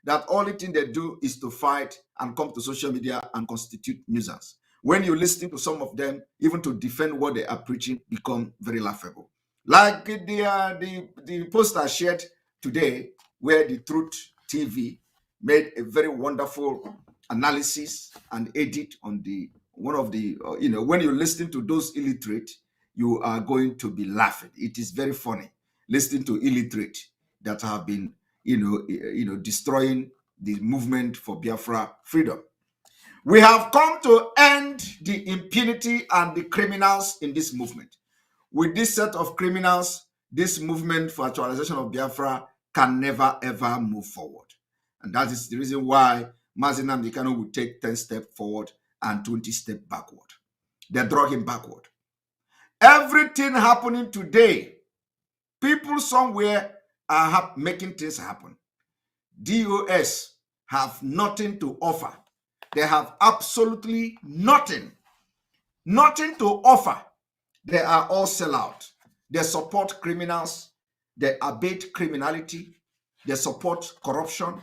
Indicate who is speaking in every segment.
Speaker 1: that only thing they do is to fight and come to social media and constitute nuisance. When you listen to some of them, even to defend what they are preaching, become very laughable. Like the poster shared today, where the Truth TV made a very wonderful analysis and edit on the one of the when you listen to those illiterate, you are going to be laughing. It is very funny listening to illiterate that have been destroying the movement for Biafra freedom. We have come to end the impunity and the criminals in this movement. With this set of criminals, this movement for actualization of Biafra can never ever move forward. And that is the reason why Mazi Nnamdi Kanu will take 10 steps forward and 20 steps backward. They draw him backward. Everything happening today, people somewhere are making things happen. DOS have nothing to offer. They have absolutely nothing to offer. They are all sellout. They support criminals. They abate criminality. They support corruption.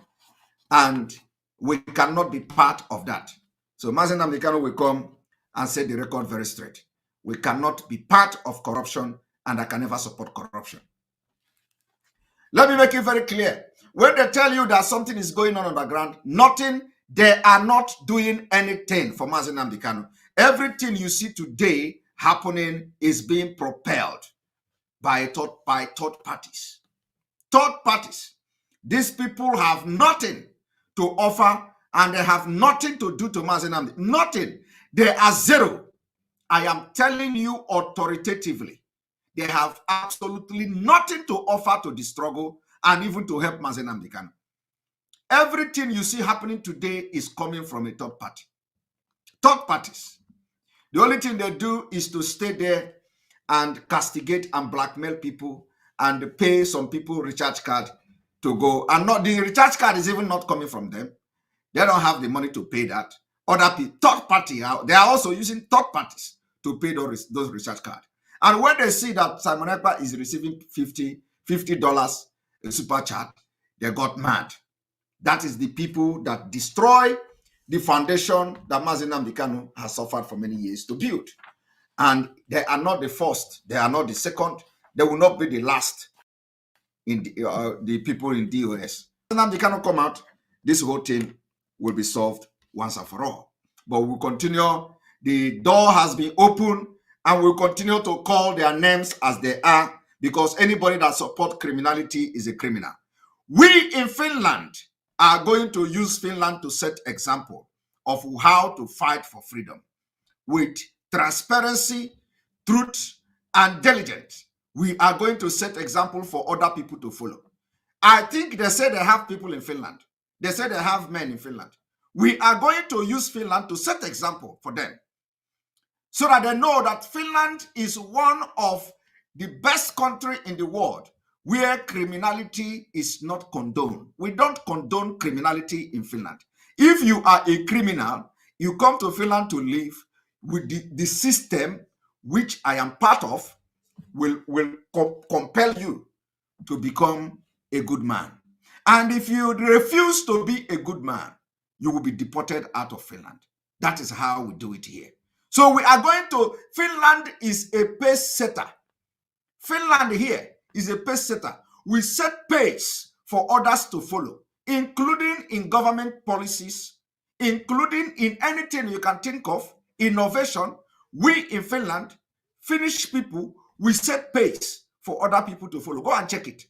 Speaker 1: And we cannot be part of that. So Mazi Nnamdi Kanu will come and set the record very straight. We cannot be part of corruption, and I can never support corruption. Let me make it very clear. When they tell you that something is going on the ground, nothing, they are not doing anything for Mazi Nnamdi Kanu. Everything you see today happening is being propelled by third parties. Third parties. These people have nothing to offer, and they have nothing to do to Mazi Nnamdi. Nothing. They are zero. I am telling you authoritatively. They have absolutely nothing to offer to the struggle and even to help Mazi Nnamdi Kanu. Everything you see happening today is coming from a third party. Third parties. The only thing they do is to stay there and castigate and blackmail people and pay some people recharge card to go. And not the recharge card is even not coming from them. They don't have the money to pay that. Other people, third party, they are also using third parties to pay those recharge cards. And when they see that Simon Ekpa is receiving $50 super chat, they got mad. That is the people that destroy the foundation that Mazi Nnamdi Kanu has suffered for many years to build. And they are not the first. They are not the second. They will not be the last in the people in DOS. Nnamdi Kanu come out, this whole thing will be solved once and for all. But we'll continue. The door has been opened, and we'll continue to call their names as they are, because anybody that supports criminality is a criminal. We in Finland are going to use Finland to set example of how to fight for freedom with transparency, truth, and diligence. We are going to set example for other people to follow. I think they say they have people in Finland. They say they have men in Finland. We are going to use Finland to set example for them, so that they know that Finland is one of the best country in the world where criminality is not condoned. We don't condone criminality in Finland. If you are a criminal, you come to Finland to live with the system, which I am part of, will compel you to become a good man. And if you refuse to be a good man, you will be deported out of Finland. That is how we do it here. So we are going to, Finland is a pace setter. Finland here is a pace setter. We set pace for others to follow, including in government policies, including in anything you can think of, innovation. We in Finland, Finnish people, we set pace for other people to follow. Go and check it.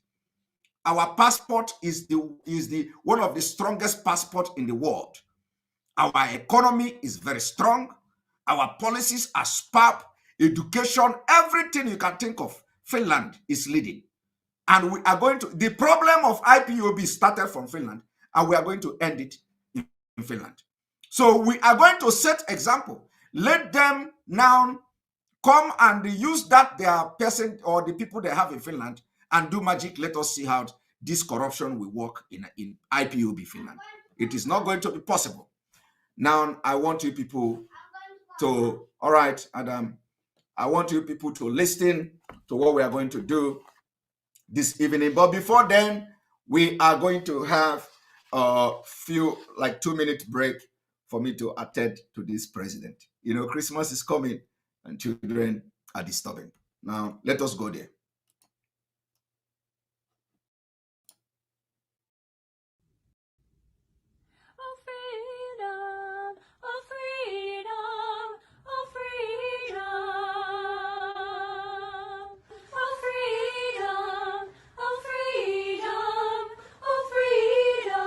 Speaker 1: Our passport is one of the strongest passports in the world. Our economy is very strong. Our policies are superb. Education, everything you can think of, Finland is leading. And we are going to, the problem of IPOB started from Finland, and we are going to end it in Finland. So we are going to set example. Let them now come and use that their person or the people they have in Finland and do magic. Let us see how this corruption will work in IPOB Finland. It is not going to be possible. Now, I want you people to, all right, Adam, I want you people to listen to what we are going to do this evening. But before then, we are going to have few, like 2 minute break for me to attend to this president. You know, Christmas is coming and children are disturbing. Now, let us go there.
Speaker 2: Oh, freedom, oh, freedom, oh, freedom. Oh, freedom, oh, freedom, oh, freedom.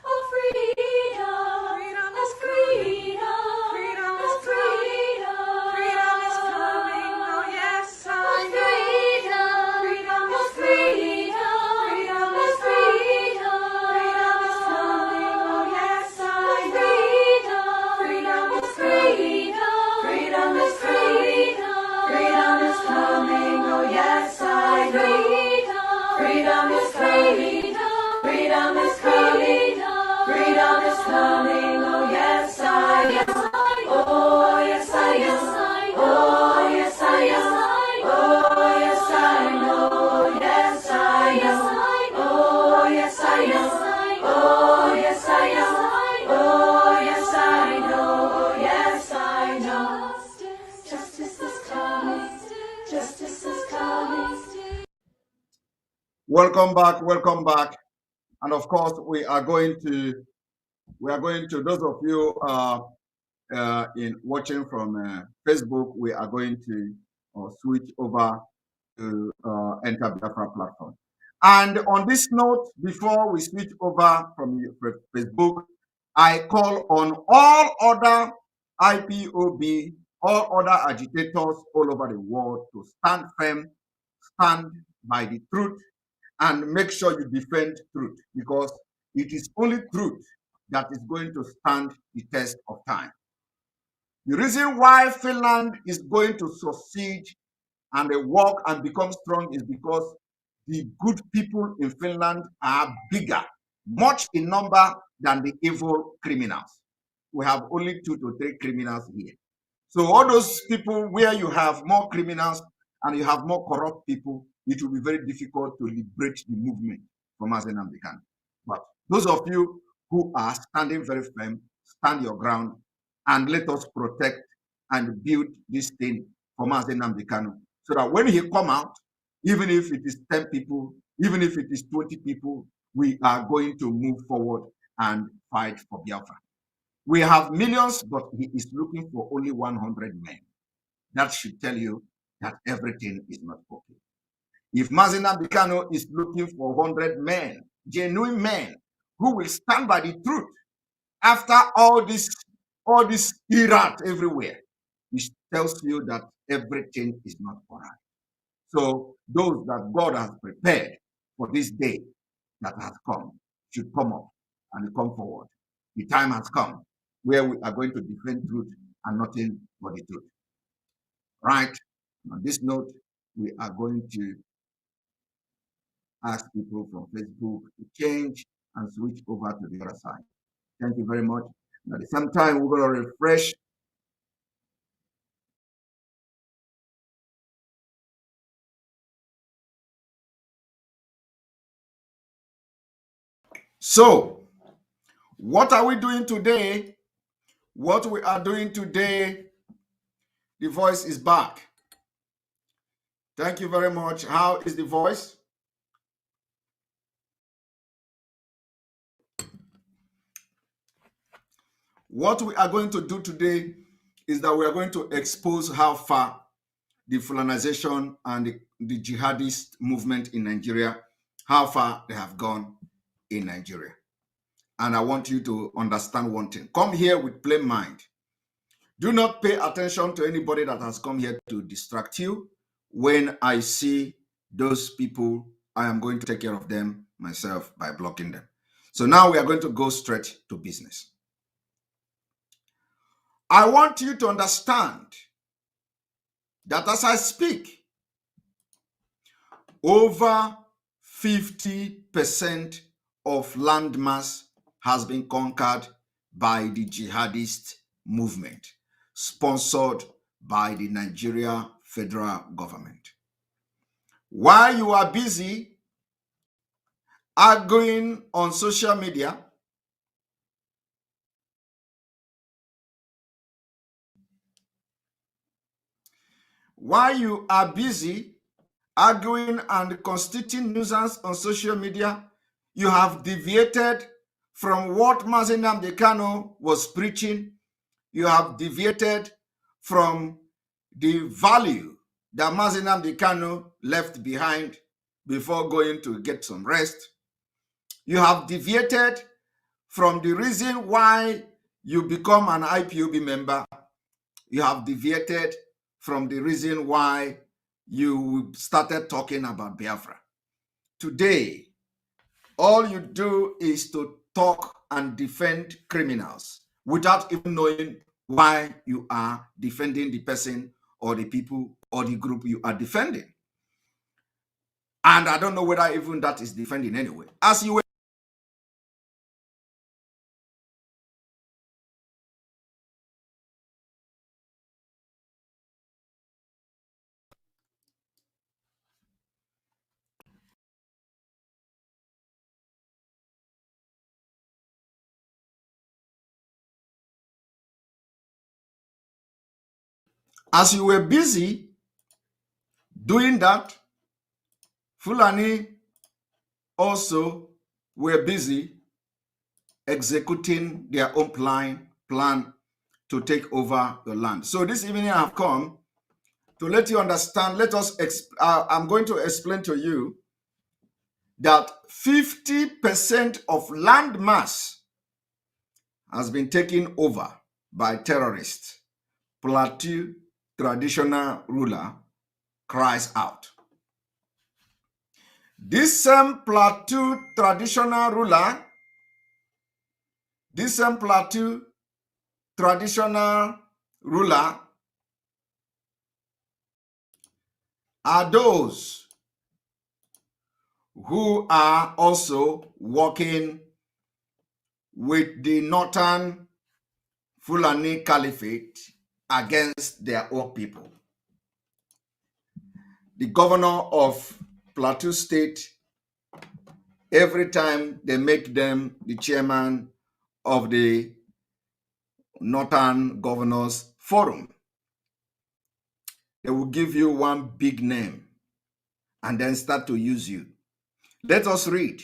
Speaker 2: Oh, freedom, freedom is freedom. Freedom is freedom. Freedom is coming. Oh, yes, I know. Freedom is freedom. Freedom is freedom. Freedom is coming. Oh, yes, I know. Freedom is freedom. Freedom is freedom. Freedom is coming. Oh, yes, I know. Freedom is coming. Freedom is coming. Freedom is coming. Oh, yes, I know. Oh, yes, I know. Oh, yes, I know. Oh, yes, I know. Yes, I know. Oh, yes, I know. Oh, yes, I know. Oh, yes, I know. Oh, yes, I know. Justice is coming. Justice is coming.
Speaker 1: Welcome back, welcome back. And of course, we are going to those of you in watching from Facebook, we are going to switch over to Enter Biafra platform. And on this note, before we switch over from Facebook, I call on all other IPOB, all other agitators all over the world to stand firm, stand by the truth, and make sure you defend truth, because it is only truth that is going to stand the test of time. The reason why Finland is going to succeed and they work and become strong is because the good people in Finland are bigger, much in number than the evil criminals. We have only 2 to 3 criminals here. So all those people where you have more criminals and you have more corrupt people, it will be very difficult to liberate the movement from Nnamdi Kanu. But those of you who are standing very firm, stand your ground, and let us protect and build this thing for Nnamdi Kanu, so that when he come out, even if it is 10 people, even if it is 20 people, we are going to move forward and fight for Biafra. We have millions, but he is looking for only 100 men. That should tell you that everything is not okay. If Nnamdi Kanu is looking for 100 men, genuine men, who will stand by the truth after all this irrat everywhere, it tells you that everything is not all right. So those that God has prepared for this day that has come should come up and come forward. The time has come where we are going to defend truth and nothing but the truth. Right? On this note, we are going to ask people from Facebook to change and switch over to the other side. Thank you very much. And at the same time, we're going to refresh. So, what are we doing today? What we are doing today, the voice is back. Thank you very much. How is the voice? What we are going to do today is that we are going to expose how far the Fulanization and the jihadist movement in Nigeria, how far they have gone in Nigeria. And I want you to understand one thing. Come here with plain mind. Do not pay attention to anybody that has come here to distract you. When I see those people, I am going to take care of them myself by blocking them. So now we are going to go straight to business. I want you to understand that as I speak, over 50% of landmass has been conquered by the jihadist movement, sponsored by the Nigeria federal government. While you are busy arguing on social media, while you are busy arguing and constituting nuisance on social media, you have deviated from what Mazi Nnamdi Kanu was preaching. You have deviated from the value that Mazi Nnamdi Kanu left behind before going to get some rest. You have deviated from the reason why you become an IPOB member. You have deviated from the reason why you started talking about Biafra. Today, all you do is to talk and defend criminals without even knowing why you are defending the person or the people or the group you are defending. And I don't know whether even that is defending anyway. As you were busy doing that, Fulani also were busy executing their own plan to take over the land. So this evening I have come to let you understand. I'm going to explain to you that 50% of land mass has been taken over by terrorists. Plateau traditional ruler cries out. This same Plateau traditional ruler, are those who are also working with the northern Fulani Caliphate against their own people. The governor of Plateau State, every time they make them the chairman of the Northern Governors Forum, they will give you one big name and then start to use you. Let us read.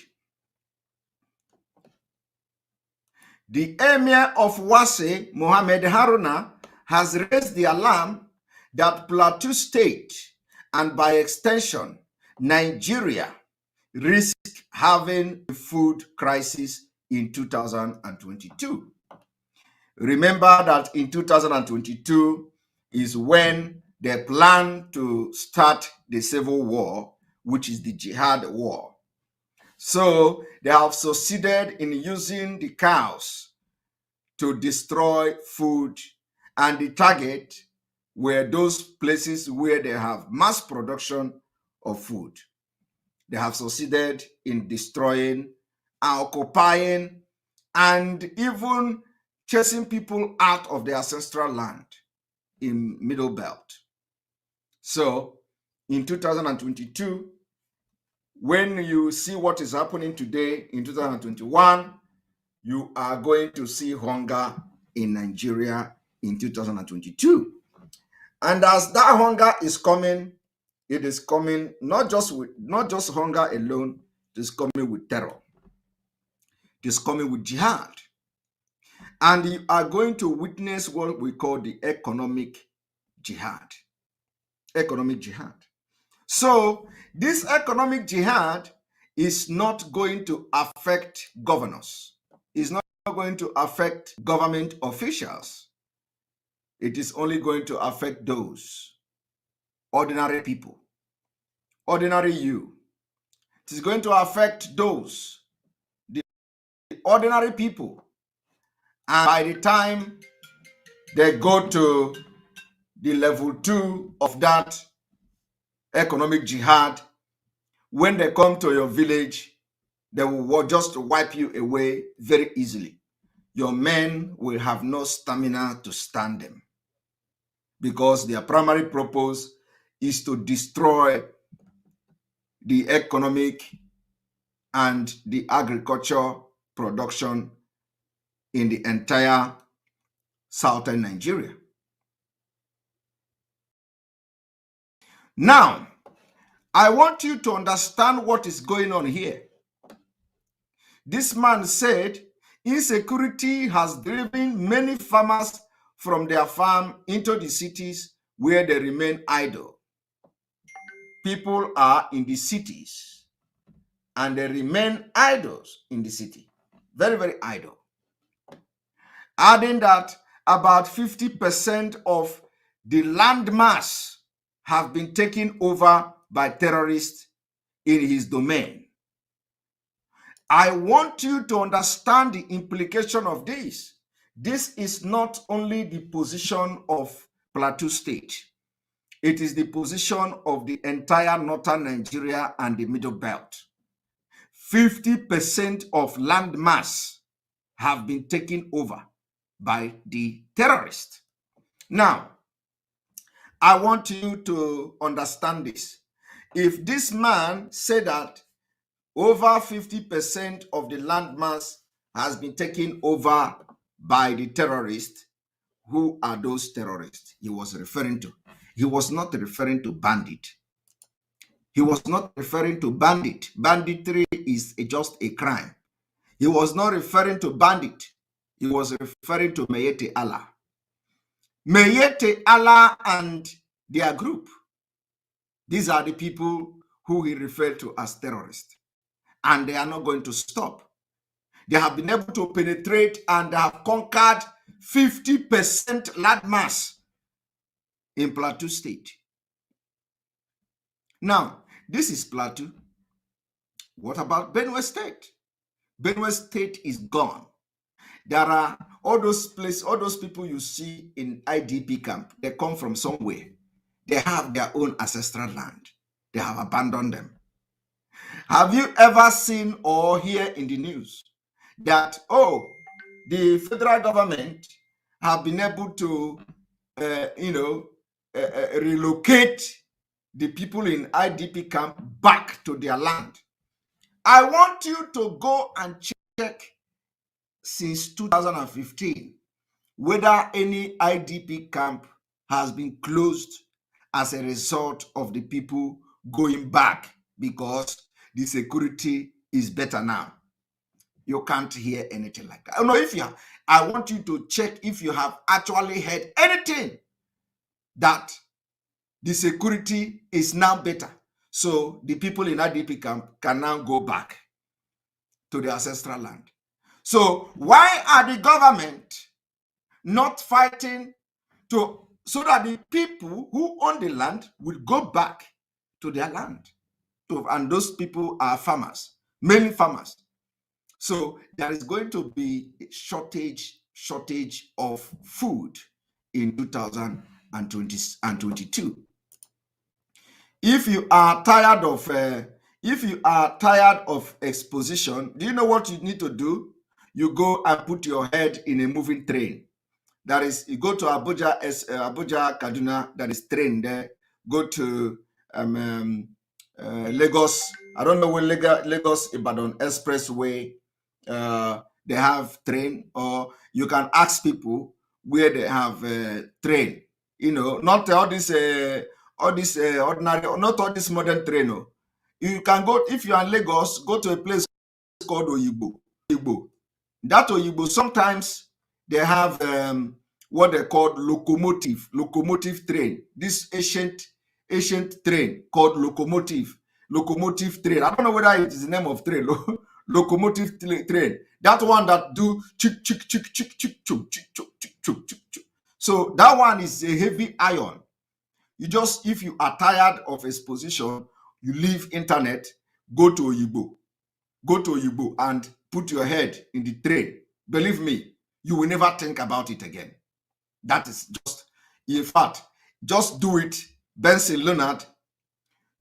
Speaker 1: The Emir of Wase, Mohammed Haruna, has raised the alarm that Plateau State and by extension, Nigeria risk having a food crisis in 2022. Remember that in 2022 is when they plan to start the civil war, which is the jihad war. So they have succeeded in using the cows to destroy food, and the target were those places where they have mass production of food. They have succeeded in destroying, occupying, and even chasing people out of their ancestral land in Middle Belt. So in 2022, when you see what is happening today in 2021, you are going to see hunger in Nigeria in 2022. And as that hunger is coming, it is coming not just hunger alone, it is coming with terror. It is coming with jihad. And you are going to witness what we call the economic jihad. Economic jihad. So this economic jihad is not going to affect governors. It's not going to affect government officials. It is only going to affect those ordinary people, ordinary you. It is going to affect those, the ordinary people. And by the time they go to the level 2 of that economic jihad, when they come to your village, they will just wipe you away very easily. Your men will have no stamina to stand them because their primary purpose is to destroy the economic and the agriculture production in the entire southern Nigeria. Now, I want you to understand what is going on here. This man said insecurity has driven many farmers from their farm into the cities where they remain idle. People are in the cities and they remain idols in the city. Very, very idle. Adding that about 50% of the land mass have been taken over by terrorists in his domain. I want you to understand the implication of this. This is not only the position of Plateau State. It is the position of the entire northern Nigeria and the Middle Belt. 50% of land mass have been taken over by the terrorists. Now, I want you to understand this. If this man said that over 50% of the land mass has been taken over by the terrorists, who are those terrorists he was referring to? He was not referring to bandit. He was not referring to bandit. Banditry is just a crime. He was not referring to bandit. He was referring to Mayete Allah. Mayete Allah and their group. These are the people who he referred to as terrorists. And they are not going to stop. They have been able to penetrate and they have conquered 50% landmass in Plateau State. Now, this is Plateau. What about Benue State? Benue State is gone. There are all those places, all those people you see in IDP camp, they come from somewhere. They have their own ancestral land. They have abandoned them. Have you ever seen or hear in the news that, oh, the federal government have been able to, relocate the people in IDP camp back to their land? I want you to go and check since 2015 whether any IDP camp has been closed as a result of the people going back because the security is better now. You can't hear anything like that. No, I want you to check if you have actually heard anything that the security is now better. So the people in IDP camp can now go back to their ancestral land. So why are the government not fighting so that the people who own the land will go back to their land? And those people are farmers, mainly farmers. So there is going to be a shortage of food in 2022. If you are tired of exposition, do you know what you need to do? You go and put your head in a moving train. That is, you go to Abuja, Kaduna. That is train there. Go to Lagos. I don't know where Lagos Ibadan Expressway. They have train, or you can ask people where they have train. Not all this ordinary, not all this modern train. No. You can go, if you are in Lagos, go to a place called Oyigbo. That Oyigbo, sometimes they have what they call locomotive train. This ancient train called locomotive train. I don't know whether it is the name of train. Locomotive train. That one that do chick chick chick chick chick chick chick chick chick chick chick. So that one is a heavy iron. If you are tired of exposition, you leave internet, go to Oyigbo and put your head in the train. Believe me, you will never think about it again. That is in fact, just do it, Benson Leonard.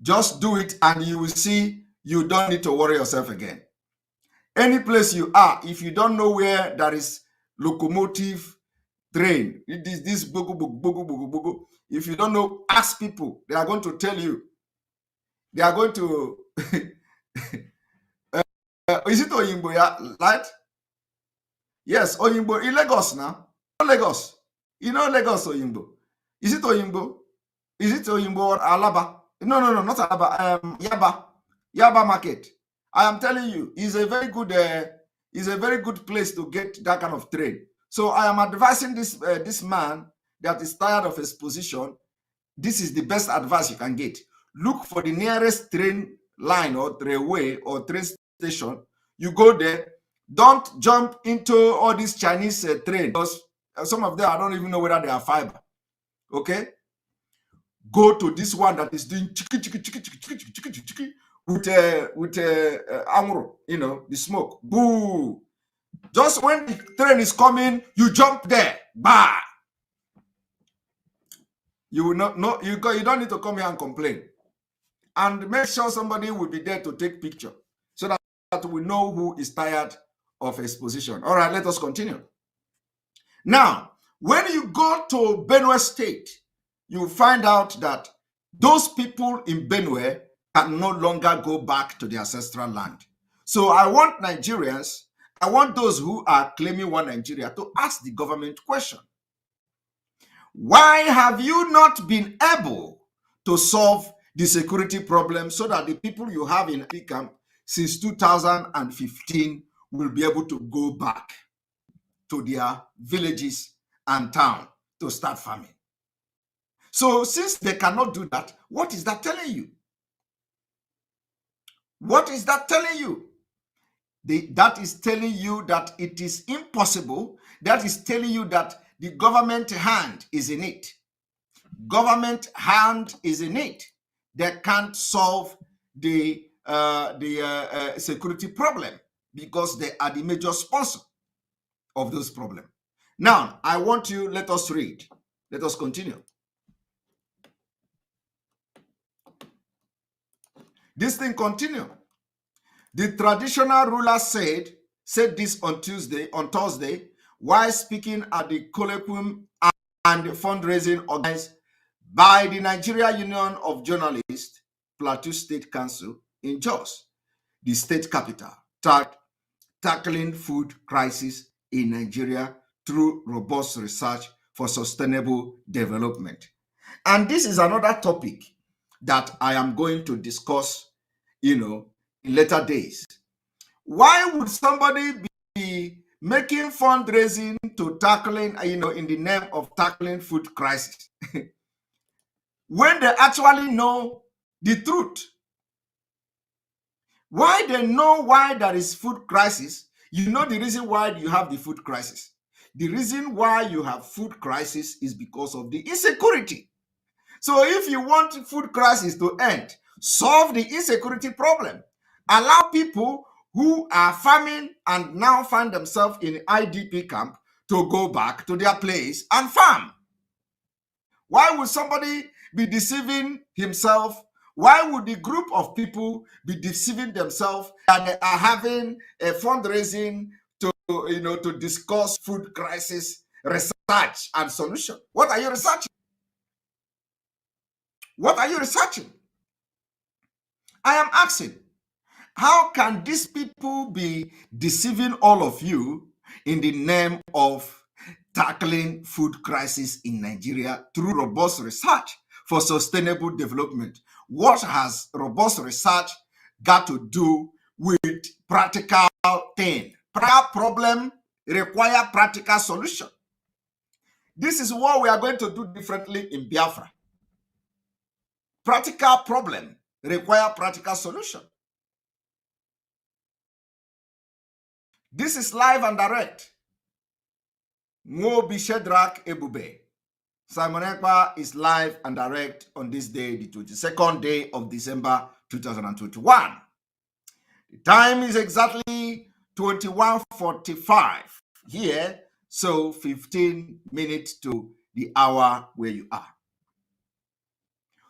Speaker 1: Just do it and you will see you don't need to worry yourself again. Any place you are, if you don't know where there is locomotive train, this bogo, if you don't know, ask people. They are going to tell you. They are going to Is it Oyingbo? Yeah, right? Yes, Oyingbo in Lagos now. Lagos. You know Lagos Oyingbo. Is it Oyingbo? Is it Oyingbo or Alaba? No, not Alaba. Yaba. Yaba Market. I am telling you, is a very good place to get that kind of trade. So I am advising this man that is tired of his position. This is the best advice you can get. Look for the nearest train line or railway or train station. You go there. Don't jump into all these Chinese trains, because some of them I don't even know whether they are fiber. Okay, go to this one that is doing chiki chiki chiki chiki chiki chiki chiki chiki with amro, the smoke. Boo! Just when the train is coming, you jump there. Bah! You will not know. You don't need to come here and complain. And make sure somebody will be there to take picture so that we know who is tired of his position. All right, let us continue. Now, when you go to Benue State, you find out that those people in Benue can no longer go back to their ancestral land. So I want Nigerians, I want those who are claiming one Nigeria to ask the government question. Why have you not been able to solve the security problem so that the people you have in the camp since 2015 will be able to go back to their villages and town to start farming? So since they cannot do that, what is that telling you? What is that telling you? That is telling you that it is impossible. That is telling you that the government hand is in it. Government hand is in it. They can't solve the security problem because they are the major sponsor of those problems. Now, let us read. Let us continue. This thing continue. The traditional ruler said this on Thursday, while speaking at the colloquium and fundraising organized by the Nigeria Union of Journalists, Plateau State Council in Jos, the state capital, tackling food crisis in Nigeria through robust research for sustainable development. And this is another topic that I am going to discuss, in later days. Why would somebody be making fundraising to tackling, in the name of tackling food crisis, when they actually know the truth? Why they know why there is food crisis? You know the reason why you have the food crisis. The reason why you have food crisis is because of the insecurity. So if you want food crisis to end, solve the insecurity problem. Allow people who are farming and now find themselves in IDP camp to go back to their place and farm. Why would somebody be deceiving himself? Why would the group of people be deceiving themselves that they are having a fundraising to discuss food crisis, research, and solution? What are you researching? What are you researching? I am asking, how can these people be deceiving all of you in the name of tackling food crisis in Nigeria through robust research for sustainable development? What has robust research got to do with practical thing? Problem require practical solution. This is what we are going to do differently in Biafra. Practical problem require practical solution. This is live and direct. Mobi Shedrack Ebube. Simon Ekpa is live and direct on this day, the 22nd day of December 2021. The time is exactly 21:45 here, so 15 minutes to the hour where you are.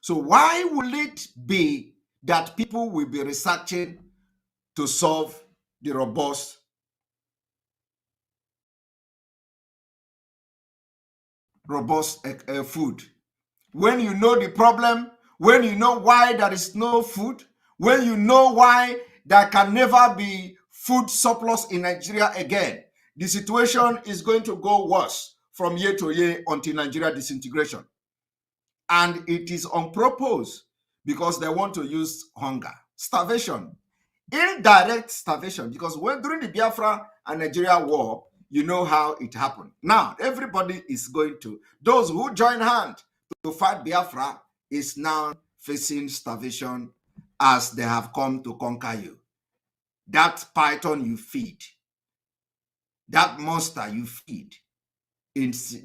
Speaker 1: So why will it be that people will be researching to solve the robust food? When you know the problem, when you know why there is no food, when you know why there can never be food surplus in Nigeria again. The situation is going to go worse from year to year until Nigeria disintegration. And it is on purpose because they want to use hunger, starvation, indirect starvation. Because when during the Biafra and Nigeria war, you know how it happened. Now, everybody is going to, those who join hand to fight Biafra is now facing starvation as they have come to conquer you. That python you feed, that monster you feed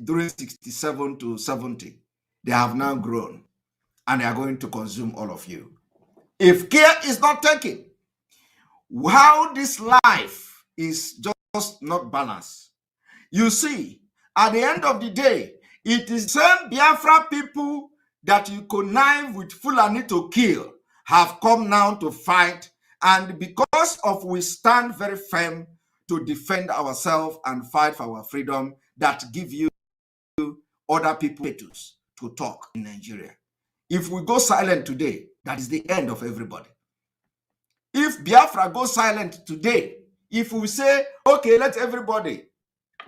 Speaker 1: during 67 to 70, they have now grown and they are going to consume all of you. If care is not taken, how this life is just not balanced. You see, at the end of the day, it is the same Biafra people that you connive with Fulani to kill have come now to fight, and because of we stand very firm to defend ourselves and fight for our freedom, that give you other people to talk in Nigeria. If we go silent today, that is the end of everybody. If Biafra goes silent today, if we say, okay, let everybody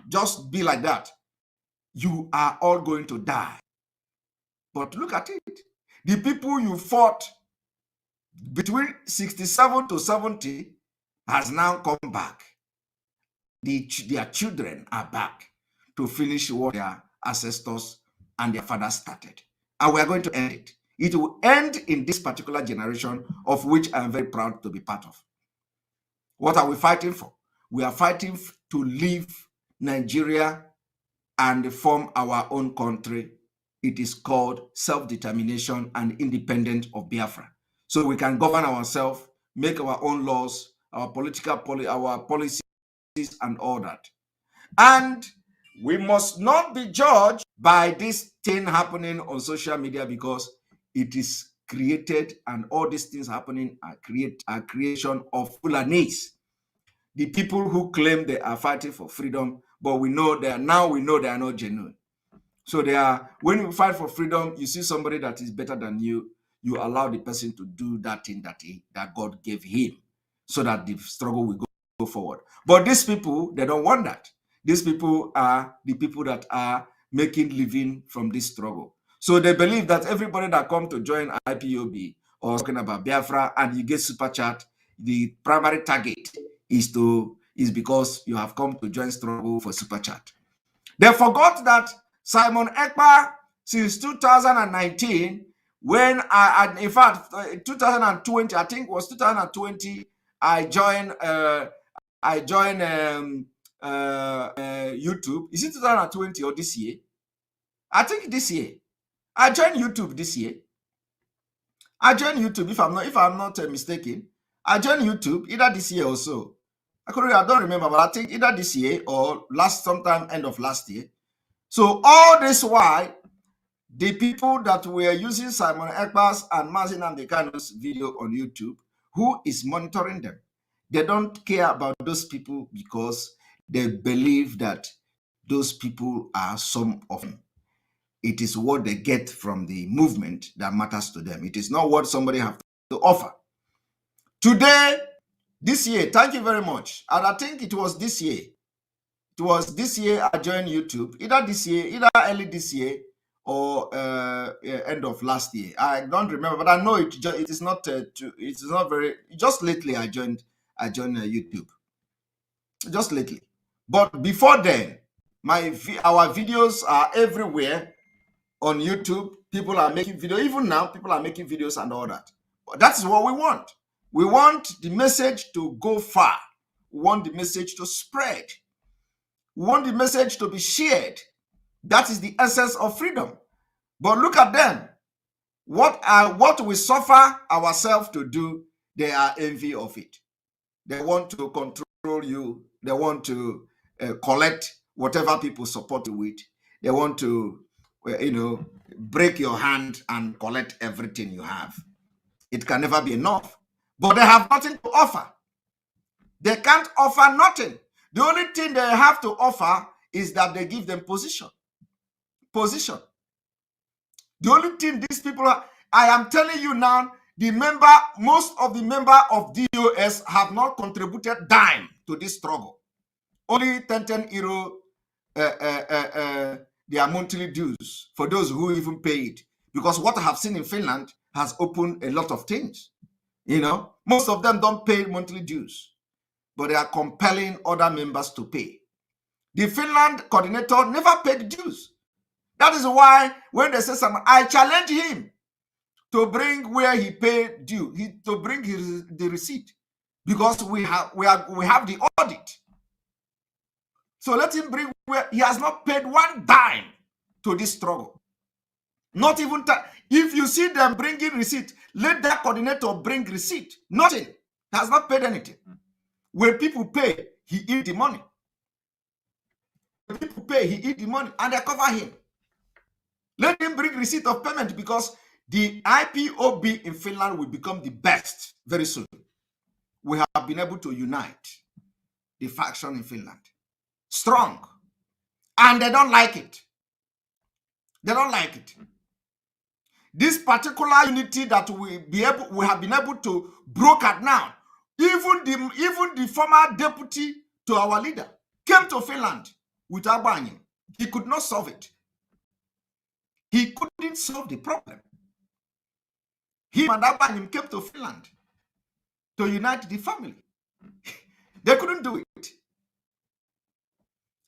Speaker 1: just be like that, you are all going to die. But look at it. The people you fought between 67 to 70 has now come back. Their children are back to finish what their ancestors and their fathers started. And we are going to end it. It will end in this particular generation, of which I am very proud to be part of. What are we fighting for? We are fighting to leave Nigeria and form our own country. It is called self-determination and independence of Biafra. So we can govern ourselves, make our own laws, our political our policies and all that. And we must not be judged by this thing happening on social media, because it is created, and all these things happening are creation of Fulanis, the people who claim they are fighting for freedom, but we know they are not genuine. So they are, when you fight for freedom, you see somebody that is better than you, you allow the person to do that thing that God gave him, so that the struggle will go forward. But these people, they don't want that. These people are the people that are making living from this struggle. So they believe that everybody that come to join IPOB or talking about Biafra and you get super chat, the primary target is because you have come to join struggle for super chat. They forgot that Simon Ekpa, since 2019, when in fact 2020, I think it was 2020, I joined YouTube. Is it 2020 or this year? I think this year. I joined YouTube this year. I joined YouTube, if I'm not mistaken. I joined YouTube either this year or so. I don't remember, but I think either this year or sometime end of last year. So all this while, the people that were using Simon Ekpa's and Mazin Amdekano's video on YouTube, who is monitoring them? They don't care about those people because they believe that those people are some of them. It is what they get from the movement that matters to them. It is not what somebody has to offer. Today, this year, thank you very much. And I think it was this year. It was this year I joined YouTube. Either this year, either early this year, or end of last year. I don't remember, but I know it is not very. Just lately, I joined YouTube. Just lately, but before then, our videos are everywhere on YouTube. People are making videos. Even now, people are making videos and all that. But that's what we want. We want the message to go far. We want the message to spread. We want the message to be shared. That is the essence of freedom. But look at them. What we suffer ourselves to do, they are envy of it. They want to control you. They want to collect whatever people support you with. They want to, break your hand and collect everything you have. It can never be enough. But they have nothing to offer. They can't offer nothing. The only thing they have to offer is that they give them position. Position. The only thing these people are, I am telling you now, most of the member of DOS have not contributed dime to this struggle. Only 10 euro their monthly dues for those who even pay it. Because what I have seen in Finland has opened a lot of things. Most of them don't pay monthly dues, but they are compelling other members to pay. The Finland coordinator never paid dues. That is why when they say something, I challenge him to bring where he paid due, to bring the receipt, because we have the audit. So let him bring where he has not paid one dime to this struggle. Not even if you see them bringing receipt, let that coordinator bring receipt. Nothing. He has not paid anything. When people pay, he eat the money. When people pay, he eat the money, and they cover him. Let him bring receipt of payment, because the IPOB in Finland will become the best very soon. We have been able to unite the faction in Finland. Strong. And they don't like it. They don't like it. This particular unity that we have been able to broker now, even the former deputy to our leader came to Finland with Abanyim. He could not solve it. He couldn't solve the problem. He and Abanyim came to Finland to unite the family. They couldn't do it.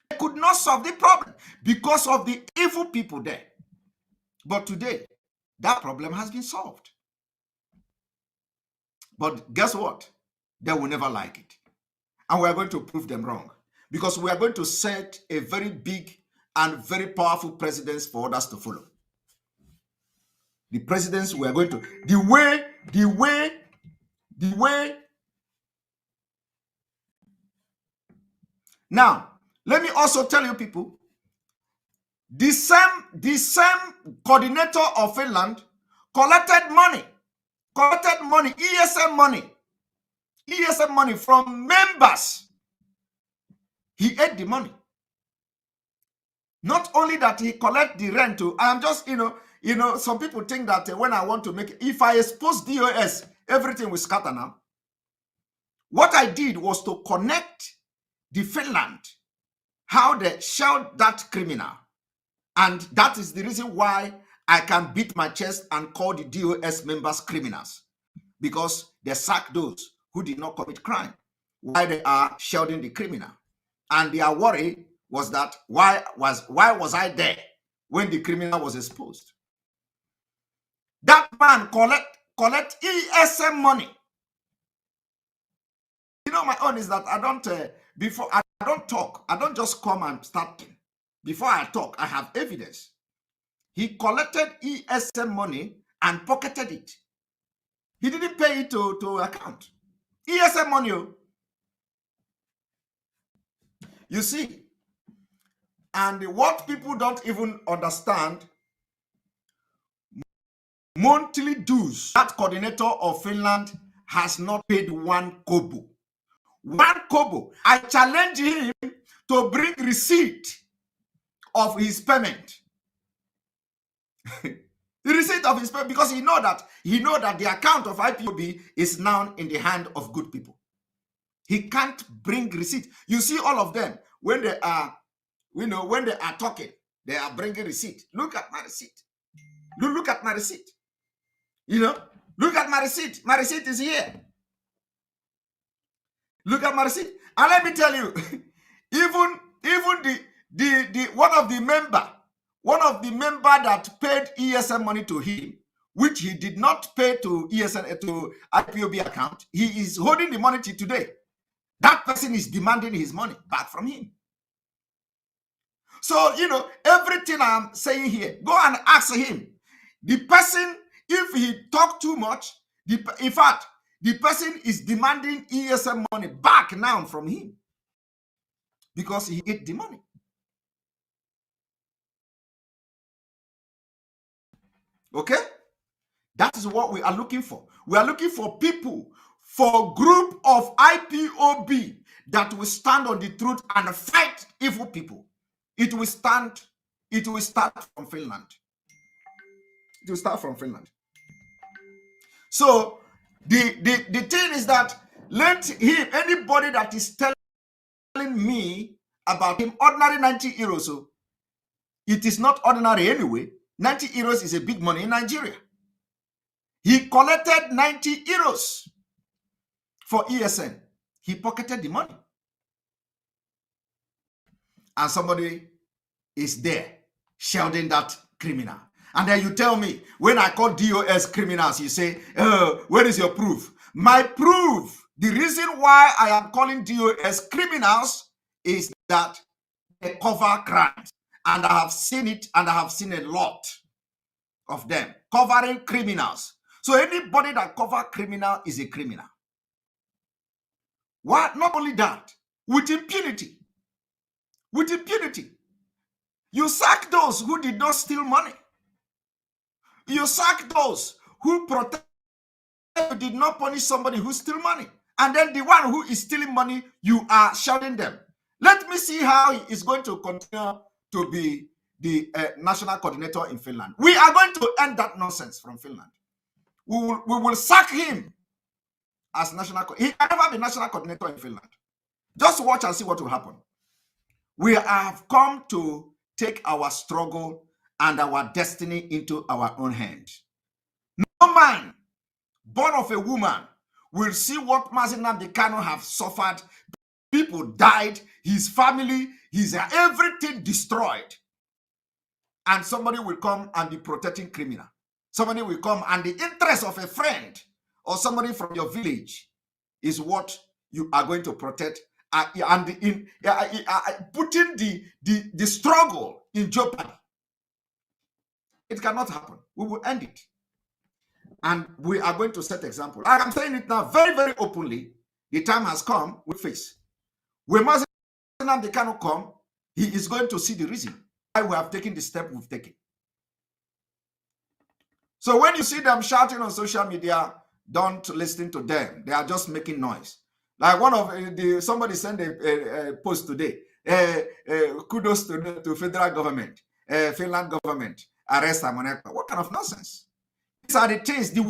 Speaker 1: They could not solve the problem because of the evil people there. But today, that problem has been solved. But guess what? They will never like it. And we are going to prove them wrong, because we are going to set a very big and very powerful precedence for others to follow. The precedence we are going to, the way. Now, let me also tell you people, the same coordinator of Finland collected money, ESM money from members. He ate the money. Not only that, he collect the rent too. I'm just, some people think that when I want to make, if I expose DOS, everything will scatter now. What I did was to connect the Finland, how they shelled that criminal. And that is the reason why I can beat my chest and call the DOS members criminals, because they sack those who did not commit crime, while they are shielding the criminal. And their worry was that why was I there when the criminal was exposed? That man collect ESM money. My own is that I don't talk. I don't just come and start talking. Before I talk, I have evidence. He collected ESM money and pocketed it. He didn't pay it to account. ESM money. You see, and what people don't even understand, monthly dues, that coordinator of Finland has not paid one kobo. One kobo. I challenge him to bring receipt of his payment. The receipt of his payment, because he know that the account of IPOB is now in the hand of good people. He can't bring receipt. You see all of them when they are, when they are talking, they are bringing receipt. Look at my receipt. Look at my receipt. Look at my receipt. My receipt is here. Look at my receipt. And let me tell you, even the one of the member that paid ESM money to him, which he did not pay to ESN to IPOB account, he is holding the money till today. That person is demanding his money back from him. So, everything I'm saying here, go and ask him. The person, if he talk too much, in fact, the person is demanding ESM money back now from him because he ate the money. Okay? That is what we are looking for. We are looking for people, for group of IPOB that will stand on the truth and fight evil people. It will start from Finland. It will start from Finland. So the thing is that let him, anybody that is telling me about him, ordinary 90 euros, so it is not ordinary anyway. 90 euros is a big money in Nigeria. He collected 90 euros for ESN. He pocketed the money. And somebody is there shouting that criminal. And then you tell me, when I call DOS criminals, you say, where is your proof? My proof, the reason why I am calling DOS criminals is that they cover crimes. And I have seen it, and I have seen a lot of them covering criminals. So anybody that covers criminal is a criminal. What? Not only that, with impunity. With impunity. You sack those who did not steal money. You sack those who protect, did not punish somebody who steal money. And then the one who is stealing money, you are shouting them. Let me see how he is going to continue to be the national coordinator in Finland. We are going to end that nonsense from Finland. We will sack him as national. He can never be national coordinator in Finland. Just watch and see what will happen. We have come to take our struggle and our destiny into our own hands. No man born of a woman will see what Mazi Nnamdi Kanu have suffered. People died, his family, his everything destroyed. And somebody will come and be protecting criminal. Somebody will come and the interest of a friend or somebody from your village is what you are going to protect. And putting the struggle in jeopardy. It cannot happen. We will end it. And we are going to set example. I'm saying it now very, very openly. The time has come, we face. When Mazi Nnamdi Kanu come, he is going to see the reason why we have taken the step we've taken. So when you see them shouting on social media, don't listen to them. They are just making noise. Like one of somebody sent a post today. Kudos to federal government, Finland government, arrest Amonekwa. What kind of nonsense? These are the things they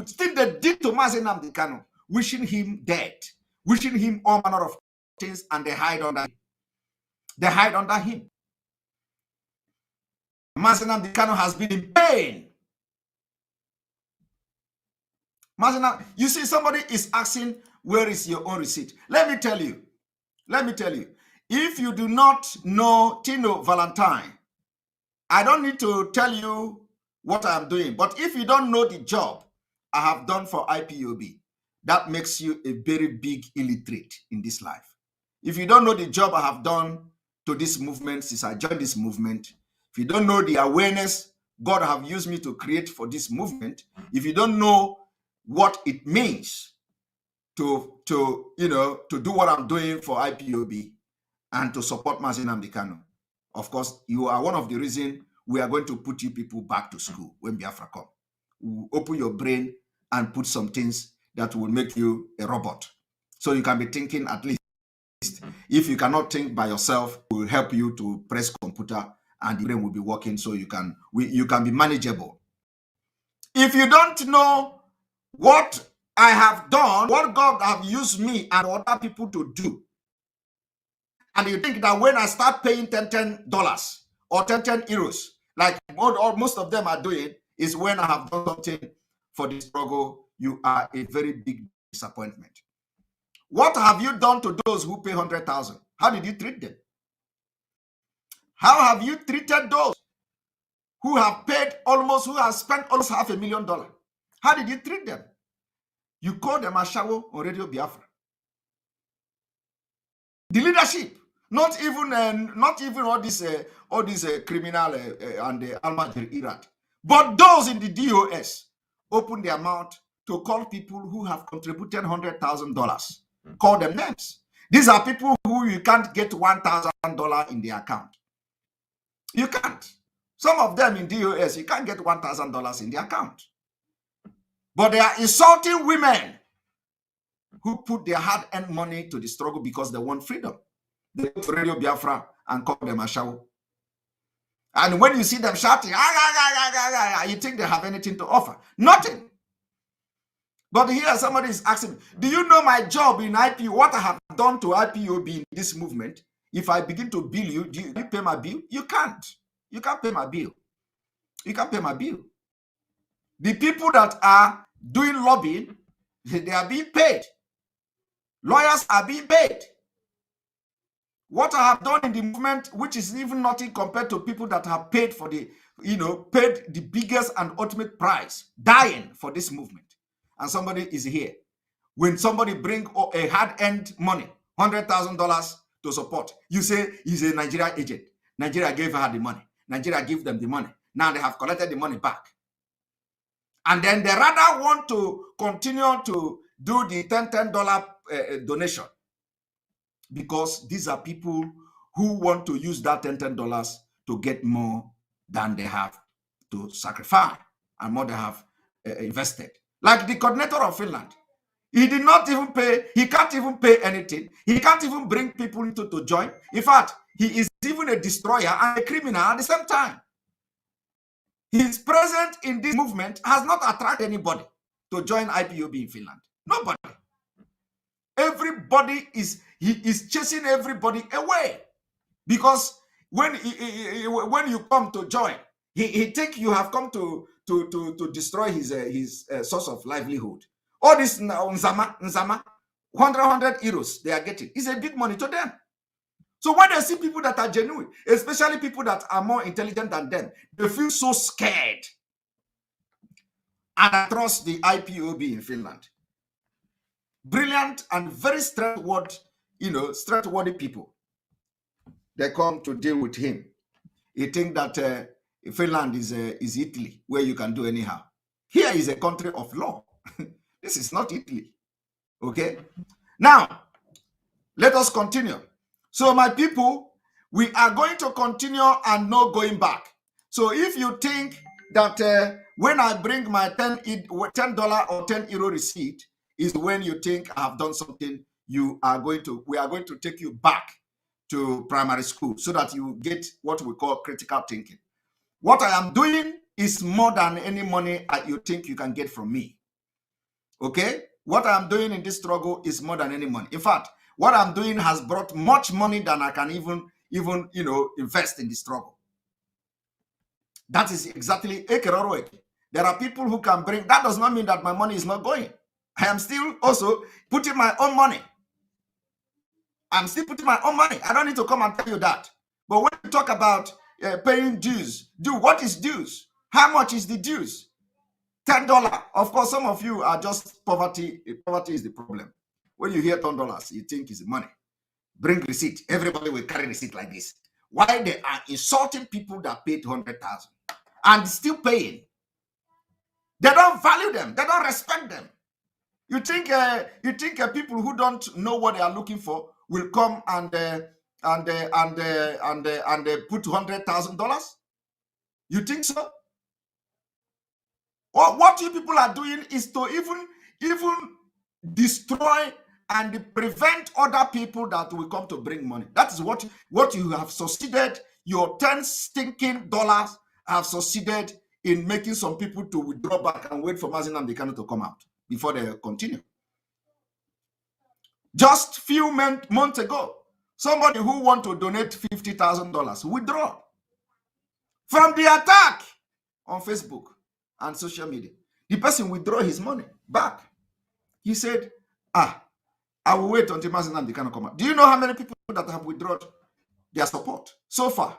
Speaker 1: did to Mazi Nnamdi Kanu, wishing him dead, wishing him all manner of things, and they hide under him. They hide under him. Mazi Nnamdi Kanu has been in pain. You see, somebody is asking, where is your own receipt? Let me tell you. If you do not know Tino Valentine, I don't need to tell you what I'm doing. But if you don't know the job I have done for IPOB, that makes you a very big illiterate in this life. If you don't know the job I have done to this movement since I joined this movement, if you don't know the awareness God have used me to create for this movement, if you don't know what it means to do what I'm doing for IPOB and to support Mazi Nnamdi Kanu, of course, you are one of the reasons we are going to put you people back to school when Biafra come. We'll open your brain and put some things that will make you a robot. So you can be thinking at least. If you cannot think by yourself, we'll help you to press computer and the brain will be working so you can be manageable. If you don't know what I have done, what God have used me and other people to do, and you think that when I start paying $10 or 10 euros, like most of them are doing, is when I have done something for the struggle, you are a very big disappointment. What have you done to those who pay 100,000? How did you treat them? How have you treated those who have spent almost $500,000? How did you treat them? You call them a shower on Radio Biafra. The leadership, not even all these criminal and the Almajir Iraq, but those in the DOS open their mouth to call people who have contributed $100,000. Call them names. These are people who you can't get $1,000 in their account. You can't. Some of them in DOS, you can't get $1,000 in their account. But they are insulting women who put their hard-earned money to the struggle because they want freedom. They go to Radio Biafra and call them a show. And when you see them shouting, you think they have anything to offer. Nothing. But here somebody is asking, do you know my job in IPO, what I have done to IPOB in this movement? If I begin to bill you, do you pay my bill? You can't. You can't pay my bill. You can't pay my bill. The people that are doing lobbying, they are being paid. Lawyers are being paid. What I have done in the movement, which is even nothing compared to people that have paid for the, paid the biggest and ultimate price, dying for this movement. And somebody is here. When somebody bring a hard-earned money, $100,000 to support, you say he's a Nigeria agent. Nigeria gave her the money. Nigeria gave them the money. Now they have collected the money back. And then they rather want to continue to do the $10 donation, because these are people who want to use that $10 to get more than they have to sacrifice and more they have invested. Like the coordinator of Finland, he did not even pay, he can't even pay anything. He can't even bring people to join. In fact, he is even a destroyer and a criminal at the same time. His presence in this movement has not attracted anybody to join IPOB in Finland. Nobody. Everybody is chasing everybody away, because when you come to join, he think you have come to destroy his source of livelihood. All this nzama 100 euros they are getting is a big money to them. So when they see people that are genuine, especially people that are more intelligent than them, they feel so scared. And I trust the IPOB in Finland. Brilliant and very straightforward, straightforward people. They come to deal with him. He think that Finland is Italy, where you can do anyhow. Here is a country of law. This is not Italy. Okay? Now, let us continue. So my people, we are going to continue and no going back. So if you think that when I bring my $10 or 10 euro receipt is when you think I have done something, we are going to take you back to primary school so that you get what we call critical thinking. What I am doing is more than any money you think you can get from me. Okay? What I'm doing in this struggle is more than any money. In fact, what I'm doing has brought much money than I can even invest in the struggle. That is exactly Ekeroro. There are people who can bring, that does not mean that my money is not going. I am still also putting my own money. I'm still putting my own money. I don't need to come and tell you that. But when you talk about paying dues, what is dues? How much is the dues? $10. Of course, some of you are just poverty. Poverty is the problem. When you hear $10, you think it's money. Bring receipt. Everybody will carry receipt like this. Why they are insulting people that paid 100,000 and still paying? They don't value them. They don't respect them. You think people who don't know what they are looking for will come and put $100,000? You think so? Or what you people are doing is to even destroy and prevent other people that will come to bring money. That is what you have succeeded. Your 10 stinking dollars have succeeded in making some people to withdraw back and wait for Mazi Nnamdi Kanu to come out before they continue. Just few months ago, somebody who want to donate $50,000 withdraw from the attack on Facebook and social media. The person withdraw his money back. He said, I will wait until Mazi Nnamdi Kanu come out. Do you know how many people that have withdrawn their support so far?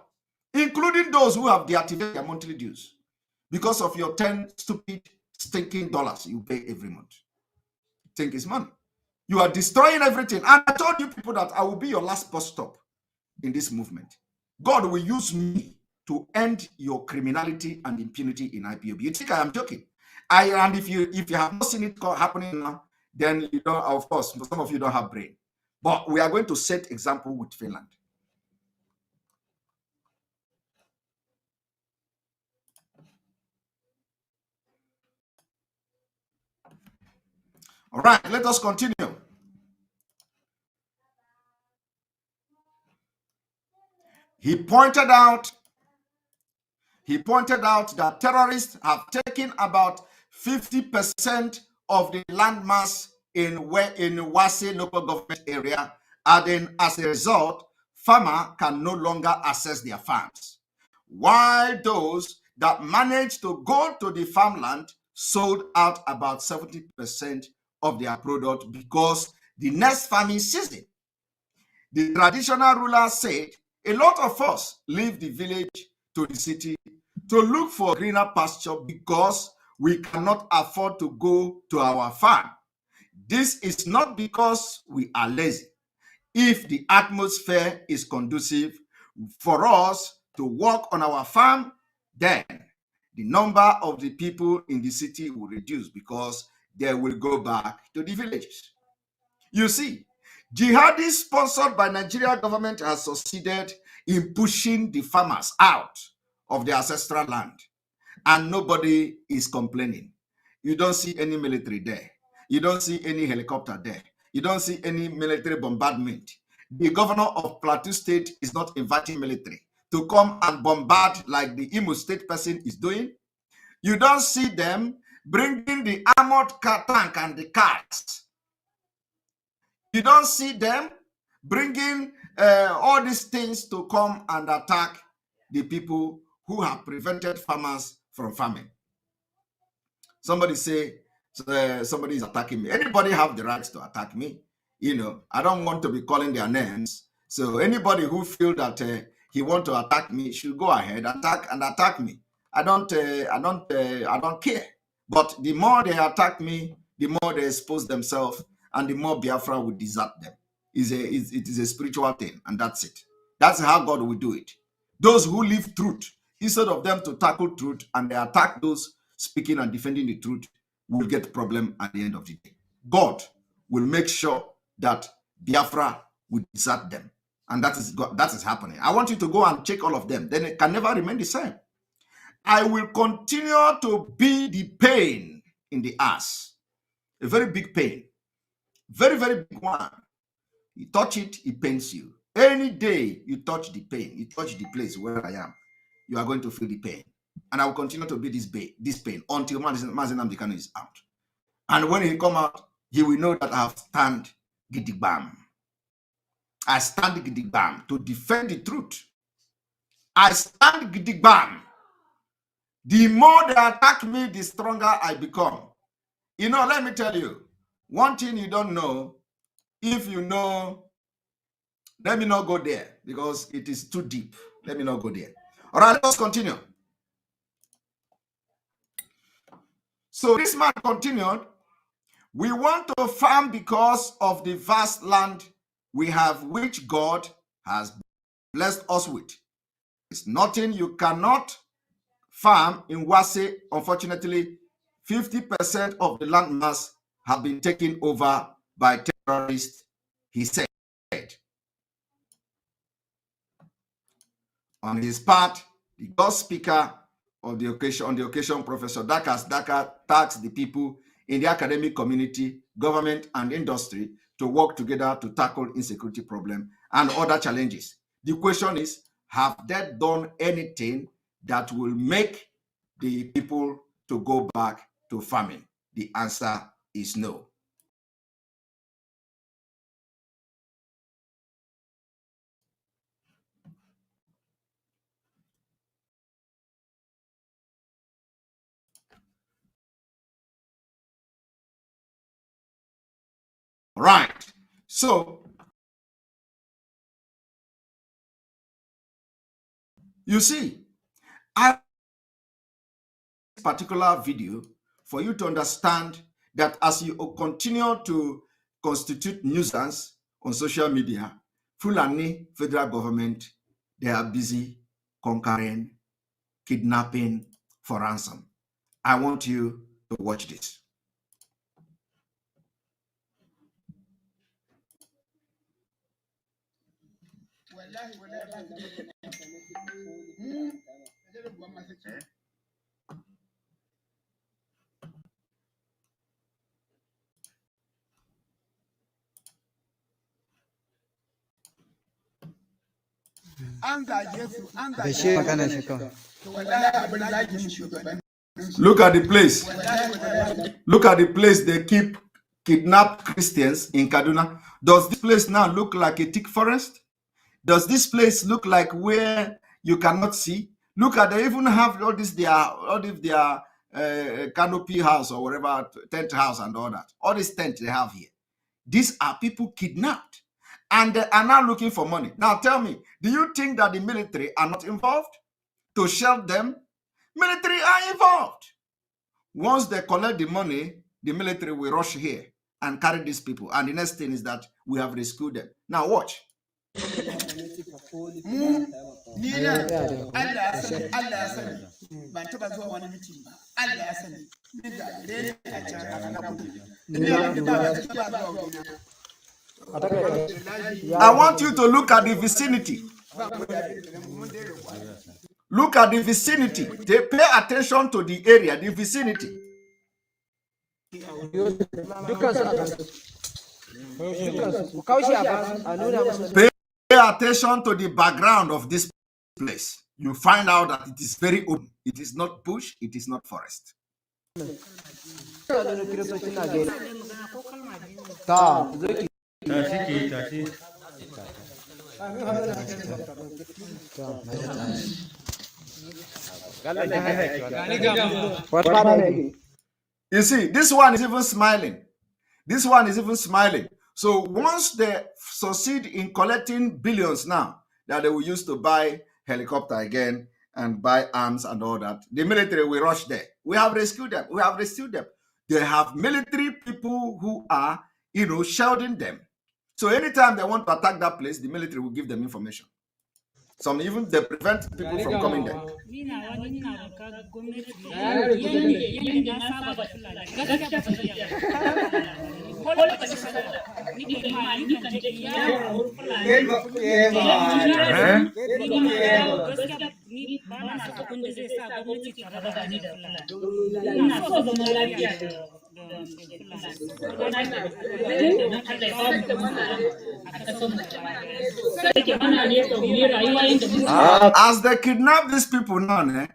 Speaker 1: Including those who have deactivated their monthly dues because of your 10 stupid stinking dollars you pay every month. Think it's money. You are destroying everything. And I told you people that I will be your last bus stop in this movement. God will use me to end your criminality and impunity in IPOB. You think I am joking? And if you have not seen it happening now, then you don't, of course, some of you don't have brain. But we are going to set example with Finland. All right, let us continue. He pointed out that terrorists have taken about 50% of the landmass in Wase local government area, and then as a result, farmers can no longer access their farms. While those that managed to go to the farmland sold out about 70% of their product because the next farming season, the traditional ruler said, a lot of us leave the village to the city to look for greener pasture because we cannot afford to go to our farm. This is not because we are lazy. If the atmosphere is conducive for us to work on our farm, then the number of the people in the city will reduce because they will go back to the villages. You see, jihadis sponsored by Nigeria government has succeeded in pushing the farmers out of their ancestral land, and nobody is complaining. You don't see any military there. You don't see any helicopter there. You don't see any military bombardment. The governor of Plateau State is not inviting military to come and bombard like the Imo State person is doing. You don't see them bringing the armored car tank and the cars. You don't see them bringing all these things to come and attack the people who have prevented farmers from farming. Somebody say, somebody is attacking me. Anybody have the rights to attack me? You know, I don't want to be calling their names. So anybody who feel that he want to attack me should go ahead, attack me. I don't care. But the more they attack me, the more they expose themselves, and the more Biafra will desert them. It is a spiritual thing, and that's it. That's how God will do it. Those who live truth, instead of them to tackle truth and they attack those speaking and defending the truth, will get problem at the end of the day. God will make sure that Biafra will desert them. And that is happening. I want you to go and check all of them. Then it can never remain the same. I will continue to be the pain in the ass. A very big pain. Very, very big one. You touch it, it pains you. Any day you touch the pain, you touch the place where I am, you are going to feel the pain. And I will continue to be this pain until Mazi Nnamdi Kanu is out. And when he come out, he will know that I have stand gidigbam. I stand gidigbam to defend the truth. I stand gidigbam. The more they attack me, the stronger I become. You know, let me tell you, one thing you don't know, if you know, let me not go there because it is too deep. Let me not go there. All right, let's continue. So this man continued, we want to farm because of the vast land we have, which God has blessed us with. It's nothing you cannot farm in Wase. Unfortunately, 50% of the landmass have been taken over by terrorists, he said. On his part, the God speaker on the occasion, Professor Daka tasked the people in the academic community, government, and industry to work together to tackle insecurity problem and other challenges. The question is, have they done anything that will make the people to go back to farming? The answer is no. Right. So you see, I particular video for you to understand that as you continue to constitute nuisance on social media, Fulani federal government, they are busy conquering, kidnapping for ransom. I want you to watch this.
Speaker 3: Bashir magana shi kawai.
Speaker 1: Look at the place. Look at the place they keep kidnapped Christians in Kaduna. Does this place now look like a thick forest? Does this place look like where you cannot see? Look at, they even have all their canopy house or whatever, tent house and all that. All this tent they have here. These are people kidnapped and they are now looking for money. Now tell me, do you think that the military are not involved to shelter them? Military are involved. Once they collect the money, the military will rush here and carry these people. And the next thing is that we have rescued them. Now watch. I want you to look at the vicinity. Look at the vicinity. They pay attention to the area, the vicinity. Pay attention to the background of this place. You find out that it is very open. It is not bush, it is not forest. You see, this one is even smiling. This one is even smiling. So once they succeed in collecting billions now that they will use to buy helicopter again and buy arms and all that, the military will rush there. We have rescued them. We have rescued them. They have military people who are, shielding them. So anytime they want to attack that place, the military will give them information. Some even they prevent people from coming there. As they kidnap these people now,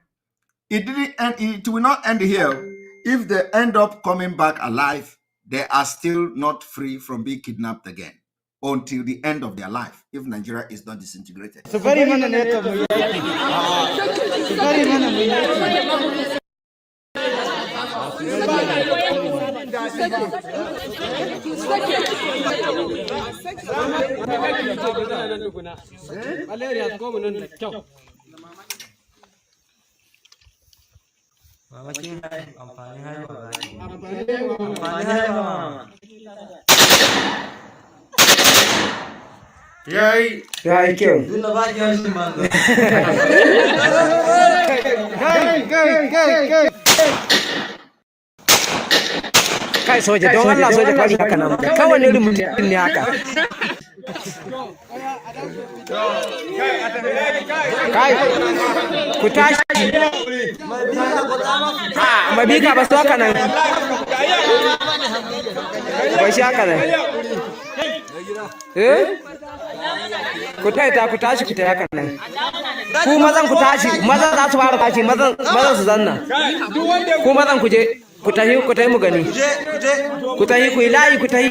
Speaker 1: it will not end here. If they end up coming back alive, they are still not free from being kidnapped again until the end of their life, if Nigeria is not disintegrated.
Speaker 3: Yay!
Speaker 4: Kai soja don Allah soja kwari haka nan kawai irin mutum ne haka kai ku tashi mabika ba su haka nan ba shi haka nan ku tashi ku ta haka nan ku mazan ku tashi mazan za su fara tashi mazan su zanna ku mazan ku je ku tahi mu gani ku tahi ku ilahi ku tahi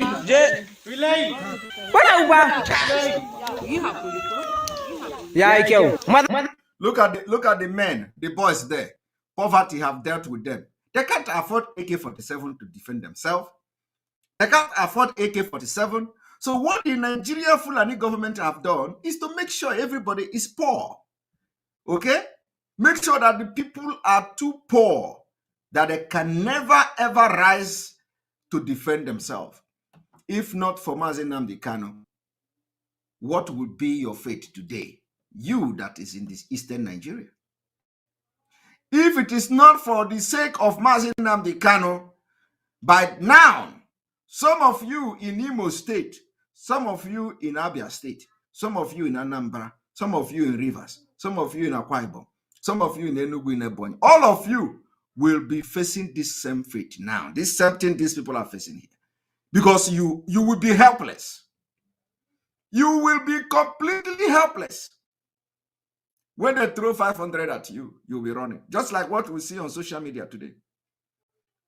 Speaker 4: wala uba ya yi kyau.
Speaker 1: Look at the men, the boys there. Poverty have dealt with them. They can't afford AK-47 to defend themselves. They can't afford AK-47. So what the Nigeria Fulani government have done is to make sure everybody is poor. Okay? Make sure that the people are too poor that they can never ever rise to defend themselves. If not for Mazi Nnamdi Kanu, what would be your fate today? You that is in this eastern Nigeria. If it is not for the sake of Mazi Nnamdi Kanu, by now, some of you in Imo State, some of you in Abia State, some of you in Anambra, some of you in Rivers, some of you in Akwa Ibom, some of you in Enugu, in Ebonyi, all of you will be facing this same fate now. This same thing these people are facing here. Because you will be helpless. You will be completely helpless. When they throw 500 at you, you'll be running. Just like what we see on social media today.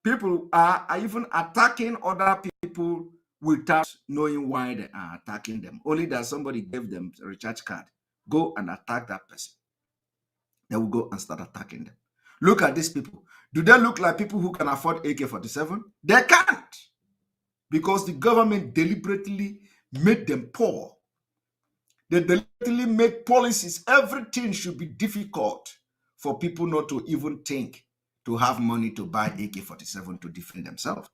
Speaker 1: People are even attacking other people without knowing why they are attacking them. Only that somebody gave them a recharge card. Go and attack that person. They will go and start attacking them. Look at these people. Do they look like people who can afford AK-47? They can't. Because the government deliberately made them poor. They deliberately make policies. Everything should be difficult for people not to even think to have money to buy AK-47 to defend themselves.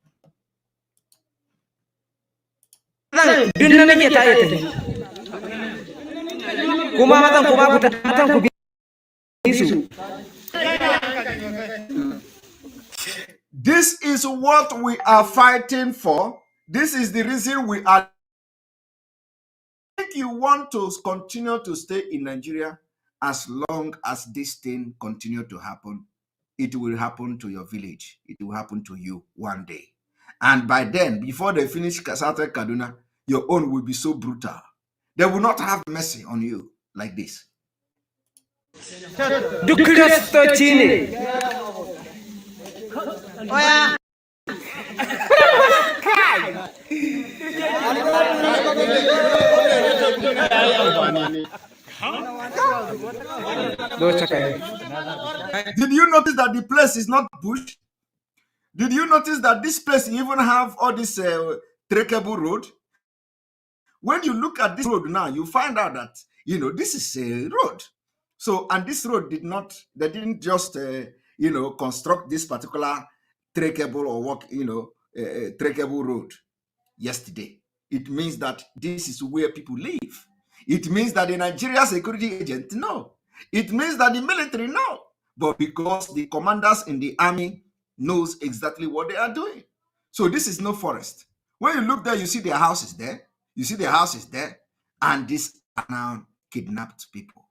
Speaker 1: This is what we are fighting for. This is the reason we are. If you want to continue to stay in Nigeria, as long as this thing continue to happen, it will happen to your village. It will happen to you one day. And by then, before they finish Southern Kaduna, your own will be so brutal. They will not have mercy on you like this. Did you notice that the place is not bush? Did you notice that this place even have all this trackable road? When you look at this road now, you find out that, this is a road. So, and this road they didn't just, construct this particular trackable or trackable road yesterday. It means that this is where people live. It means that the Nigeria security agent, no. It means that the military, no. But because the commanders in the army knows exactly what they are doing. So this is no forest. When you look there, you see their houses there. You see their houses there. And these are now kidnapped people.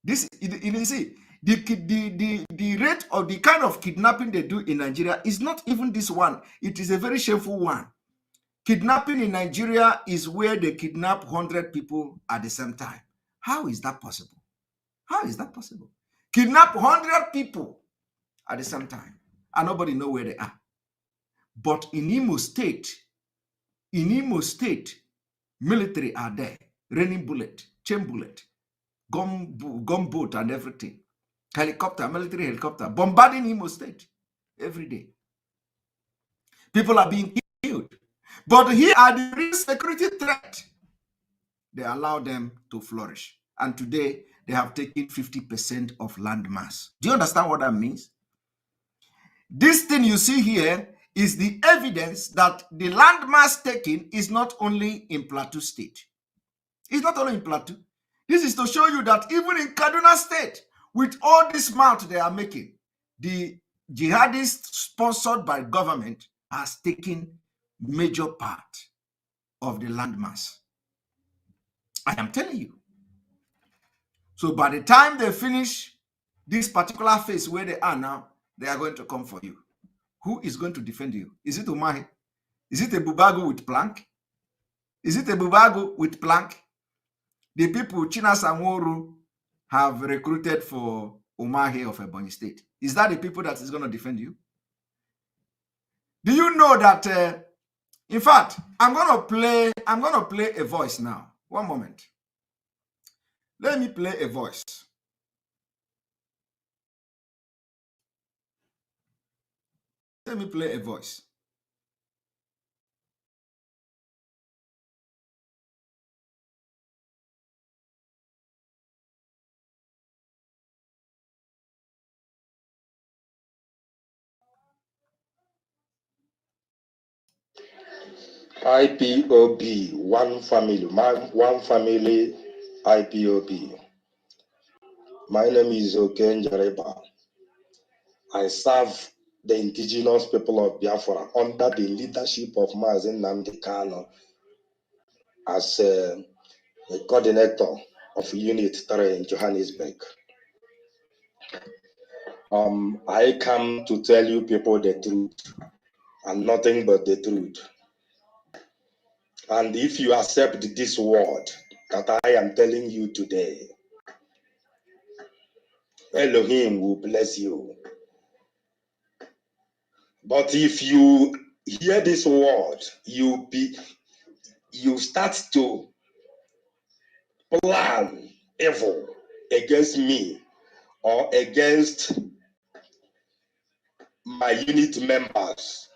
Speaker 1: This, you see, the rate of the kind of kidnapping they do in Nigeria is not even this one. It is a very shameful one. Kidnapping in Nigeria is where they kidnap 100 people at the same time. How is that possible? How is that possible? Kidnap 100 people at the same time, and nobody know where they are. But in Imo State, military are there, raining bullet, chain bullet, gunboat and everything. Helicopter, military helicopter, bombarding Imo State every day. People are being killed. But here are the real security threat. They allow them to flourish. And today, they have taken 50% of land mass. Do you understand what that means? This thing you see here is the evidence that the land mass taken is not only in Plateau State. It's not only in Plateau. This is to show you that even in Kaduna State, with all this mouth they are making, the jihadists sponsored by government has taken major part of the landmass. I am telling you. So by the time they finish this particular phase where they are now, they are going to come for you. Who is going to defend you? Is it Umahi? Is it a Bubago with plank? Is it a Bubago with plank? The people Chinas and Woru have recruited for Umahi of Ebonyi State. Is that the people that is going to defend you? Do you know that in fact, I'm gonna play a voice now. One moment. Let me play a voice. Let me play a voice.
Speaker 3: IPOB, one family, IPOB. My name is Oken Jareba. I serve the indigenous people of Biafra under the leadership of Mazen Nnamdi Kanu as a coordinator of Unit 3 in Johannesburg. I come to tell you people the truth and nothing but the truth. And if you accept this word that I am telling you today, Elohim will bless you. But if you hear this word, you start to plan evil against me or against my unit members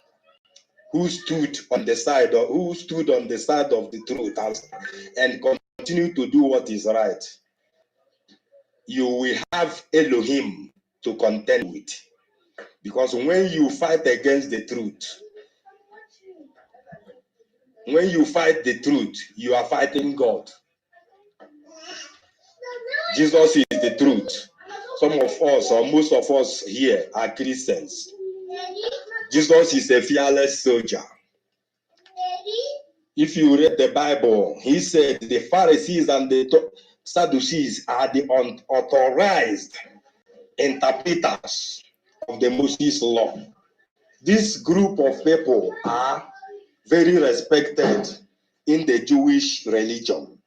Speaker 3: who stood on the side of the truth and continue to do what is right. You will have Elohim to contend with. Because when you fight against the truth, you are fighting God. Jesus is the truth. Some of us, or most of us here, are Christians. Jesus is a fearless soldier. If you read the Bible, he said the Pharisees and the Sadducees are the unauthorized interpreters of the Moses law. This group of people are very respected in the Jewish religion.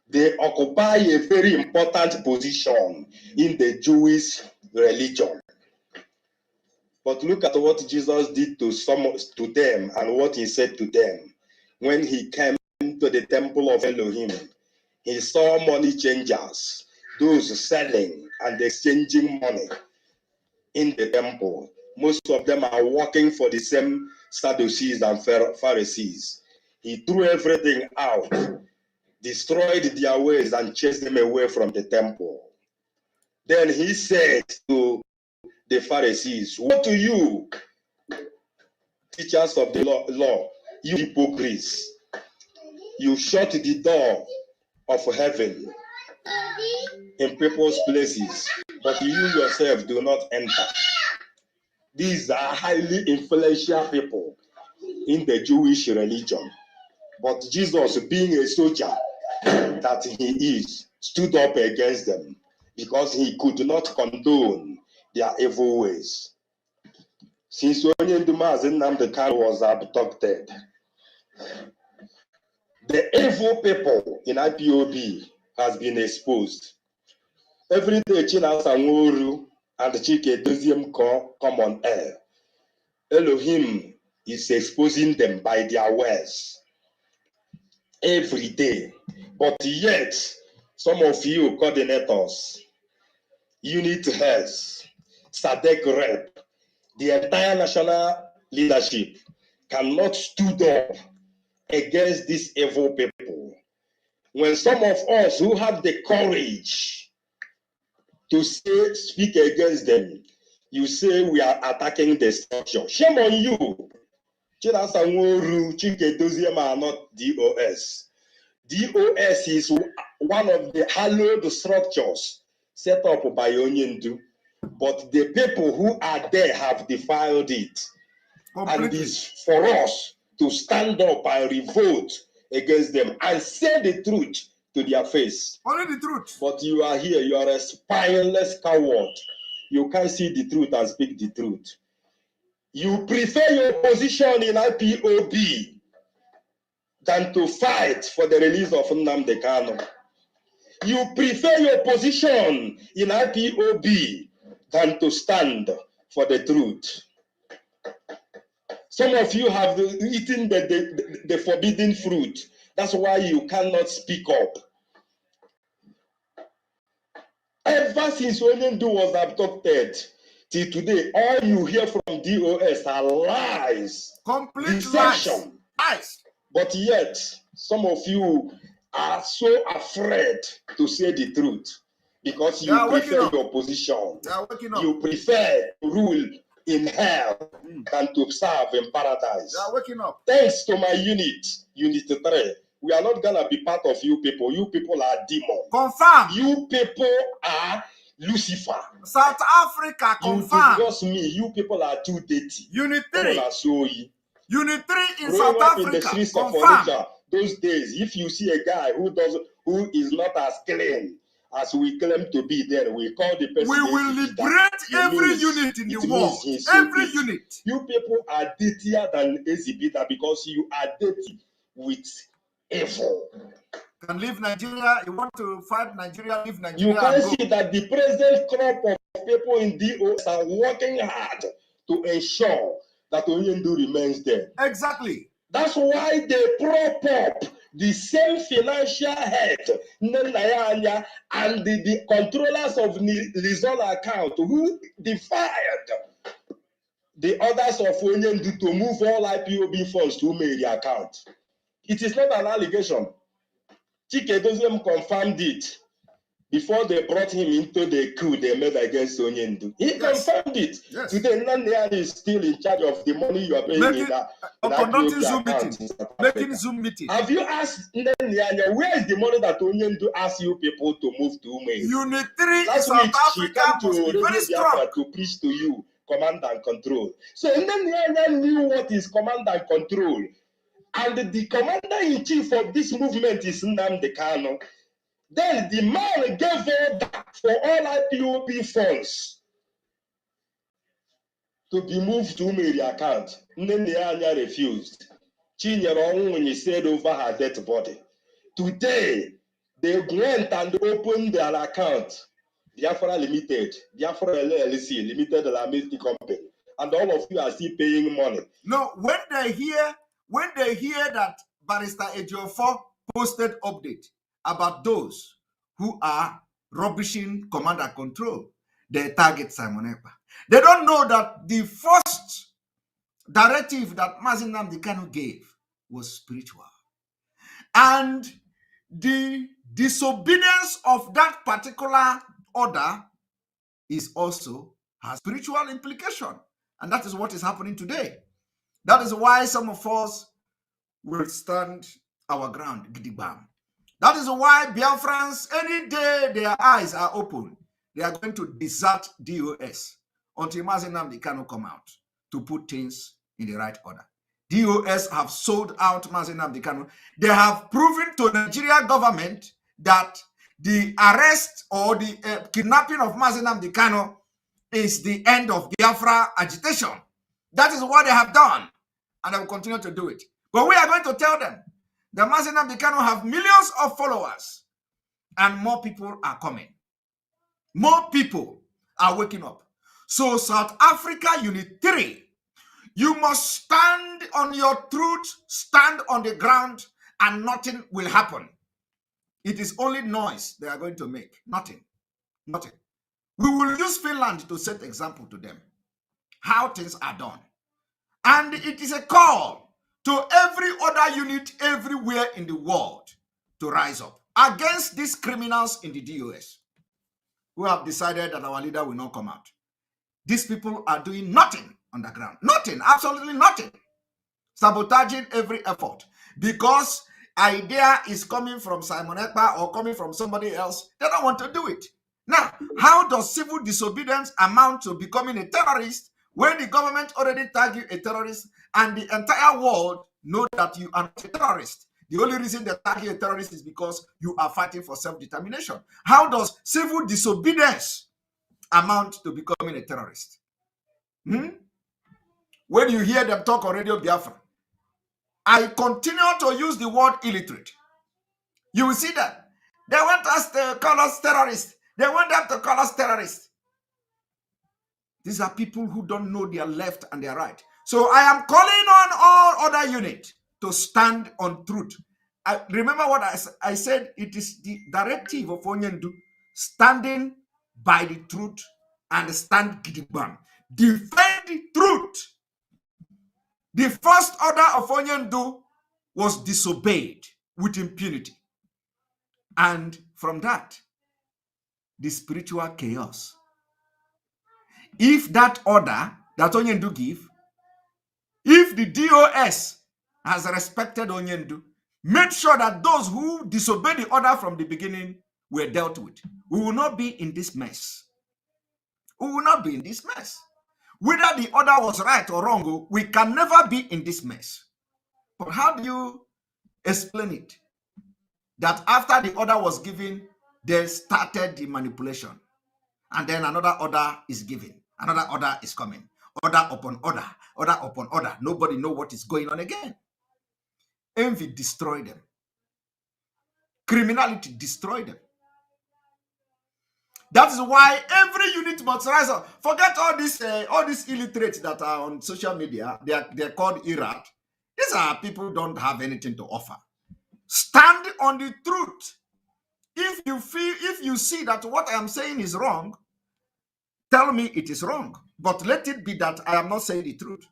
Speaker 3: They occupy a very important position in the Jewish religion. But look at what Jesus did to them and what he said to them when he came to the temple of Elohim. He saw money changers, those selling and exchanging money in the temple. Most of them are working for the same Sadducees and Pharisees. He threw everything out, destroyed their ways, and chased them away from the temple. Then he said to the Pharisees, "Woe to you, teachers of the law, you hypocrites! You shut the door of heaven in people's places, but you yourself do not enter." These are highly influential people in the Jewish religion. But Jesus, being a soldier that he is, stood up against them because he could not condone their evil ways. Since Onyendumazi Nnamdi Kanu was abducted, the evil people in IPOB has been exposed. Every day, Chinasa Nworu and Chike Doziem come on air. Elohim is exposing them by their words every day. But yet, some of you coordinators, unit heads, SADC rep, the entire national leadership cannot stood up against these evil people. When some of us who have the courage to speak against them, you say we are attacking the structure. Shame on you. Chinasa Nworu, Chike Doziem are not DOS. DOS is one of the hallowed structures set up by Onyendu, but the people who are there have defiled it. Completely. And it's for us to stand up and revolt against them and say the truth to their face. Only the truth. But you are here, you are a spineless coward. You can't see the truth and speak the truth. You prefer your position in IPOB than to fight for the release of Nnamdi Kanu. You prefer your position in IPOB than to stand for the truth. Some of you have eaten the forbidden fruit. That's why you cannot speak up. Ever since Onyendu was abducted till today, all you hear from DOS are lies. Complete deception. Lies. But yet, some of you are so afraid to say the truth because you prefer your position. You prefer to rule in hell than to serve in paradise. Waking up. Thanks to my unit 3, we are not gonna be part of you people. You people are demons. Confirm. You people are Lucifer. South Africa, confirm. You disgust me. You people are too dirty. Unit 3. Unit 3 in South Africa. In the streets of Onitsha, those days, if you see a guy who is not as clean as we claim to be, then we call the person. We will liberate every unit in the world. Every unit. You people are dirtier than Ezibita because you are dirty with evil.
Speaker 1: can leave Nigeria. You want to fight Nigeria, leave Nigeria.
Speaker 3: You can see that the present crop of people in DOS are working hard to ensure that Onyendu remains there.
Speaker 1: Exactly.
Speaker 3: That's why they prop up the same financial head, Nenayanya, and the controllers of Lizon account who defied the orders of Onyendu to move all IPOB funds to Umeri account. It is not an allegation. Chike Doziem confirmed it before they brought him into the coup they made against Onyendu. He confirmed it.
Speaker 1: Yes.
Speaker 3: Today, Nanya is still in charge of the money you are paying in that
Speaker 1: conducting
Speaker 3: IPOB
Speaker 1: Zoom
Speaker 3: account.
Speaker 1: meeting. Making Zoom meeting.
Speaker 3: Have you asked Nanya, where is the money that Onyendu asked you people to move to Umeri?
Speaker 1: Unit 3
Speaker 3: Last
Speaker 1: in
Speaker 3: week,
Speaker 1: South
Speaker 3: she
Speaker 1: Africa
Speaker 3: came to
Speaker 1: very
Speaker 3: Radio
Speaker 1: strong.
Speaker 3: Biafra to preach to you command and control. So Nanya knew what is command and control. And the commander-in-chief of this movement is Nnamdi Kanu. Then the man gave order for all IPOB funds to be moved to Umeri account. Nnenneanya refused. Chinyere Onwunyi said over her dead body. Today, they went and opened their account. Biafra Limited, Biafra LLC, Limited Liability Company. And all of you are still paying money.
Speaker 1: No, when they hear that Barrister Ejiofor posted update about those who are rubbishing command and control, they target Simon Ekpa. They don't know that the first directive that Mazi Nnamdi Kanu gave was spiritual. And the disobedience of that particular order is also has spiritual implication. And that is what is happening today. That is why some of us will stand our ground, gidigam. That is why Biafrans, any day their eyes are open, they are going to desert DOS until Mazi Nnamdi Kanu come out to put things in the right order. DOS have sold out Mazi Nnamdi Kanu. They have proven to the Nigeria government that the arrest or the kidnapping of Mazi Nnamdi Kanu is the end of Biafra agitation. That is what they have done, and they will continue to do it. But we are going to tell them that Mazi Nnamdi Kanu have millions of followers, and more people are coming. More people are waking up. So South Africa Unit 3, you must stand on your truth, stand on the ground, and nothing will happen. It is only noise they are going to make. Nothing. Nothing. We will use Finland to set example to them, how things are done. And it is a call to every other unit everywhere in the world to rise up against these criminals in the DOS who have decided that our leader will not come out. These people are doing nothing on the ground. Nothing, absolutely nothing. Sabotaging every effort because idea is coming from Simon Ekpa or coming from somebody else. They don't want to do it. Now, how does civil disobedience amount to becoming a terrorist when the government already tagged you a terrorist and the entire world know that you are not a terrorist? The only reason they tag you a terrorist is because you are fighting for self-determination. How does civil disobedience amount to becoming a terrorist? When you hear them talk on Radio Biafra, I continue to use the word illiterate. You will see that. They want us to call us terrorists. They want them to call us terrorists. These are people who don't know their left and their right. So I am calling on all other units to stand on truth. Remember what I said, it is the directive of Onyendu, standing by the truth and stand gidigam. Defend the truth. The first order of Onyendu was disobeyed with impunity. And from that, the spiritual chaos. If that order that Onyendu give, if the DOS has respected Onyendu, made sure that those who disobeyed the order from the beginning were dealt with, we will not be in this mess. We will not be in this mess. Whether the order was right or wrong, we can never be in this mess. But how do you explain it? That after the order was given, they started the manipulation. And then another order is given. Another order is coming. Order upon order. Order upon order. Nobody knows what is going on again. Envy destroyed them. Criminality destroyed them. That is why every unit must rise up. Forget all these illiterates that are on social media. They're called IRAT. These are people who don't have anything to offer. Stand on the truth. If you see that what I am saying is wrong, tell me it is wrong. But let it be that I am not saying the truth.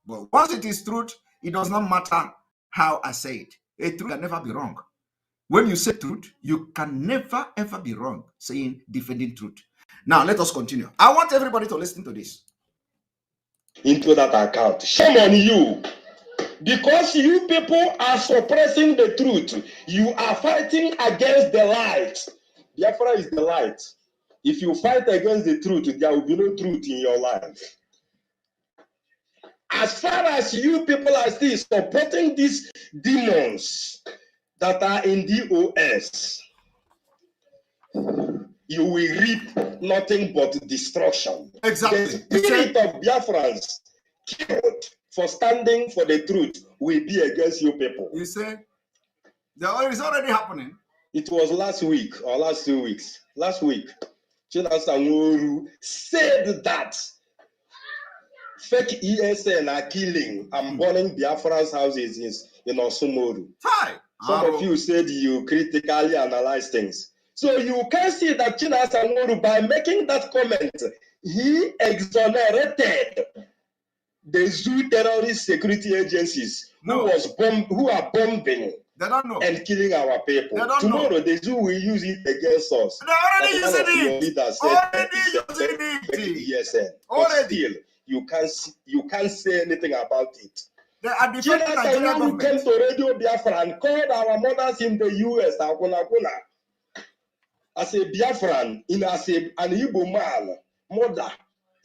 Speaker 1: But once it is truth, it does not matter how I say it. A truth can never be wrong. When you say truth, you can never ever be wrong defending truth. Now let us continue. I want everybody to listen to this.
Speaker 3: Into that account. Shame on you. Because you people are suppressing the truth. You are fighting against the light. Biafra is the light. If you fight against the truth, there will be no truth in your life. As far as you people are still supporting these demons that are in DOS, you will reap nothing but destruction.
Speaker 1: Exactly.
Speaker 3: The spirit of Biafrans killed for standing for the truth will be against you people.
Speaker 1: You say, it's already happening.
Speaker 3: It was last week or last 2 weeks. Last week, Chinasa Nworu said that fake ESN are killing and burning Biafra's houses in Osumoru. Some of you said you critically analyze things. So you can see that Chinasa Nworu, by making that comment, he exonerated the zoo terrorist security agencies who are bombing and killing our people. Tomorrow the zoo will use it against us.
Speaker 1: They're already using it.
Speaker 3: But still, you can't say anything about it. Chinasa Nworu came to Radio Biafra and called our mothers in the US as a Biafran, as an Igbo man. Mother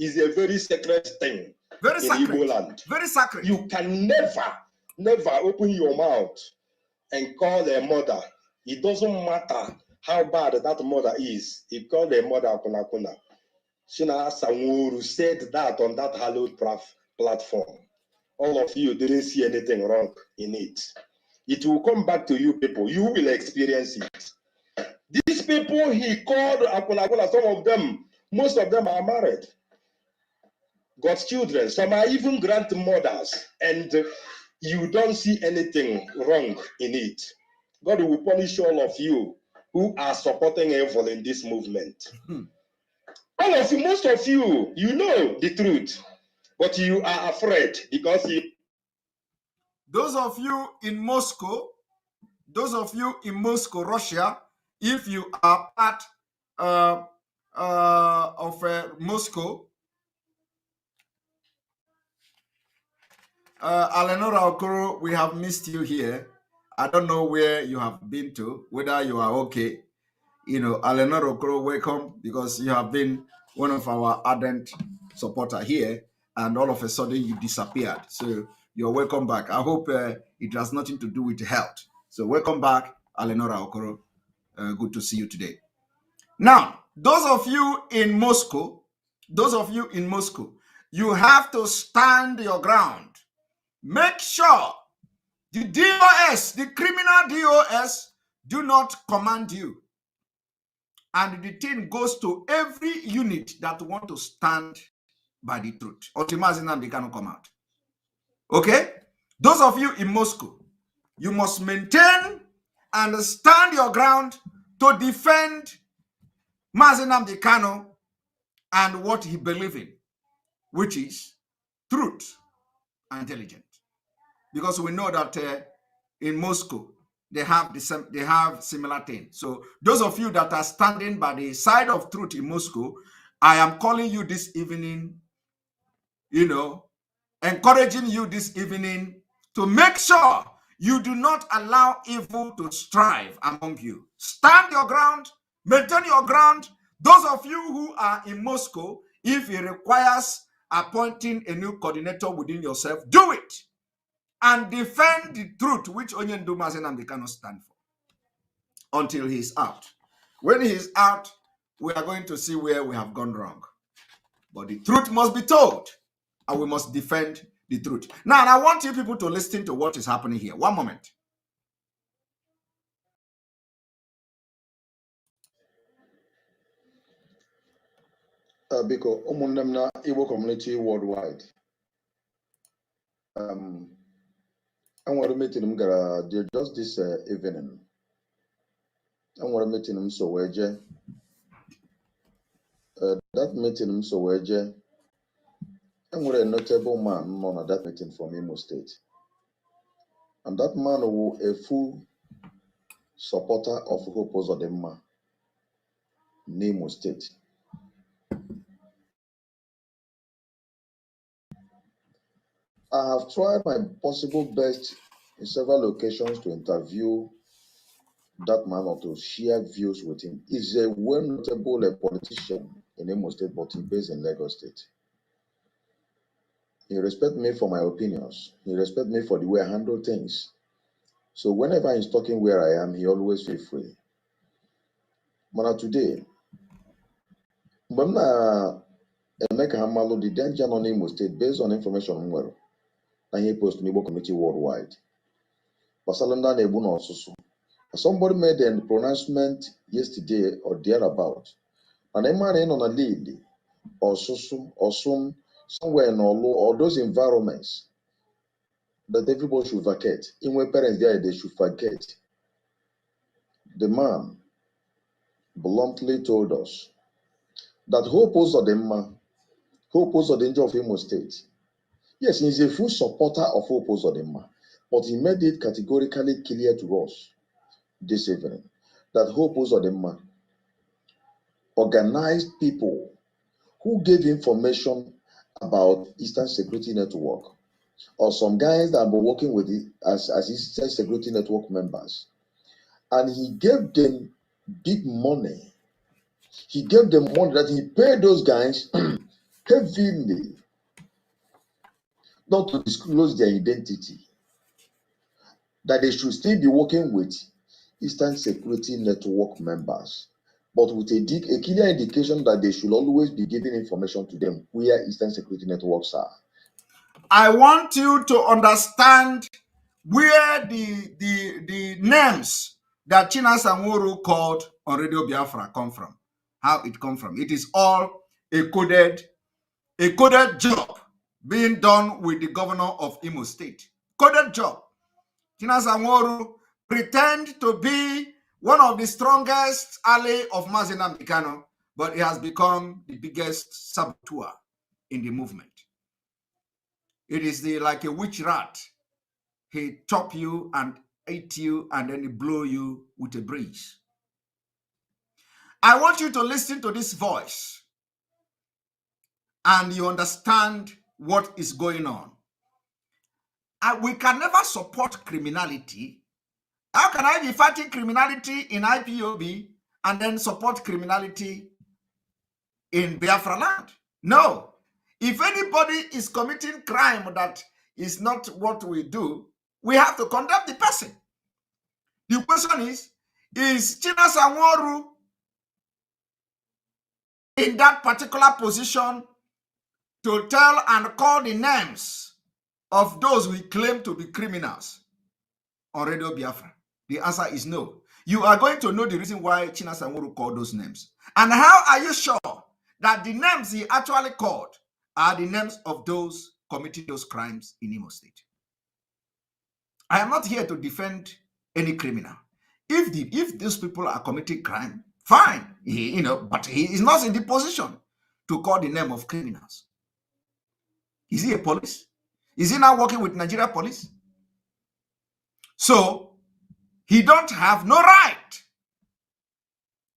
Speaker 3: is a very sacred thing.
Speaker 1: Very
Speaker 3: in
Speaker 1: sacred.
Speaker 3: Igbo land.
Speaker 1: Very sacred.
Speaker 3: You can never open your mouth and call a mother. It doesn't matter how bad that mother is. He called a mother Kunakuna. Chinasa Nworu said that on that hallowed platform. All of you didn't see anything wrong in it. It will come back to you people. You will experience it. These people he called Akunakuna, some of them, most of them are married. Got children. Some are even grandmothers. And you don't see anything wrong in it. God will punish all of you who are supporting evil in this movement. All of you, most of you, you know the truth. But you are afraid because you...
Speaker 1: Those of you in Moscow, Russia, if you are part of Moscow, Alenora Okoro, we have missed you here. I don't know where you have been to, whether you are okay. You know, Alenora Okoro, welcome, because you have been one of our ardent supporter here, and all of a sudden you disappeared. So you're welcome back. I hope it has nothing to do with health. So welcome back, Alenora Okoro. Good to see you today. Now, those of you in Moscow, you have to stand your ground. Make sure the DOS, the criminal DOS, do not command you. And the thing goes to every unit that want to stand by the truth. Until they cannot come out. Okay? Those of you in Moscow, you must maintain and stand your ground to defend Mazen Kano and what he believes in, which is truth and intelligence. Because we know that in Moscow, they have similar things. So those of you that are standing by the side of truth in Moscow, I am calling you this evening, encouraging you this evening to make sure you do not allow evil to strive among you. Stand your ground, maintain your ground. Those of you who are in Moscow, if it requires appointing a new coordinator within yourself, do it. And defend the truth, which Onyendu Mazen cannot stand for, until he's out. When he's out, we are going to see where we have gone wrong. But the truth must be told, and we must defend the truth. Now, I want you people to listen to what is happening here. One moment.
Speaker 3: Because Omunamna Igbo community worldwide. I want to meet him just this evening. I want to meet him so weje. That meeting so weje. I want a notable man on that meeting from Imo State. And that man was a full supporter of Hope Uzodimma in Imo State. I have tried my possible best in several occasions to interview that man or to share views with him. He's a well-notable politician in Imo State, but he's based in Lagos State. He respects me for my opinions. He respects me for the way I handle things. So whenever he's talking where I am, he always feels free. But today, when Emeka Hamalu, the danger on Imo State, based on information and he posted Igbo community worldwide. Basalanda Nebuna Osusu. Somebody made a pronouncement yesterday or thereabout. And a man on a lead or Susu or some somewhere in Olu or those environments that everybody should vacate. In where parents there, they should forget. The man bluntly told us that Hope Uzodimma, Hope Uzodimma of Imo State, yes, he's a full supporter of Hope Uzodimma, but he made it categorically clear to us this evening that Hope Uzodimma organized people who gave information about Eastern Security Network or some guys that were working with it as Eastern Security Network members. And he gave them big money. He gave them money that he paid those guys heavily not to disclose their identity, that they should still be working with Eastern Security Network members, but with a clear indication that they should always be giving information to them where Eastern Security Networks are.
Speaker 1: I want you to understand where the names that Chinasa Nworu called on Radio Biafra come from, how it come from. It is all a coded job being done with the governor of Imo State. Coded job. Chinasa Nworu pretend to be one of the strongest ally of Mazi Nnamdi Kanu, but he has become the biggest saboteur in the movement. It is like a witch rat. He chop you and eat you and then he blow you with a breeze. I want you to listen to this voice and you understand what is going on. We can never support criminality. How can I be fighting criminality in IPOB and then support criminality in Biafra land? No. If anybody is committing crime that is not what we do, we have to condemn the person. The question is Chinasa Nworu in that particular position to tell and call the names of those we claim to be criminals on Radio Biafra? The answer is no. You are going to know the reason why Chinasa Nworu called those names. And how are you sure that the names he actually called are the names of those committing those crimes in Imo State? I am not here to defend any criminal. If those people are committing crime, fine, but he is not in the position to call the name of criminals. Is he a police? Is he now working with Nigeria police? So he don't have no right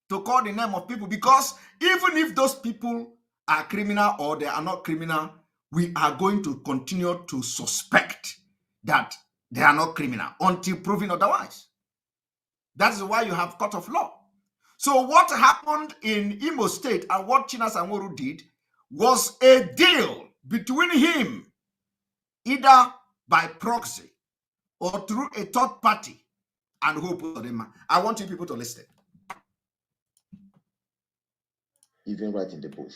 Speaker 1: to call the name of people, because even if those people are criminal or they are not criminal, we are going to continue to suspect that they are not criminal until proven otherwise. That is why you have court of law. So what happened in Imo State and what Chinasa Nworu did was a deal between him, either by proxy or through a third party, and Hope Uzodimma. I want you people to listen.
Speaker 3: Even right in the bush,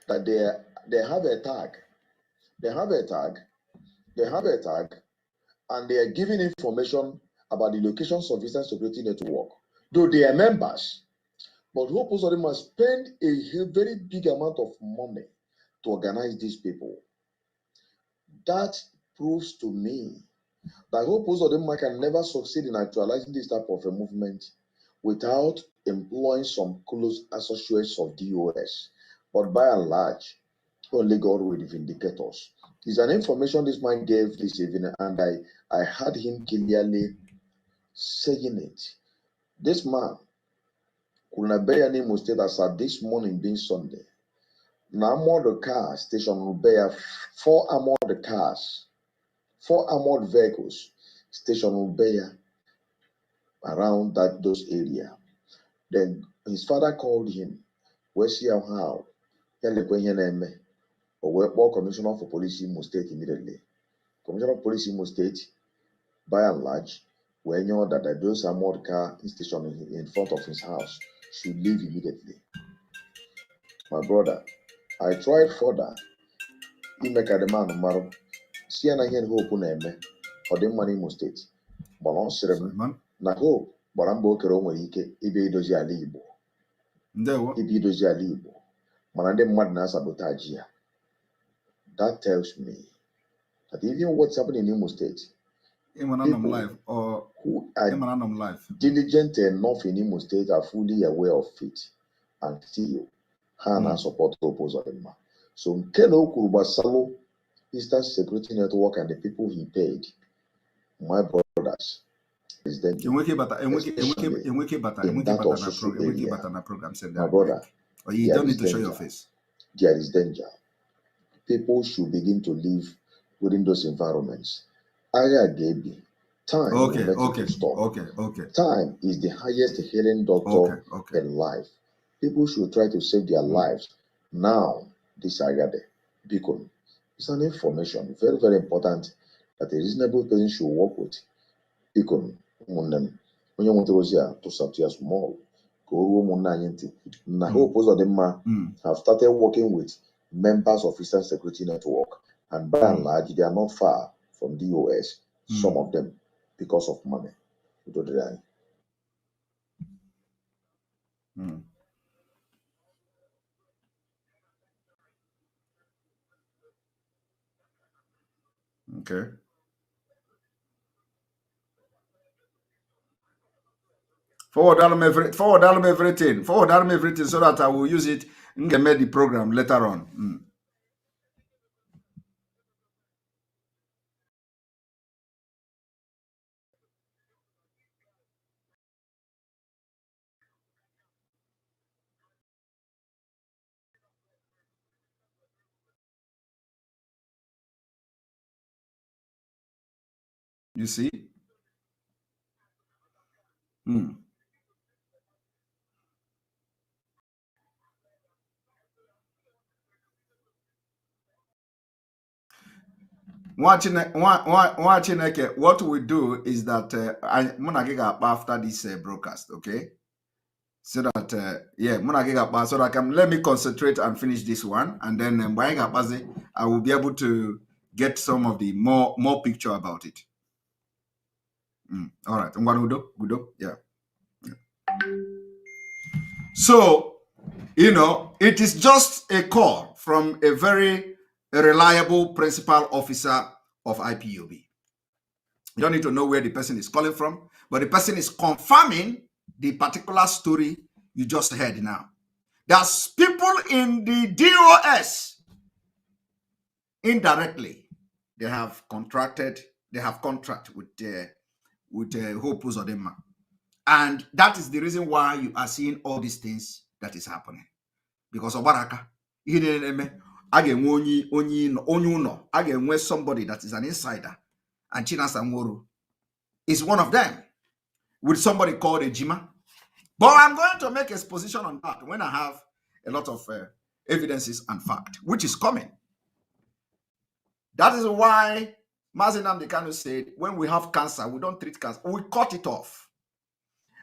Speaker 3: that they have a tag, and they are giving information about the locations of Eastern Security Network, though they are members, But Hope Uzodinma spent a very big amount of money to organize these people. That proves to me that Hope Uzodinma can never succeed in actualizing this type of a movement without employing some close associates of DOS. But by and large, only God will vindicate us. It's an information this man gave this evening, and I heard him clearly saying it. This man, Kunabeya Nemo State, as at this morning being Sunday, now armored car station Ubeya, 4 armored cars, 4 armored vehicles station Ubeya around those area. Then his father called him. Where see how? Or where commissioner for police in Imo State immediately. Commissioner of police in Imo State, by and large, when you know that those armored car station in front of his house should leave immediately. My brother, I tried further. He make a demand tomorrow. See an again hope on eme or the money Imo State. But on seven, na hope, but I'm broken over ike, ibe dozi ala Igbo. Ibe dozi ala Igbo. Mana ndị mmadụ na-sabotage ya. That tells me that even what's happening in Imo State, people who are diligent enough in Imo State are fully aware of it and still Hana support Uzodinma. So Nkeno Kurubasalo, Eastern Security Network, and the people he paid, my brothers, is danger. My brother, you don't need to show your face. There is danger. People should begin to live within those environments. Time Time is the highest healing doctor in life. People should try to save their lives now. This Agade Beacon is an information very, very important that a reasonable person should work with. Beacon, when you want to substitute small, na Hope Uzodinma have started working with members of Eastern Security Network, and by and large, they are not far from DOS. Some of them, because of money.
Speaker 1: Okay. Forward everything so that I will use it and get the program later on. You see? Watching what we do is that I'm gonna get up after this broadcast, okay? So that so that I can let me concentrate and finish this one, and then I will be able to get some of the more picture about it. All right, Gudo, yeah. So, it is just a call from a very reliable principal officer of IPOB. You don't need to know where the person is calling from, but the person is confirming the particular story you just heard now. There's people in the DOS indirectly. They have contract with Hope Uzodinma. And that is the reason why you are seeing all these things that is happening. Because of Baraka, somebody that is an insider, and China Samoro is one of them, with somebody called Ejima. But I'm going to make a exposition on that when I have a lot of evidences and fact, which is coming. That is why Mazi Nnamdi Kanu said, when we have cancer, we don't treat cancer, we cut it off.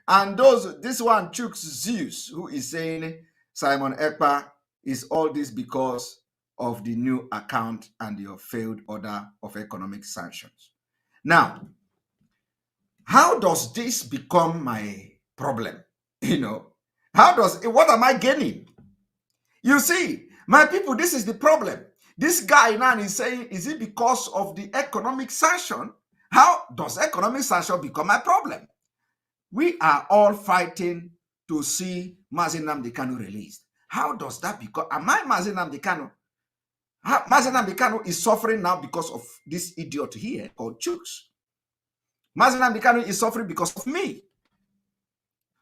Speaker 1: And this one, Chooks Zeus, who is saying Simon Ekpa is all this because of the new account and your failed order of economic sanctions. Now, how does this become my problem? What am I gaining? You see, my people, this is the problem. This guy now is saying, is it because of the economic sanction? How does economic sanction become a problem? We are all fighting to see Mazi Nnamdi Kanu released. How does that become? Am I Mazi Nnamdi Kanu? Mazi Nnamdi Kanu is suffering now because of this idiot here called Chooks. Mazi Nnamdi Kanu is suffering because of me.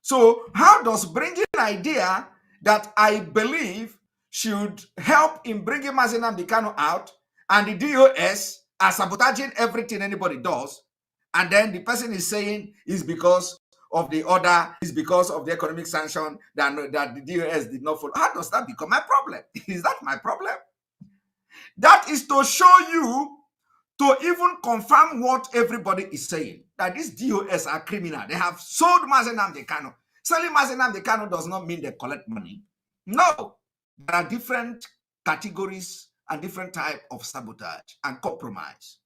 Speaker 1: So how does bringing an idea that I believe should help in bringing Mazi Nnamdi Kanu out, and the DOS are sabotaging everything anybody does, and then the person is saying is because of the order, is because of the economic sanction that the DOS did not follow? How does that become my problem? Is that my problem? That is to show you, to even confirm what everybody is saying, that these DOS are criminal. They have sold Mazi Nnamdi Kanu. Selling Mazi Nnamdi Kanu does not mean they collect money. No. There are different categories and different type of sabotage and compromise.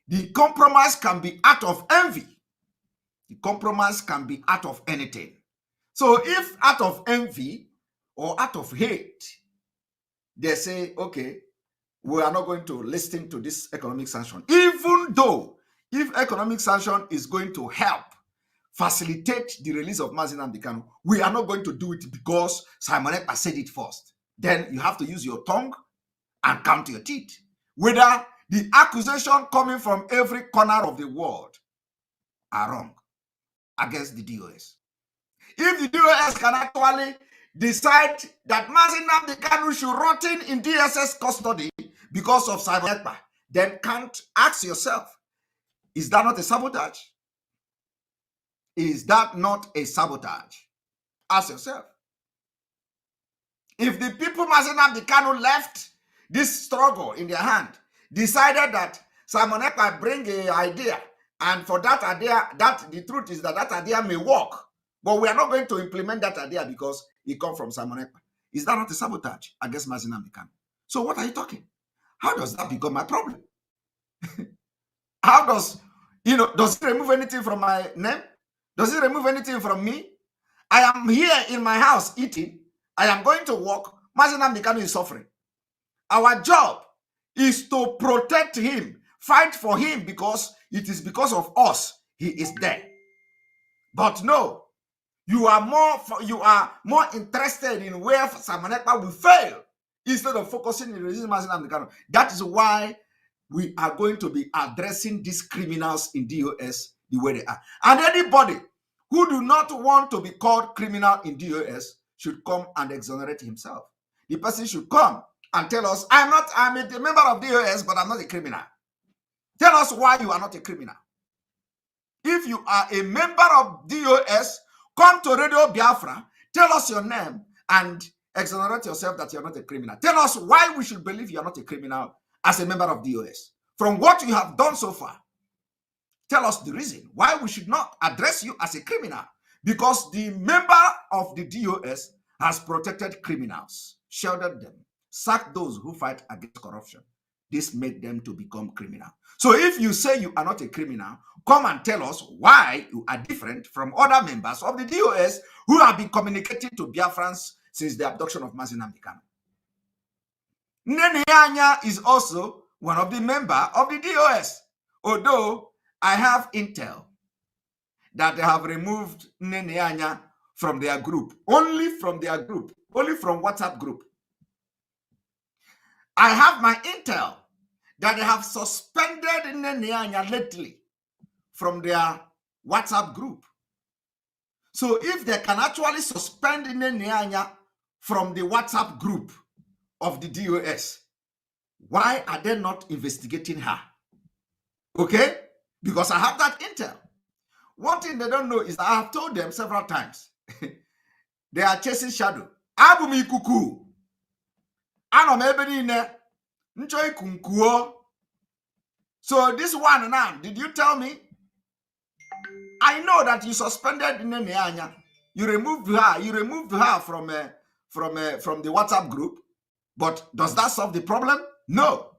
Speaker 1: The compromise can be out of envy. The compromise can be out of anything. So if out of envy or out of hate, they say, okay, we are not going to listen to this economic sanction, even though if economic sanction is going to help facilitate the release of Mazi Nnamdi Kanu, we are not going to do it because Simon Ekpa said it first. Then you have to use your tongue and count your teeth. Whether the accusation coming from every corner of the world are wrong against the DOS. If the DOS can actually decide that Mazi Nnamdi Kanu should rot in DSS custody because of Simon Ekpa, then can't ask yourself, is that not a sabotage? Is that not a sabotage? Ask yourself. If the people Mazi Nnamdi Kanu left this struggle in their hand, decided that Simon Ekpa bring an idea, and for that idea, that the truth is that idea may work, but we are not going to implement that idea because it comes from Simon Ekpa. Is that not a sabotage against Mazi Nnamdi Kanu? So what are you talking? How does that become my problem? How does it remove anything from my name? Does it remove anything from me? I am here in my house eating. I am going to work. Mazi Nnamdi Kanu is suffering. Our job is to protect him, fight for him, because it is because of us he is there. But no, you are more interested in where Simon Ekpa will fail instead of focusing on resisting Mazi Nnamdi Kanu. That is why we are going to be addressing these criminals in DOS the way they are. And anybody who do not want to be called criminal in DOS should come and exonerate himself. The person should come and tell us, I'm a member of DOS, but I'm not a criminal. Tell us why you are not a criminal. If you are a member of DOS, come to Radio Biafra, tell us your name, and exonerate yourself that you're not a criminal. Tell us why we should believe you're not a criminal as a member of DOS. From what you have done so far, tell us the reason why we should not address you as a criminal. Because the member of the DOS has protected criminals, sheltered them, sacked those who fight against corruption. This made them to become criminal. So if you say you are not a criminal, come and tell us why you are different from other members of the DOS who have been communicating to Biafrans since the abduction of Mazi Nnamdi Kanu. Nene Anya is also one of the members of the DOS, although I have intel that they have removed Nene Anya from their group, only from their group, only from WhatsApp group. I have my intel that they have suspended Nene Anya lately from their WhatsApp group. So if they can actually suspend Nene Anya from the WhatsApp group of the DOS, why are they not investigating her? Okay? Because I have that intel. One thing they don't know is that I have told them several times, they are chasing shadow. Abumi kuku. Ano mebeni ne. Nchoi kunkuo. So this one now, did you tell me? I know that you suspended Nene Anya. You removed her. You removed her from the WhatsApp group. But does that solve the problem? No.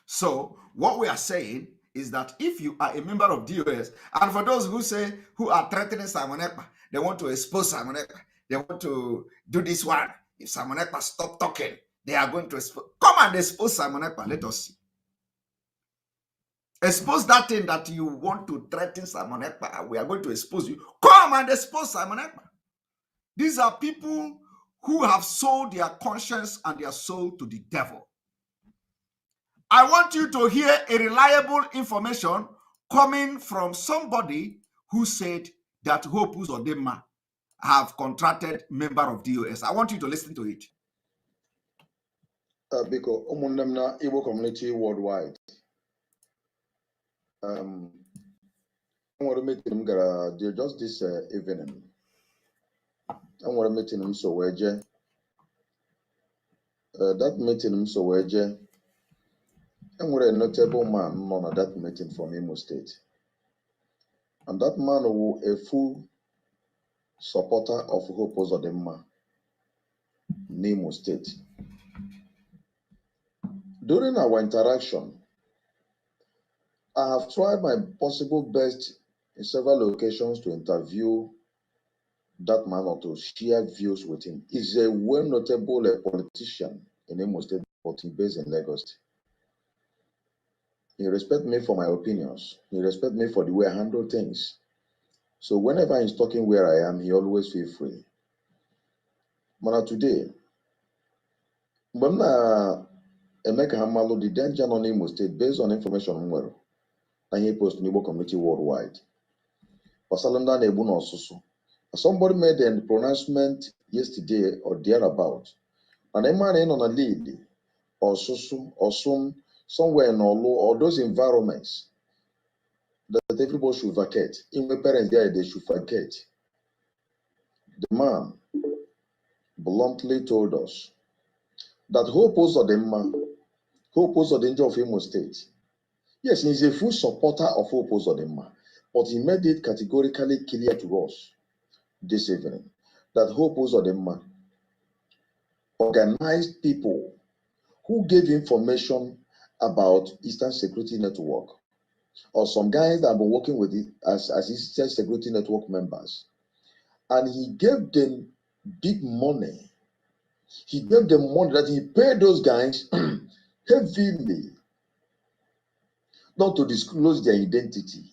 Speaker 1: So what we are saying is that if you are a member of DOS, and for those who are threatening Simon Ekpa, they want to expose Simon Ekpa, they want to do this one. If Simon Ekpa stop talking, they are going to expose. Come and expose Simon Ekpa. Let us see. Expose that thing that you want to threaten Simon Ekpa. We are going to expose you. Come and expose Simon Ekpa. These are people who have sold their conscience and their soul to the devil. I want you to hear a reliable information coming from somebody who said that Hope Uzodinma have contracted member of DOS. I want you to listen to it.
Speaker 3: Because Umunemna Igbo community worldwide. I want to meet him just this evening. I want to meet him so weje. That meeting so weje. And we're a notable man on that meeting from Imo State. And that man was a full supporter of Hope Uzodinma in Imo State. During our interaction, I have tried my possible best in several locations to interview that man or to share views with him. He's a well-notable politician in Imo State, but he's based in Lagos. He respects me for my opinions. He respects me for the way I handle things. So whenever he's talking where I am, he always feels free. But today, when Emeka Hamalu, the danger on Imo State, based on information and he post Igbo community worldwide. Somebody made a pronouncement yesterday or thereabout, and a man in on a lead or Susu or some somewhere in Olu or those environments that everybody should vacate. In my parents there, they should vacate. The man bluntly told us that Hope Uzodinma, Hope Uzodinma of Imo State, yes, he's a full supporter of Hope Uzodinma, but he made it categorically clear to us this evening that Hope Uzodinma organized people who gave information about Eastern Security Network or some guys that have been working with it as Eastern Security Network members. And he gave them big money. He gave them money that he paid those guys heavily not to disclose their identity,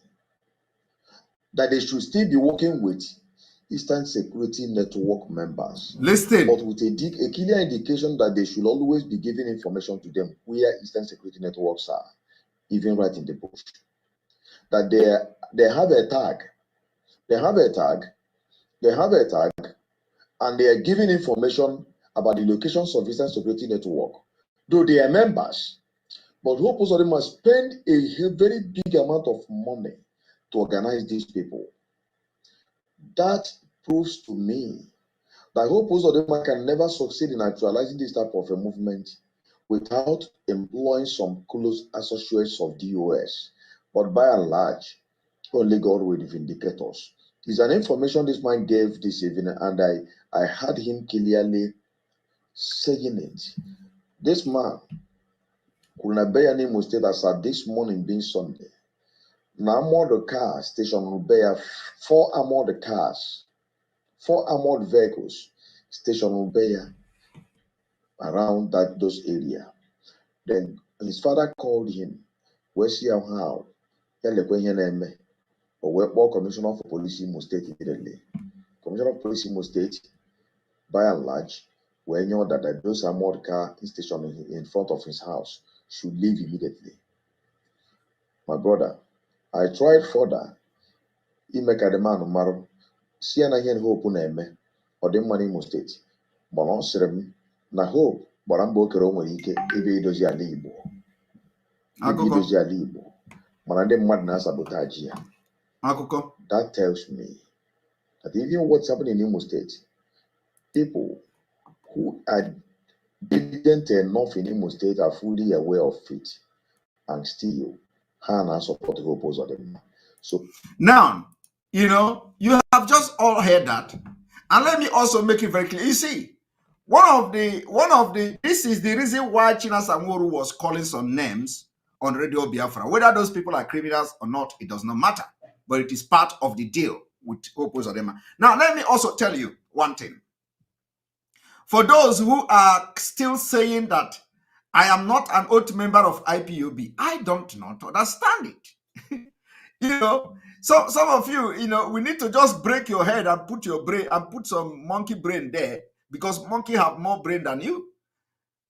Speaker 3: that they should still be working with Eastern Security Network members.
Speaker 1: Listen.
Speaker 3: But with a clear indication that they should always be giving information to them where Eastern Security Networks are, even right in the bush. That they have a tag. They have a tag, and they are giving information about the locations of Eastern Security Network. Though they are members, but Hope Uzodinma must spend a very big amount of money to organize these people. That proves to me that Hope Uzodinma can never succeed in actualizing this type of a movement without employing some close associates of DOS. But by and large, only God will vindicate us. It's an information this man gave this evening, and I heard him clearly saying it. This man, Kunabeya Nimo State, as at this morning being Sunday, now armored car station Ubeya, 4 armored cars, 4 armored vehicles station Ubeya around those area. Then his father called him. Where's he how? Or where Commissioner of Police Imo State immediately. Commissioner of Police Imo State, by and large, when you know that those armored car station in front of his house should leave immediately. My brother, I tried further. He make a demand matter. See na here Hope na eme or the money Imo State. But not serem na Hope, but I'm broken over ike ebe idozi ala Igbo. Ebe idozi ala Igbo. Mana ndị mmadụ na-sabotage ya. That tells me that even what's happening in Imo State, people who are diligent enough in Imo State are fully aware of it, and still Hannah support Hope Uzodinma. So
Speaker 1: now, you have just all heard that, and let me also make it very clear. You see, one of the this is the reason why China Samuru was calling some names on Radio Biafra. Whether those people are criminals or not, it does not matter. But it is part of the deal with Opus Adema. Now, let me also tell you one thing. For those who are still saying that I am not an oath member of IPOB, I don't not understand it. You know, so some of you, we need to just break your head and put your brain and put some monkey brain there, because monkey have more brain than you.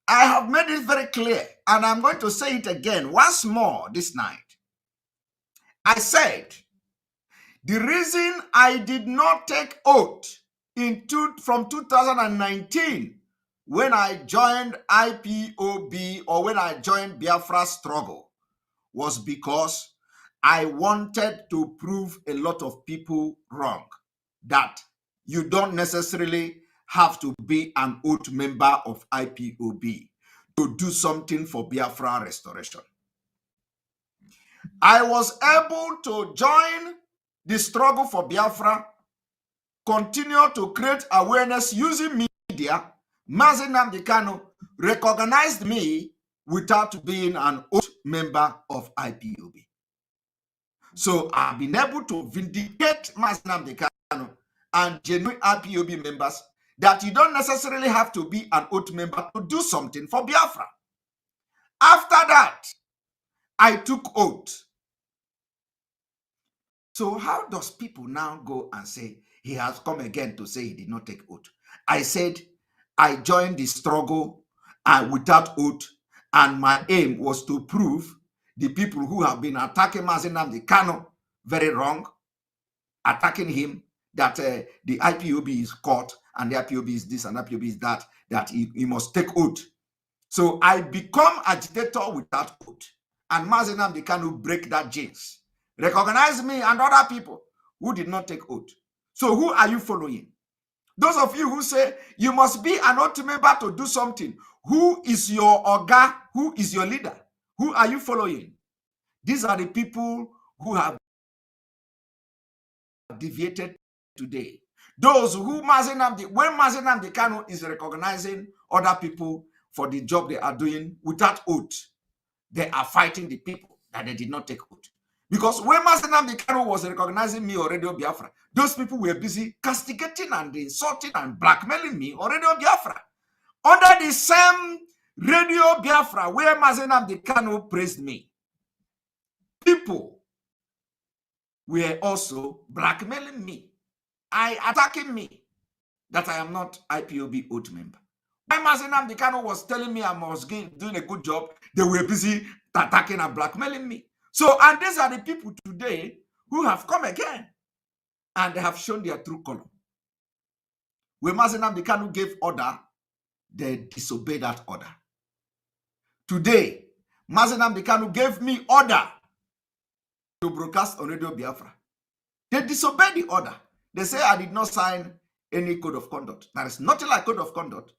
Speaker 1: I have made it very clear, and I'm going to say it again once more this night. I said the reason I did not take oath from 2019 when I joined IPOB or when I joined Biafra struggle was because I wanted to prove a lot of people wrong, that you don't necessarily have to be an oath member of IPOB to do something for Biafra restoration. I was able to join the struggle for Biafra, continue to create awareness using media. Mazi Nnamdi Kanu recognized me without being an oath member of IPOB. So I've been able to vindicate Mazi Nnamdi Kanu and genuine IPOB members that you don't necessarily have to be an oath member to do something for Biafra. After that, I took oath. So how does people now go and say he has come again to say he did not take oath? I said I joined the struggle and without oath, and my aim was to prove the people who have been attacking Mazi Nnamdi Kanu very wrong, attacking him, that the IPOB is caught and the IPOB is this and IPOB is that he must take oath. So I become agitator without oath, and Mazi Nnamdi Kanu break that jinx. Recognize me and other people who did not take oath. So who are you following? Those of you who say you must be an oath member to do something. Who is your Oga? Who is your leader? Who are you following? These are the people who have deviated today. Those who when Mazi Nnamdi Kanu is recognizing other people for the job they are doing without oath, they are fighting the people that they did not take oath. Because when Mazi Nnamdi Kanu was recognizing me on Radio Biafra, those people were busy castigating and insulting and blackmailing me on Radio Biafra. Under the same Radio Biafra where Mazi Nnamdi Kanu praised me, people were also blackmailing me, attacking me, that I am not IPOB oath member. When Mazi Nnamdi Kanu was telling me I was doing a good job, they were busy attacking and blackmailing me. So, and these are the people today who have come again and they have shown their true color. When Mazi Nnamdi Kanu gave order, they disobeyed that order. Today, Mazi Nnamdi Kanu gave me order to broadcast on Radio Biafra. They disobeyed the order. They say I did not sign any code of conduct. There is nothing like code of conduct,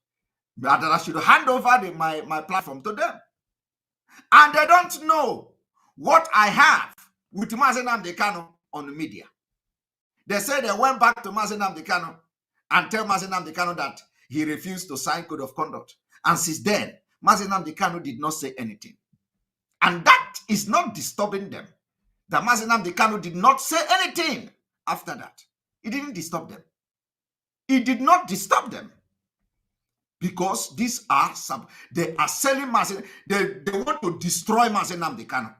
Speaker 1: but that I should hand over my platform to them. And they don't know what I have with Mazi Nnamdi Kanu on the media. They say they went back to Mazi Nnamdi Kanu and tell Mazi Nnamdi Kanu that he refused to sign code of conduct. And since then, Mazi Nnamdi Kanu did not say anything. And that is not disturbing them. That Mazi Nnamdi Kanu did not say anything after that. It didn't disturb them. It did not disturb them. Because these are they are selling Mazi. They want to destroy Mazi Nnamdi Kanu.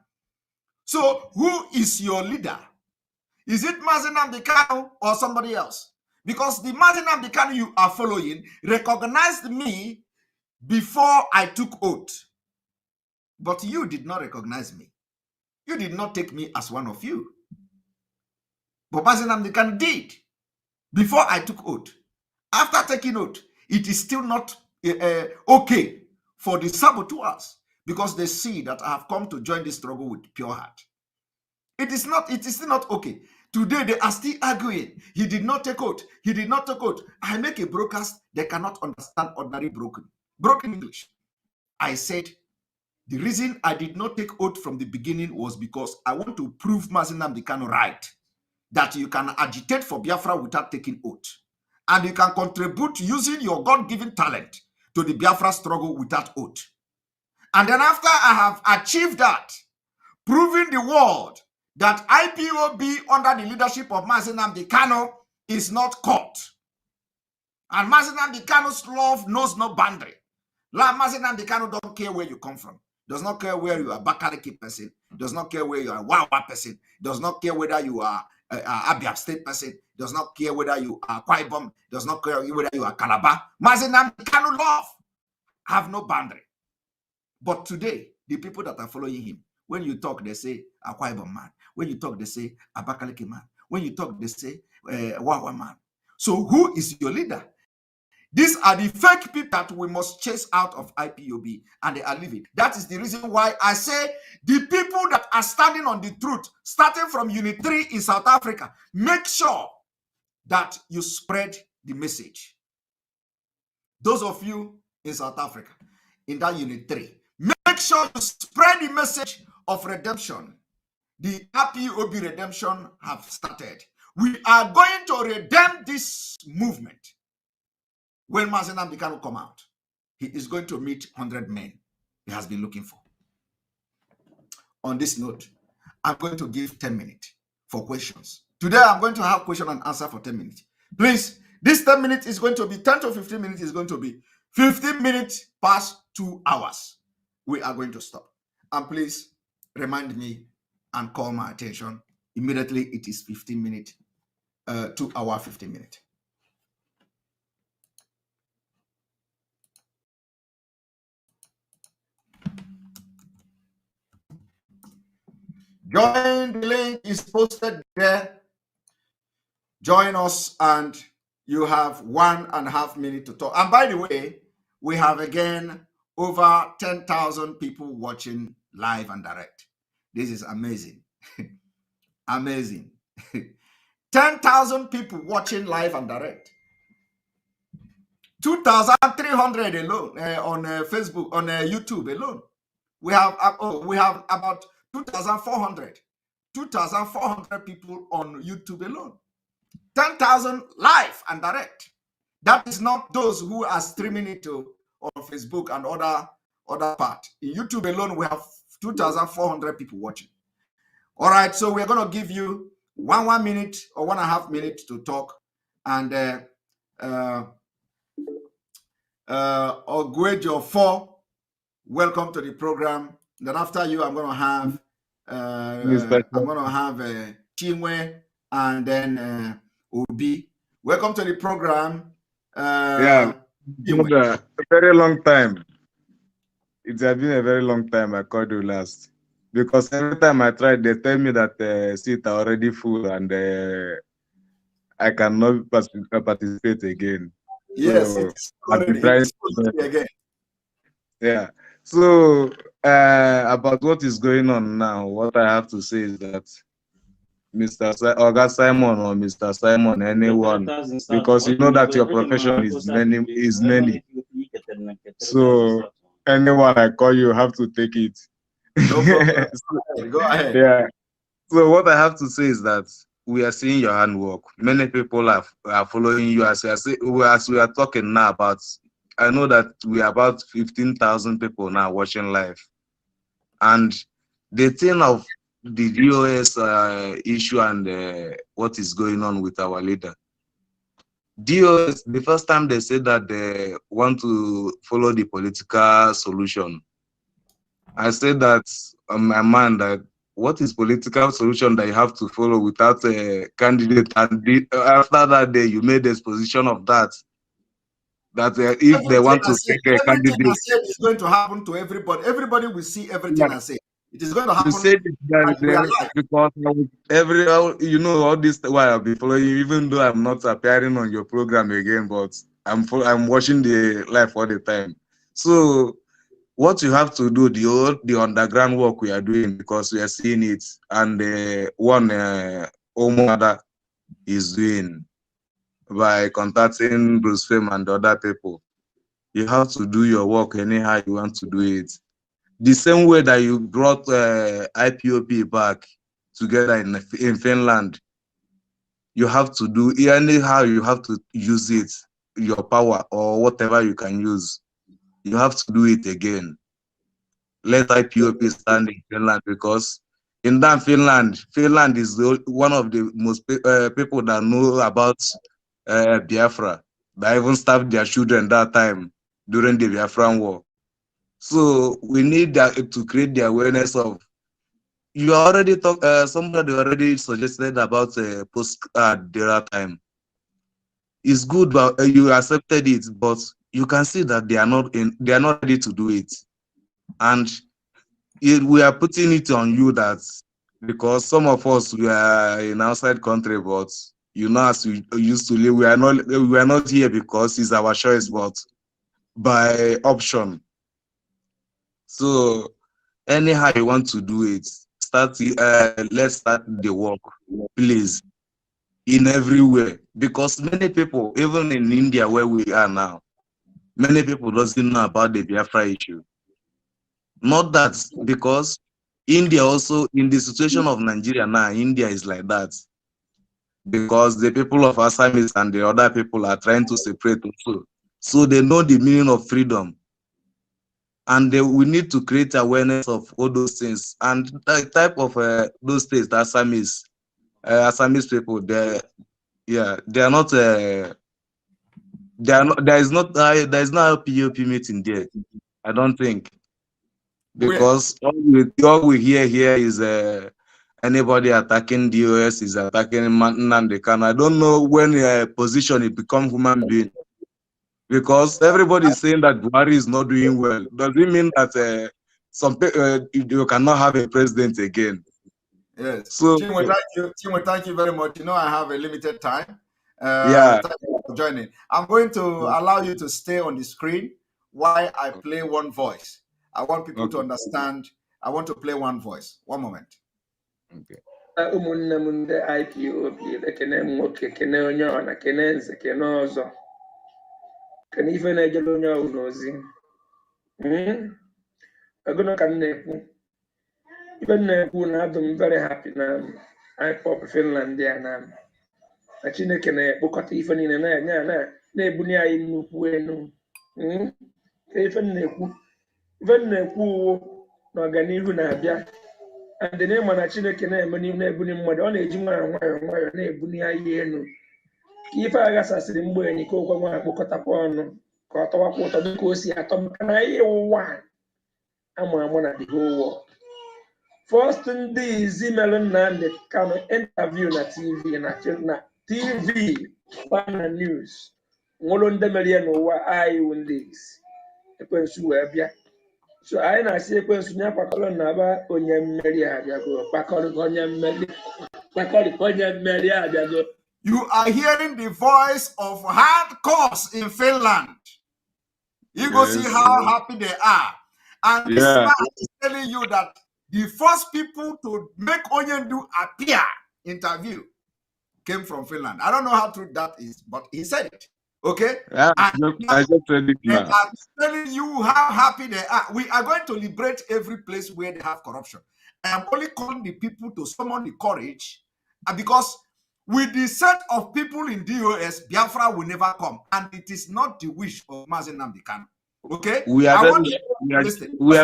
Speaker 1: So who is your leader? Is it Mazi Nnamdi Kanu or somebody else? Because the Mazi Nnamdi Kanu you are following recognized me before I took oath. But you did not recognize me. You did not take me as one of you. But Mazi Nnamdi Kanu did before I took oath. After taking oath, it is still not okay for the saboteurs, because they see that I have come to join this struggle with pure heart. It is still not okay. Today they are still arguing. He did not take oath. He did not take oath. I make a broadcast, they cannot understand ordinary broken English. I said the reason I did not take oath from the beginning was because I want to prove Mazi Nnamdi Kanu right, that you can agitate for Biafra without taking oath. And you can contribute using your God-given talent to the Biafra struggle without oath. And then after I have achieved that, proving the world that IPOB under the leadership of Mazi Nnamdi Kanu is not caught. And Mazi Nnamdi Kanu's love knows no boundary. Like Mazi Nnamdi Kanu don't care where you come from. Does not care where you are a Bakaliki person. Does not care where you are a Wawa person. Does not care whether you are a Abia State person. Does not care whether you are Akwa Ibom. Does not care whether you are Calabar. Mazi Nnamdi Kanu love have no boundary. But today, the people that are following him, when you talk, they say Akwa Ibom man. When you talk, they say Abakaliki man. When you talk, they say Wawa man. So who is your leader? These are the fake people that we must chase out of IPOB, and they are living. That is the reason why I say the people that are standing on the truth, starting from Unit 3 in South Africa, make sure that you spread the message. Those of you in South Africa, in that Unit 3, make sure you spread the message of redemption. The IPOB redemption have started. We are going to redeem this movement. When Mazi Nnamdi Kanu come out, he is going to meet 100 men he has been looking for. On this note, I'm going to give 10 minutes for questions. Today, I'm going to have question and answer for 10 minutes. Please, this 10 minutes is going to be 10 to 15 minutes is going to be 15 minutes past 2 hours. We are going to stop. And please remind me and call my attention. Immediately, it is 15 minutes, 2 hour, 15 minutes. Join, the link is posted there. Join us and you have 1.5 minutes to talk. And by the way, we have again over 10,000 people watching live and direct. This is amazing. Amazing. 10,000 people watching live and direct. 2,300 alone on Facebook, on YouTube alone. We have about 2,400 people on YouTube alone. 10,000 live and direct. That is not those who are streaming it on Facebook and other part. In YouTube alone, we have 2,400 people watching. All right, so we're going to give you 1 minute or 1.5 minutes to talk. And Ogwejo 4, welcome to the program. Then after you, I'm going to have Chinwe and then Obi. Welcome to the program.
Speaker 5: Yeah, a very long time. It has been a very long time I called you last. Because every time I tried, they tell me that seats are already full and I cannot participate again.
Speaker 1: Yes,
Speaker 5: so
Speaker 1: it's already again.
Speaker 5: Yeah. So about what is going on now, what I have to say is that Mr. Oga Simon or Mr. Simon, anyone, because you know that your profession is many. So anyone I call you have to take it.
Speaker 1: No problem. Go ahead.
Speaker 5: Yeah. So what I have to say is that we are seeing your handwork. Many people are following you as we are talking now about. I know that we are about 15,000 people now watching live, and the thing of the DOS issue and what is going on with our leader. DOS, the first time they said that they want to follow the political solution, I said that on my mind that what is political solution that you have to follow without a candidate? And after that day, you made exposition of that. That if they want to take a candidate,
Speaker 1: everything I said is going to happen to everybody. Everybody will see everything I say. It is going to happen.
Speaker 5: You said that because you know all this while I'll be following you, even though I'm not appearing on your program again, but I'm watching the live all the time. So what you have to do, the underground work we are doing, because we are seeing it, and one Omada is doing by contacting Bruce Fame and other people. You have to do your work anyhow you want to do it. The same way that you brought IPOP back together in Finland, you have to do anyhow. You have to use it, your power or whatever you can use. You have to do it again. let IPOP stand in Finland, because in that Finland is one of the most people that know about Biafra, that even stabbed their children that time during the Biafran War. So we need to create the awareness of. You already somebody already suggested about post Dera time. It's good, but you accepted it, but you can see that they are not ready to do it, and we are putting it on you, that because some of us, we are in outside country, but as we used to live, we are not here because it's our choice, but by option. So anyhow you want to do it, let's start the work, please, in everywhere, because many people, even in India where we are now, many people doesn't know about the Biafra issue. Not that, because India also, in the situation of Nigeria now, India is like that, because the people of Assamese and the other people are trying to separate also. So they know the meaning of freedom, and we need to create awareness of all those things. And the type of those states, the Assamese people, they are not. There is not a POP meeting there. I don't think, because all we hear here is anybody attacking DOS is attacking Nnamdi Kanu. I don't know when position it become human being, because everybody is saying that Buhari is not doing well. Does it mean that you cannot have a president again?
Speaker 1: Yes.
Speaker 5: So
Speaker 1: Chinwe, thank you very much. I have a limited time.
Speaker 5: yeah.
Speaker 1: Thank you for joining. I'm going to allow you to stay on the screen while I play one voice. I want people to understand. I want to play one voice. One moment.
Speaker 5: Okay.
Speaker 6: ụmụnne m ndị IPOB ekene m nwoke, kene onye ọna, kene nze, kene ọzọ, kene ife na-ejere onye ọbụla ozi. Agụnọ ka m na-ekwu ife m na-ekwu na adụ m very happy na IPOB Finland ya na Chineke na-ekpokọta ife niile na-ebunye anyị nnukwu enu. Ife m na-ekwu uwu na ọganihu na-abịa. And the name of Chineke na-ebuni mmadụ, ọ na-eji nwayọọ na-ebuni anyị elu. Ife aghasasịrị mgbe enyi ka okwe nwa akpọkọtakwa ọnụ ka ọ tọwakwa ụtọ dịka o si atọ, maka na anyị ụwa amụ na the whole world. First ndị izi melụ Nnamdi Kanu interview na TV na TV na news nwụrụ ndị mere ya n'ụwa anyị ndị isi ekwensu wee bịa. So anyị na-asị ekwensu nye kpakọrọ na aba onye mmeri abịago, kpakọrọ onye mmeri abịago.
Speaker 1: You are hearing the voice of hardcore in Finland. You go see how happy they are. And this man is telling you that the first people to make Onyendu appear interview came from Finland. I don't know how true that is, but he said it. Okay?
Speaker 5: Yeah, I just said it now.
Speaker 1: I'm telling you how happy they are. We are going to liberate every place where they have corruption. I am only calling the people to summon the courage, because with the set of people in DOS, Biafra will never come. And it is not the wish of Mazen Nnamdi Kanu. Okay?
Speaker 5: We are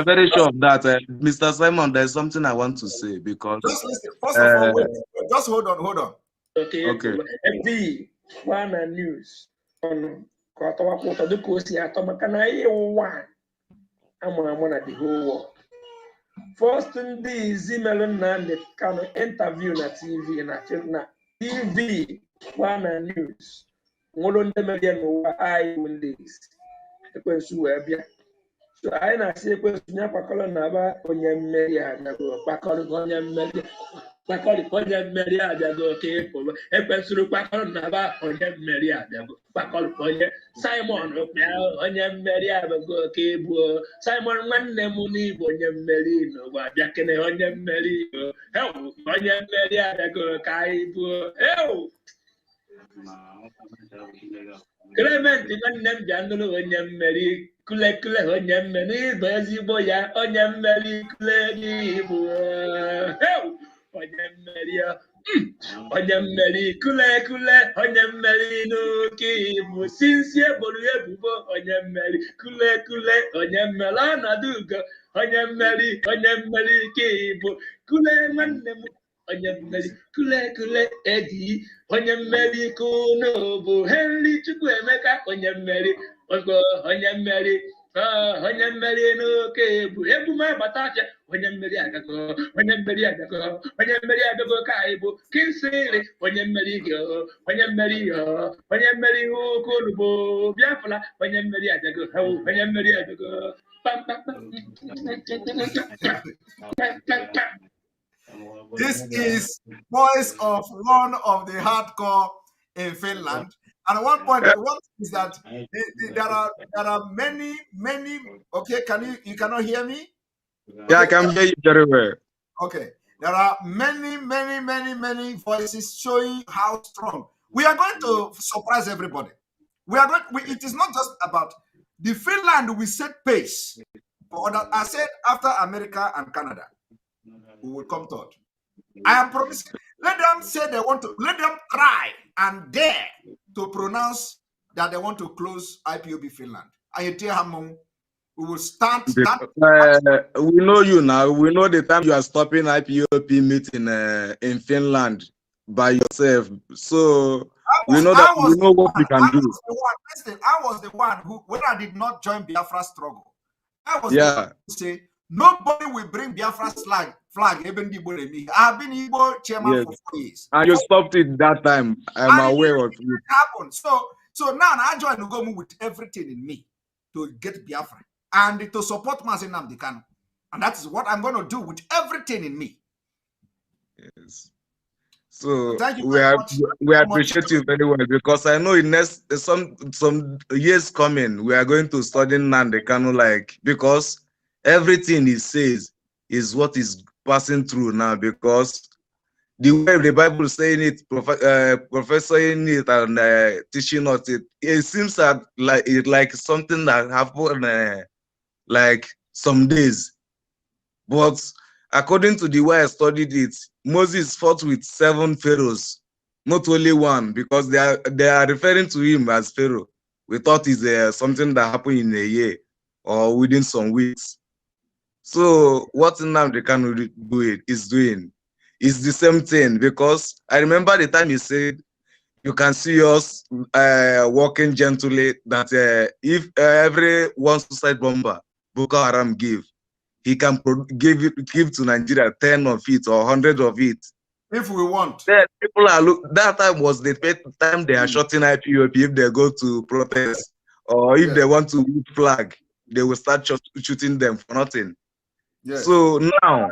Speaker 5: very sure of that. Mr. Simon, there's something I want to say, because
Speaker 1: just listen. First of all, wait. Just hold on.
Speaker 6: Okay. MD, one and news. Ka ọ tọwakwa ụtọ dịka o si atọ, maka na anyị ụwa amụ na the whole world. First ndị izi melụ Nnamdi Kanu interview na TV na TV na news nwụrụ ndị mere ya n'ụwa anyị ndị isi ekwensu wee bịa. So anyị na-asị ekwensu nye kpakọrọ na aba onye mmeri abịago, kpakọrọ onye mmeri abịago ka ịpụ. Ekwesịrị kpakọrọ na aba onye mmeri abịago, kpakọrọ onye Simon kpịa onye mmeri abịago ka ịbụ. Simon nwanne m n'Igbo onye mmeri n'ụwa bịa kene onye mmeri onye mmeri abịago ka anyị bụ. Clement nwanne m bịa nụrụ onye mmeri kule onye mmeri bụ ezigbo ya, onye mmeri kule n'Igbo onye mmeri onye mmeri kule kule onye mmeri n'oke ibu sinsie bolu ebubo onye mmeri kule kule onye mmeri ọnọdụ ugo onye mmeri ke ibu kule nwanne m onye mmeri kule kule edi onye mmeri kunu bụ Henry Chukwuemeka onye mmeri ogo onye mmeri onye mmeri n'oke ebume agbata ọcha onye mmeri agago onye mmeri ka ibu kinsiri onye mmeri gị onye mmeri ukwu bụ Biafra onye mmeri agago onye mmeri agago
Speaker 1: This is voice of one of the hardcore in Finland. And at one point, what is that there are many. Okay, you cannot hear me?
Speaker 5: Yeah, I can hear you very well.
Speaker 1: Okay, there are many voices showing how strong. We are going to surprise everybody. It is not just about the Finland. We set pace. But I said after America and Canada, we will come third. I am promising. Let them say they want to. Let them try and dare to pronounce that they want to close IPOB Finland. We will start.
Speaker 5: We know you now. We know the time you are stopping IPOP meeting in Finland by yourself. So we know that we know what we can do.
Speaker 1: I was the one who, when I did not join Biafra struggle, I was the one who say nobody will bring Biafra's flag. I have been Igbo chairman for 4 years.
Speaker 5: And you stopped it that time. I'm aware of it.
Speaker 1: Happened. So now I join Ugomu with everything in me to get Biafra and to support Mazi Nnamdi Kanu. And that is what I'm going to do with everything in me.
Speaker 5: Yes. So
Speaker 1: thank you
Speaker 5: we appreciate you very well, because I know in next some years coming we are going to study Nnamdi Kanu, because everything he says is what is passing through now, because the way the Bible is saying it, professoring it and teaching us it seems that like something that happened like some days. But according to the way I studied it, Moses fought with 7 pharaohs, not only one, because they are referring to him as Pharaoh. We thought it's something that happened in a year or within some weeks. So what Nnamdi Kanu is doing is the same thing, because I remember the time he said, you can see us walking gently, that if every one suicide bomber Boko Haram give, he can give to Nigeria 10 of it or 100 of it.
Speaker 1: If we want.
Speaker 5: Then people are that time was the time they are shooting IPOP if they go to protest, or if they want to wave flag, they will start shooting them for nothing. Yes. So now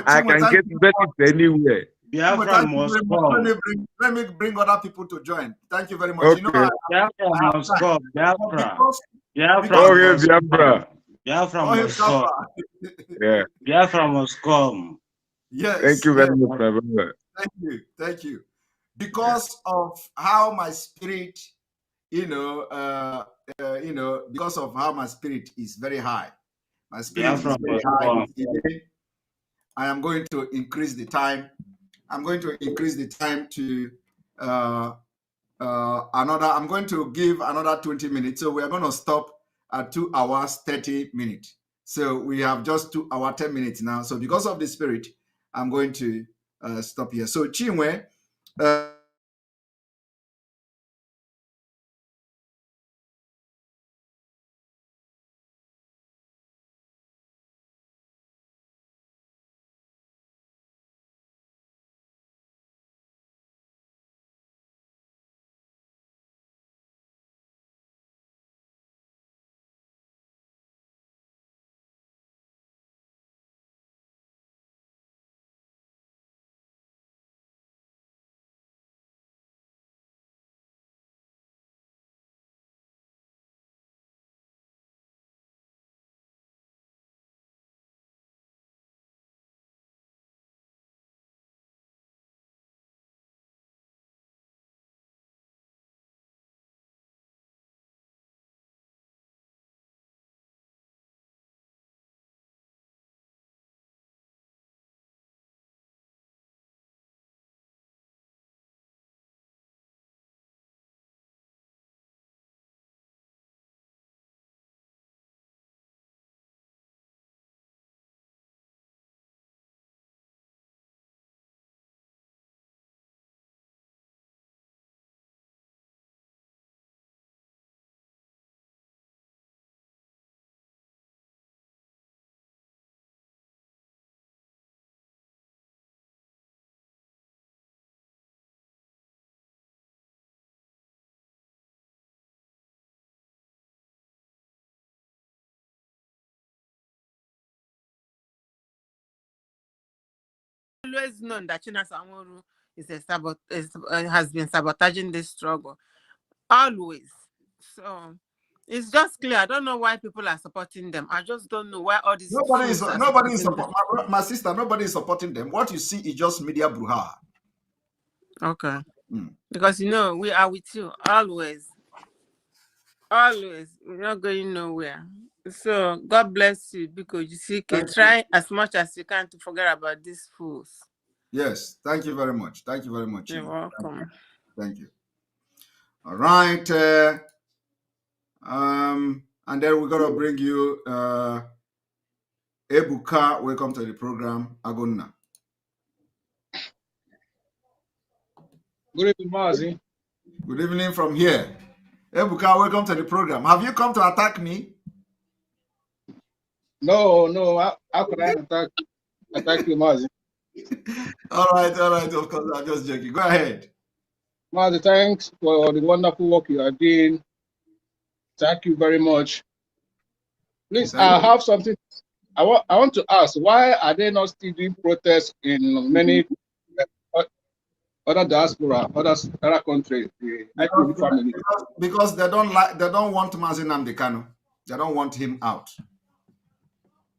Speaker 5: I can get benefit anywhere.
Speaker 1: Biafra must come. Let me bring other people to join. Thank you very much. Okay. You know,
Speaker 7: Biafra must come. Biafra. Biafra must come.
Speaker 5: Yeah.
Speaker 7: Biafra must come.
Speaker 1: Yes.
Speaker 5: Thank you very much, my brother.
Speaker 1: Thank you. Because of how my spirit, because of how my spirit is very high. My spirit is very high. I am going to increase the time. I'm going to increase the time to I'm going to give another 20 minutes. So we are going to stop at 2 hours, 30 minutes. So we have just 2 hours, 10 minutes now. So because of the spirit, I'm going to stop here. So Chinwe,
Speaker 8: always known that Chinasa Nworu has been sabotaging this struggle. Always. So it's just clear. I don't know why people are supporting them. I just don't know why all these
Speaker 1: Nobody is
Speaker 8: supporting them.
Speaker 1: my sister. Nobody is supporting them. What you see is just media brouhaha.
Speaker 8: Okay. Because we are with you always. Always. We're not going nowhere. So God bless you, because you see, try as much as you can to forget about these fools.
Speaker 1: Yes, thank you very much. Thank you very much.
Speaker 8: You're welcome.
Speaker 1: Thank you. All right. And then we're gonna bring you Ebuka. Welcome to the program, Agonna.
Speaker 9: Good evening, Mazi.
Speaker 1: Good evening from here. Ebuka, welcome to the program. Have you come to attack me?
Speaker 9: No. How could I attack you, Mazi?
Speaker 1: All right. Of course, I'm just joking. Go ahead.
Speaker 9: Mazi, thanks for the wonderful work you are doing. Thank you very much. Please, I have something. I want to ask, why are they not still doing protests in many other diaspora, other countries, the IPOB family?
Speaker 1: Because they don't want Mazi Nnamdi Kanu. They don't want him out.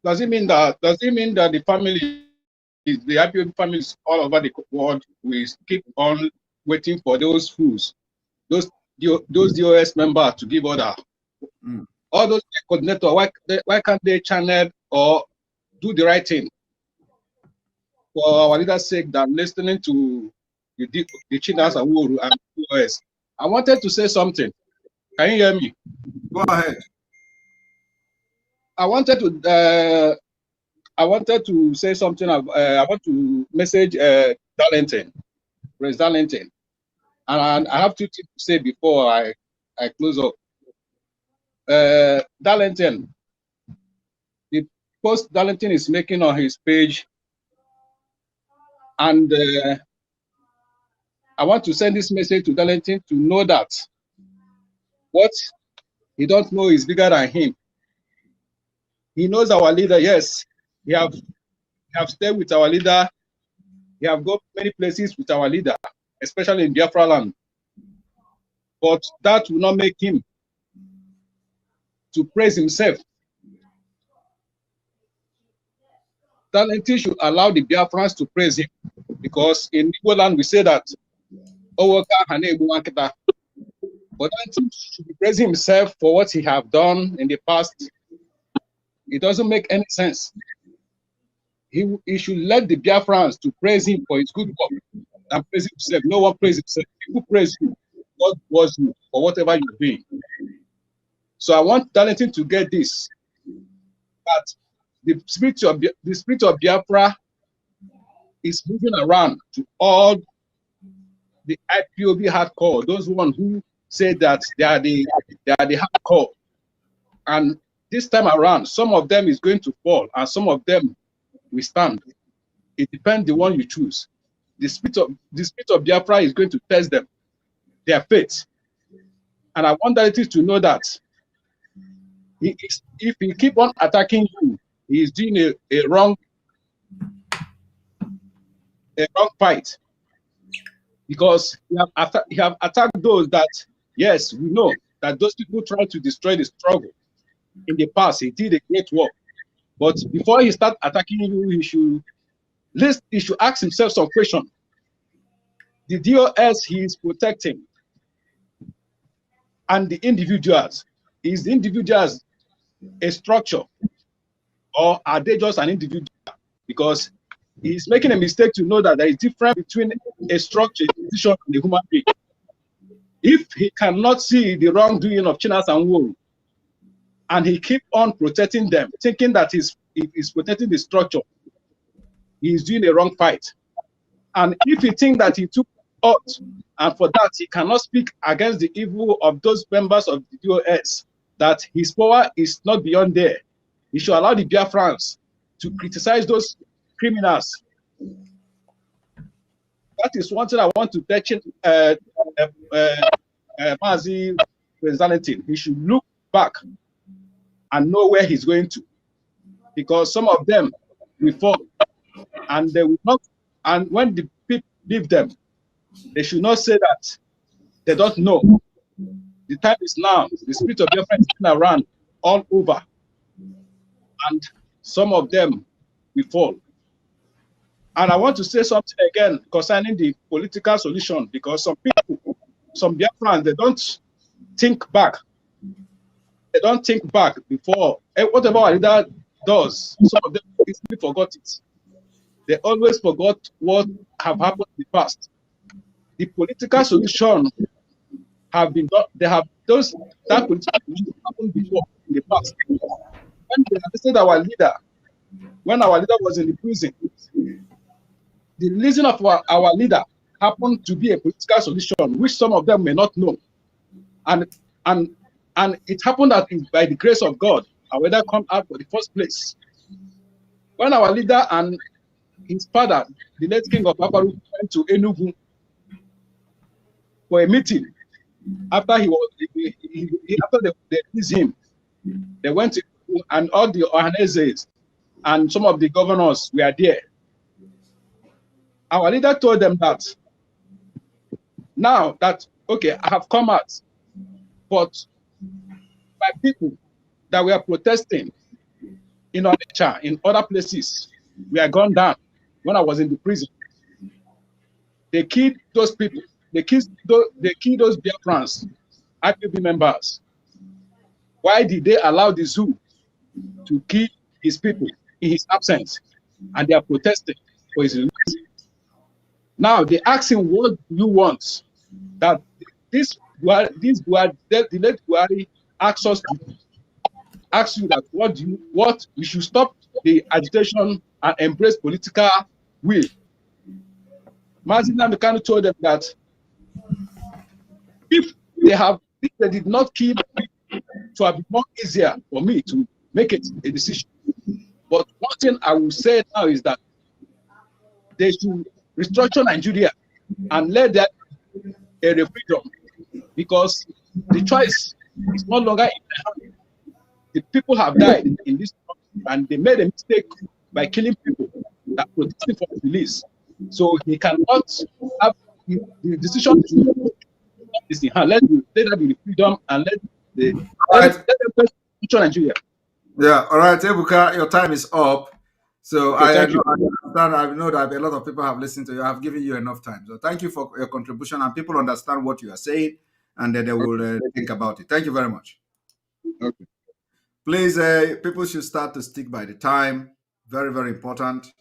Speaker 9: Does it mean that the family, the IPOB families all over the world, will keep on waiting for those fools, those DOS members to give order? All those coordinators, why can't they channel or do the right thing for our leader's sake than listening to the Chinasa Nworu and DOS? I wanted to say something. Can you hear me?
Speaker 1: Go ahead.
Speaker 9: I wanted to say something. I want to message Darlington, Prince Darlington, and I have two things to say before I close up. Darlington, the post Darlington is making on his page, and I want to send this message to Darlington to know that what he don't know is bigger than him. He knows our leader. Yes, he have stayed with our leader. He have gone many places with our leader, especially in Biafra land. But that will not make him to praise himself. Darlington should allow the Biafrans to praise him, because in Igbo land we say that but Darlington should be praising himself for what he have done in the past. It doesn't make any sense. He should let the Biafrans to praise him for his good work and praise himself. No one praise himself. People praise you. God was you for whatever you're doing. So I want Darlington to get this, that the spirit of Biafra is moving around to all the IPOB hardcore, those one who say that they are the hardcore. And this time around, some of them is going to fall and some of them will stand. It depends the one you choose. The spirit of Biafra is going to test them, their faith. And I want Darlington to know that if he keep on attacking you, he is doing a wrong fight, because he have attacked those that, yes, we know that those people try to destroy the struggle. In the past, he did a great work, but before he start attacking you, he should ask himself some question. The DOS he is protecting and the individuals, is the individuals a structure, or are they just an individual? Because he's making a mistake to know that there is a difference between a structure, a institution, and a human being. If he cannot see the wrongdoing of Chinasa Nworu, and he keep on protecting them, thinking that he's protecting the structure, he's doing a wrong fight. And if he thinks that he took oath, and for that he cannot speak against the evil of those members of the DOS, that his power is not beyond there, he should allow the Biafrans to criticize those criminals. That is one thing I want to touch Mazi President. He should look back and know where he's going to, because some of them will fall and they will not And when the people leave them, they should not say that they don't know. The time is now. The spirit of Biafra is around all over, and some of them will fall. And I want to say something again concerning the political solution, because some people, some Biafrans, they don't think back. They don't think back before whatever our leader does. Some of them easily forgot it. They always forgot what have happened in the past. The political solution have been done. They have those that political solution happened before in the past. When they arrested our leader, when our leader was in the prison, the releasing of our leader happened to be a political solution, which some of them may not know. And it happened that by the grace of God, our leader come out for the first place. When our leader and his father, the late king of Aparu, went to Enugu for a meeting, after after they released him, they went to, and all the Ohanezes and some of the governors were there. Our leader told them that now that, okay, I have come out, but my people that were protesting in Onitsha, in other places, were gone down when I was in the prison. They killed those people. They killed those Biafrans, IPB members. Why did they allow the zoo to kill his people in his absence? And they are protesting for his release. Now they ask him, what do you want? That the late Buhari asks us to ask you that what we should stop the agitation and embrace political will. Mazin Namikano told them that if they did not kill people, it would be more easier for me to make it a decision. But one thing I will say now is that they should restructure Nigeria and let that a freedom, because the choice is no longer in their hand. The people have died in this country, and they made a mistake by killing people that protesting for release. So he cannot have the decision to this in hand. Let that be the freedom, and let them future Nigeria.
Speaker 1: Yeah, all right, Ebuka, your time is up. So
Speaker 9: Okay,
Speaker 1: I know that a lot of people have listened to you. I've given you enough time. So thank you for your contribution, and people understand what you are saying, and then they will think about it. Thank you very much.
Speaker 9: Okay.
Speaker 1: Please, people should start to stick by the time. Very, very important.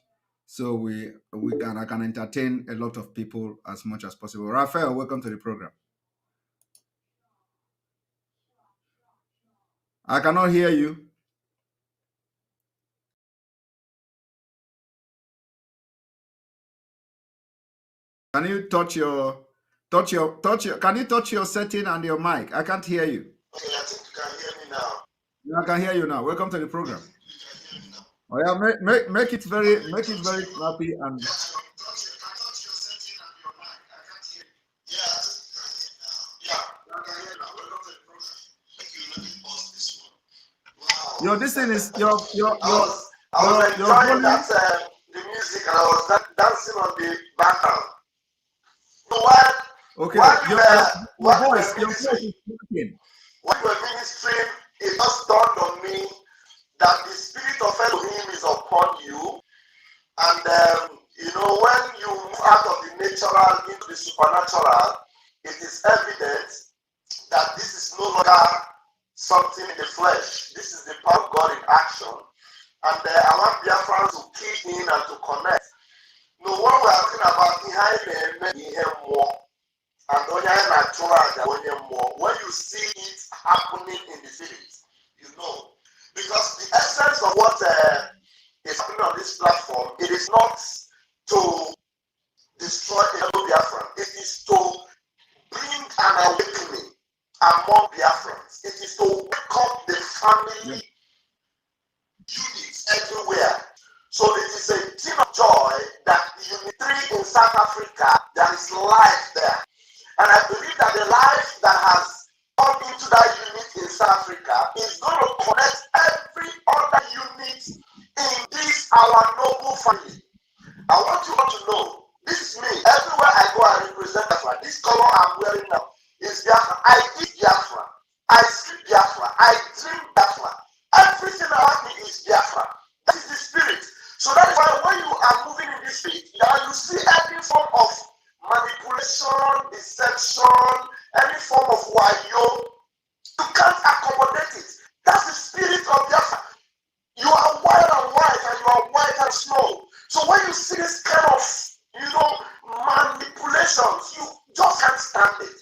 Speaker 1: So I can entertain a lot of people as much as possible. Raphael, welcome to the program. I cannot hear you. Can you touch your can you touch your setting and your mic? I can't hear you.
Speaker 3: Okay, I think you can hear me now.
Speaker 1: Yeah, I can hear you now. Welcome to the program. Oh yeah, make it very snappy and this thing is
Speaker 3: I was enjoying that the music, and I was dancing on the background. So
Speaker 1: okay,
Speaker 3: your
Speaker 1: voice is working.
Speaker 3: When you were ministering, it just dawned on me that the spirit of Elohim is upon you, and when you move out of the natural into the supernatural, it is evident that this is no longer something in the flesh. This is the power of God in action. And I want Biafrans to key in and to connect. No, what we are talking about behind more. And when you see it happening in the spirit, you know. Because the essence of what is happening on this platform, it is not to destroy the Biafran. It is to bring an awakening among Biafrans. It is to wake up the family units everywhere. So it is a thing of joy that unity in South Africa, there is life there. And I believe that the life that has come into that unit in South Africa is going to connect every other unit in this our noble family. I want you all to know, this is me. Everywhere I go, I represent Biafra. This color I'm wearing now is Biafra. I eat Biafra. I sleep Biafra. I dream Biafra. Everything around me is Biafra. That is the spirit. So that is why when you are moving in this spirit, you see any form of manipulation, deception, any form of wayo, you can't accommodate it. That's the spirit of Biafra. You are white and white, and you are white and snow. So when you see this kind of, manipulations, you just can't stand it.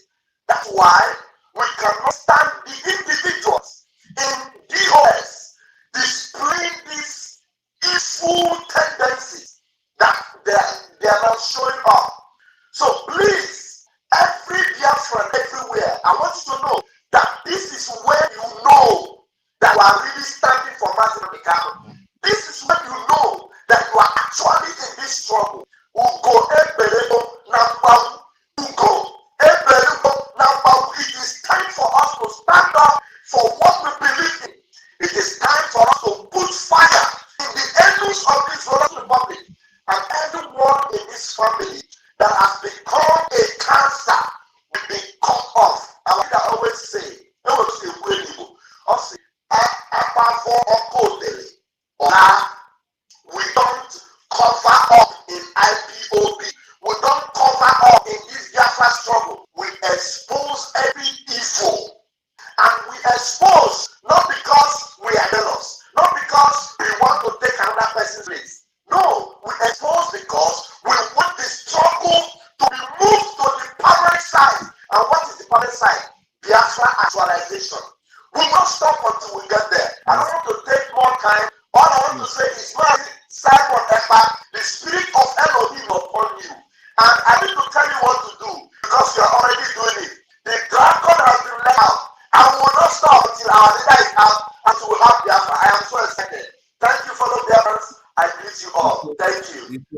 Speaker 3: That's why we cannot stand the individuals in DOS displaying these evil tendencies that they are now showing up. So please, every Biafran everywhere, I want you to know that this is where you know that you are really standing for Master Mikano. This is when you know that you are actually in this struggle. Ugo Ebelego Nambawu. Ugo Ebelego Nambawu. It is time for us to stand up for what we believe in. It is time for us to put fire in the engines of this Royal Republic. And everyone in this family that has become a cancer will be cut off. And like I always say, we don't cover up in IPOB. We don't cover up in this Biafra struggle. We expose every evil. And we expose not because we are jealous, not because we want to take another person's place. No, we expose because we want the struggle to be moved to the permanent side. And what is the permanent side? Biafra actualization. We won't stop until we get there. I don't want to take more time. All I want to say is, man, Simon Ekpa, the spirit of Elohim upon you. And I need to tell you what to do because you are already doing it. The dragon has been let out. And we will not stop until our leader is out until we have Biafra. I am so excited. Thank you, fellow Biafrans. I greet you all. Thank you.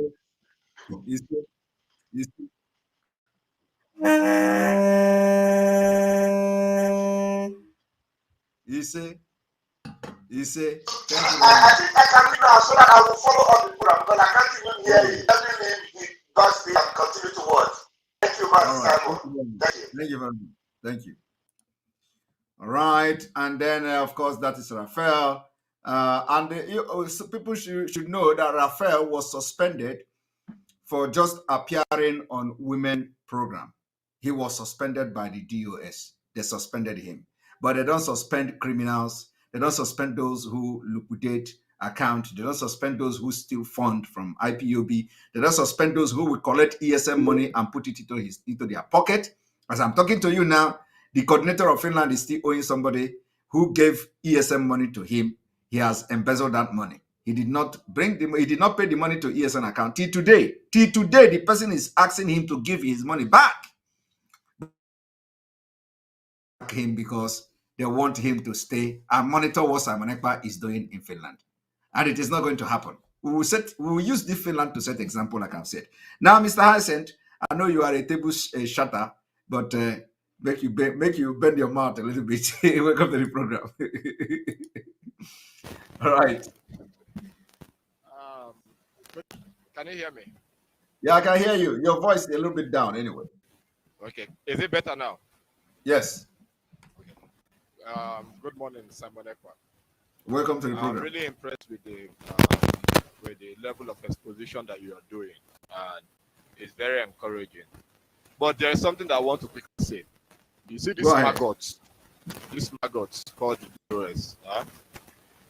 Speaker 1: You say,
Speaker 3: I think I can leave now so that I will follow up the program because I can't even hear you. Every name God speak and continue to watch. Thank you, Master Simon. Thank you.
Speaker 1: Thank you very much. Thank you. All right, and then of course that is Raphael, so people should know that Raphael was suspended for just appearing on women program. He was suspended by the DOS. They suspended him, but they don't suspend criminals. They don't suspend those who liquidate account. They don't suspend those who steal fund from IPOB. They don't suspend those who will collect ESM money and put it into their pocket. As I'm talking to you now, the coordinator of Finland is still owing somebody who gave ESM money to him. He has embezzled that money. He did not pay the money to ESN account till today. Till today, the person is asking him to give his money back him because they want him to stay and monitor what Simon Ekpa is doing in Finland. And it is not going to happen. We will use this Finland to set example, like I've said. Now, Mr. Hyacinth, I know you are a table shutter, but make you bend your mouth a little bit. Welcome to the program. All right.
Speaker 10: Can you hear me?
Speaker 1: Yeah, I can hear you. Your voice is a little bit down anyway.
Speaker 10: Okay. Is it better now?
Speaker 1: Yes.
Speaker 10: Okay. Good morning, Simon Ekpa.
Speaker 1: Welcome to the program.
Speaker 10: I'm really impressed with the level of exposition that you are doing, and it's very encouraging. But there is something that I want to quickly say. You see these maggots called the US,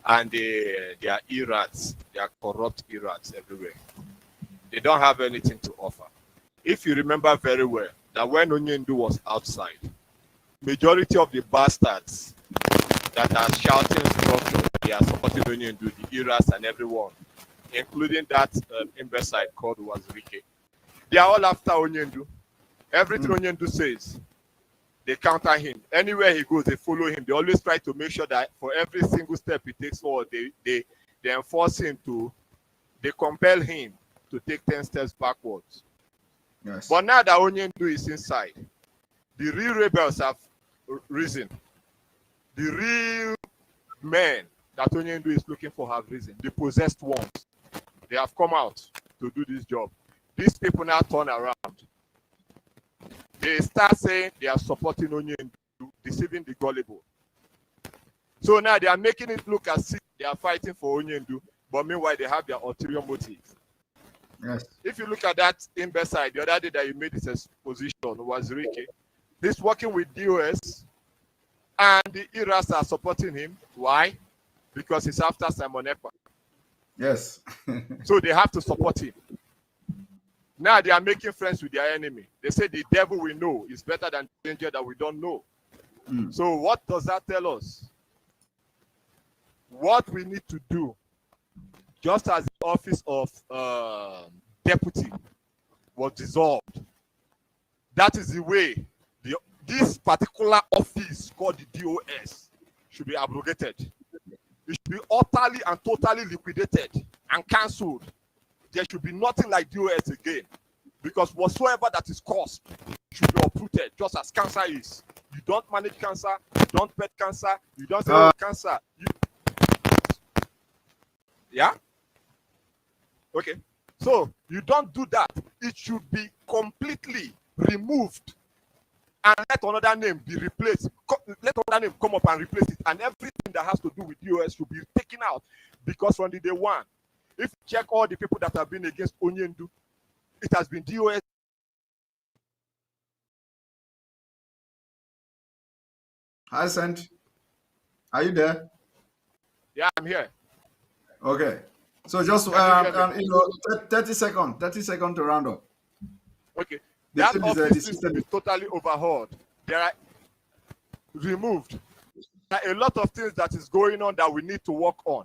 Speaker 10: and they are e-rats. They are corrupt e-rats everywhere. They don't have anything to offer. If you remember very well, that when Onyendu was outside, majority of the bastards that are shouting structure, they are supporting Onyendu, the e-rats and everyone, including that imbecile called Wazirike. They are all after Onyendu. Everything Onyendu says, they counter him. Anywhere he goes, they follow him. They always try to make sure that for every single step he takes forward, they enforce him to, they compel him to take 10 steps backwards.
Speaker 1: Yes.
Speaker 10: But now that Onyendu is inside, the real rebels have risen. The real men that Onyendu is looking for have risen. The possessed ones, they have come out. to do this job. These people now turn around. They start saying they are supporting Onyendu, deceiving the gullible. So now they are making it look as if they are fighting for Onyendu, but meanwhile they have their ulterior motives.
Speaker 1: Yes.
Speaker 10: If you look at that imbecile, the other day that you made this exposition was Ricky. He's working with DOS, and the IRAS are supporting him. Why? Because he's after Simon Ekpa.
Speaker 1: Yes.
Speaker 10: So they have to support him. Now they are making friends with their enemy. They say the devil we know is better than the danger that we don't know. So what does that tell us? What we need to do, just as the office of deputy was dissolved, that is the way this particular office called the DOS should be abrogated. It should be utterly and totally liquidated and cancelled. There should be nothing like DOS again, because whatsoever that is caused should be uprooted, just as cancer is. You don't manage cancer, you don't pet cancer, you don't say cancer. Yeah? Okay. So you don't do that. It should be completely removed and let another name be replaced. Let another name come up and replace it. And everything that has to do with DOS should be taken out. Because from the day one, if you check all the people that have been against Onyendu, it has been DOS.
Speaker 1: Hi, Sant. Are you there?
Speaker 10: Yeah, I'm here.
Speaker 1: Okay. So just 30 seconds to round up.
Speaker 10: Okay. That office needs to be totally overhauled. There are removed. There are a lot of things that is going on that we need to work on.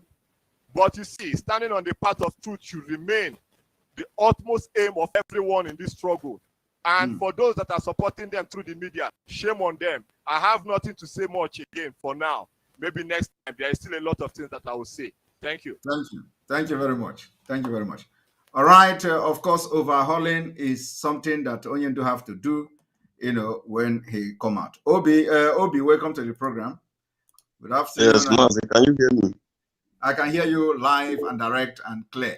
Speaker 10: But you see, standing on the path of truth should remain the utmost aim of everyone in this struggle. And for those that are supporting them through the media, shame on them. I have nothing to say much again for now. Maybe next time there is still a lot of things that I will say. Thank you.
Speaker 1: Thank you. Thank you very much. Thank you very much. All right. Of course, overhauling is something that Onyendu have to do, when he come out. Obi, welcome to the program. Good afternoon.
Speaker 11: Yes, Mazi, can you hear me?
Speaker 1: I can hear you live and direct and clear.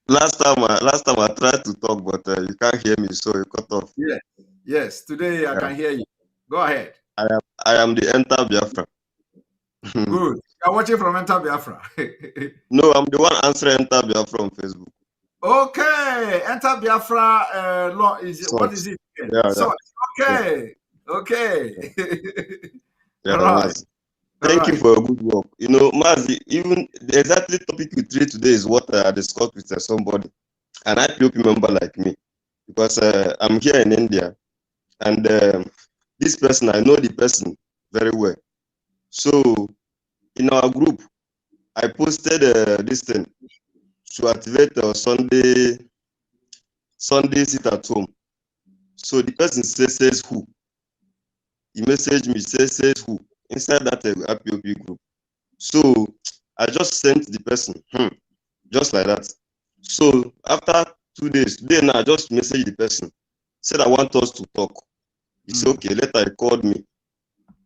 Speaker 11: Last time I tried to talk, but you can't hear me, so you cut off.
Speaker 1: Yes. Today I can hear you. Go ahead.
Speaker 11: I am the Enter Biafra.
Speaker 1: Good. You're watching from Enter Biafra.
Speaker 11: No, I'm the one answering Enter Biafra on Facebook.
Speaker 1: Okay. Enter Biafra what is it?
Speaker 11: Yeah,
Speaker 1: so okay. Okay.
Speaker 11: Yeah,
Speaker 1: All right.
Speaker 11: Thank you for your good work. Mazi, even the exactly topic we treat today is what I discussed with somebody, an IPOP member like me, because I'm here in India, and this person, I know the person very well. So in our group, I posted this thing to activate Sunday sit at home. So the person says who? He messaged me, says who? Inside that IPOP group. So I just sent the person, just like that. So after 2 days, today now I just messaged the person, said I want us to talk. He said, okay, later he called me.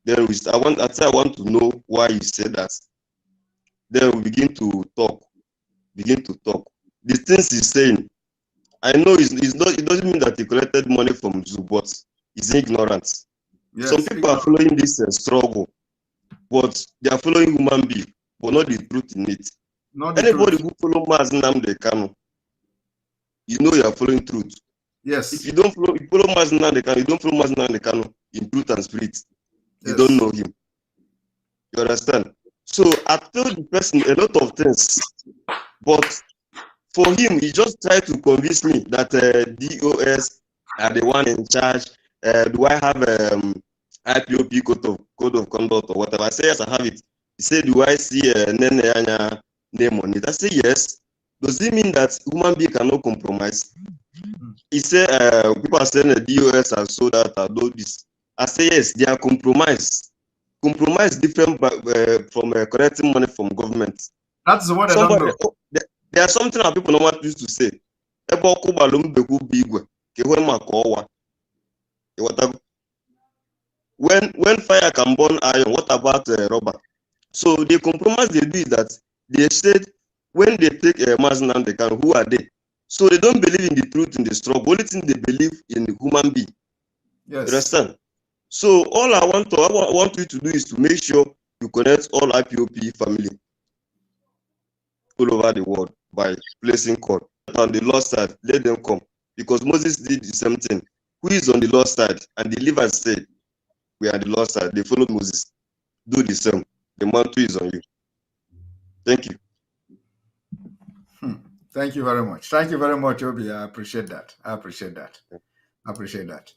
Speaker 11: Then I want to know why you said that. Then we begin to talk. The things he's saying, I know it doesn't mean that he collected money from Zoo, but he's ignorant. Yes, some people are following this struggle, but they are following human being, but not the truth in it. Anybody who follows Mazi Nnamdi Kanu, you know you are following truth.
Speaker 1: Yes.
Speaker 11: If you don't follow Mazi Nnamdi Kanu, you don't follow Mazi Nnamdi Kanu in truth and spirit. You don't know him. You understand? So I told the person a lot of things, but for him, he just tried to convince me that DOS are the one in charge. Do I have IPOP code of conduct or whatever? I say yes, I have it. He said, do I see Nene Anya name on it? I say yes. Does it mean that human being cannot compromise? He said people are saying the DOS are so that I do this. I say yes, they are compromised. Compromise different from collecting money from government.
Speaker 1: That's what I don't know.
Speaker 11: There are something that people normally used to say. When fire can burn iron, what about rubber? So the compromise they do is that they said when they take Mazi Nnamdi Kanu, who are they? So they don't believe in the truth in the struggle. Only thing they believe in the human being.
Speaker 1: Yes.
Speaker 11: You understand? So all I want you to do is to make sure you connect all IPOP family all over the world by placing call. On the Lord's side, let them come. Because Moses did the same thing. Who is on the Lord's side? And the Levites said, we are the Lord's side. They followed Moses. Do the same. The mantle is on you. Thank you.
Speaker 1: Thank you very much. Thank you very much, Obi. I appreciate that. I appreciate that. I appreciate that.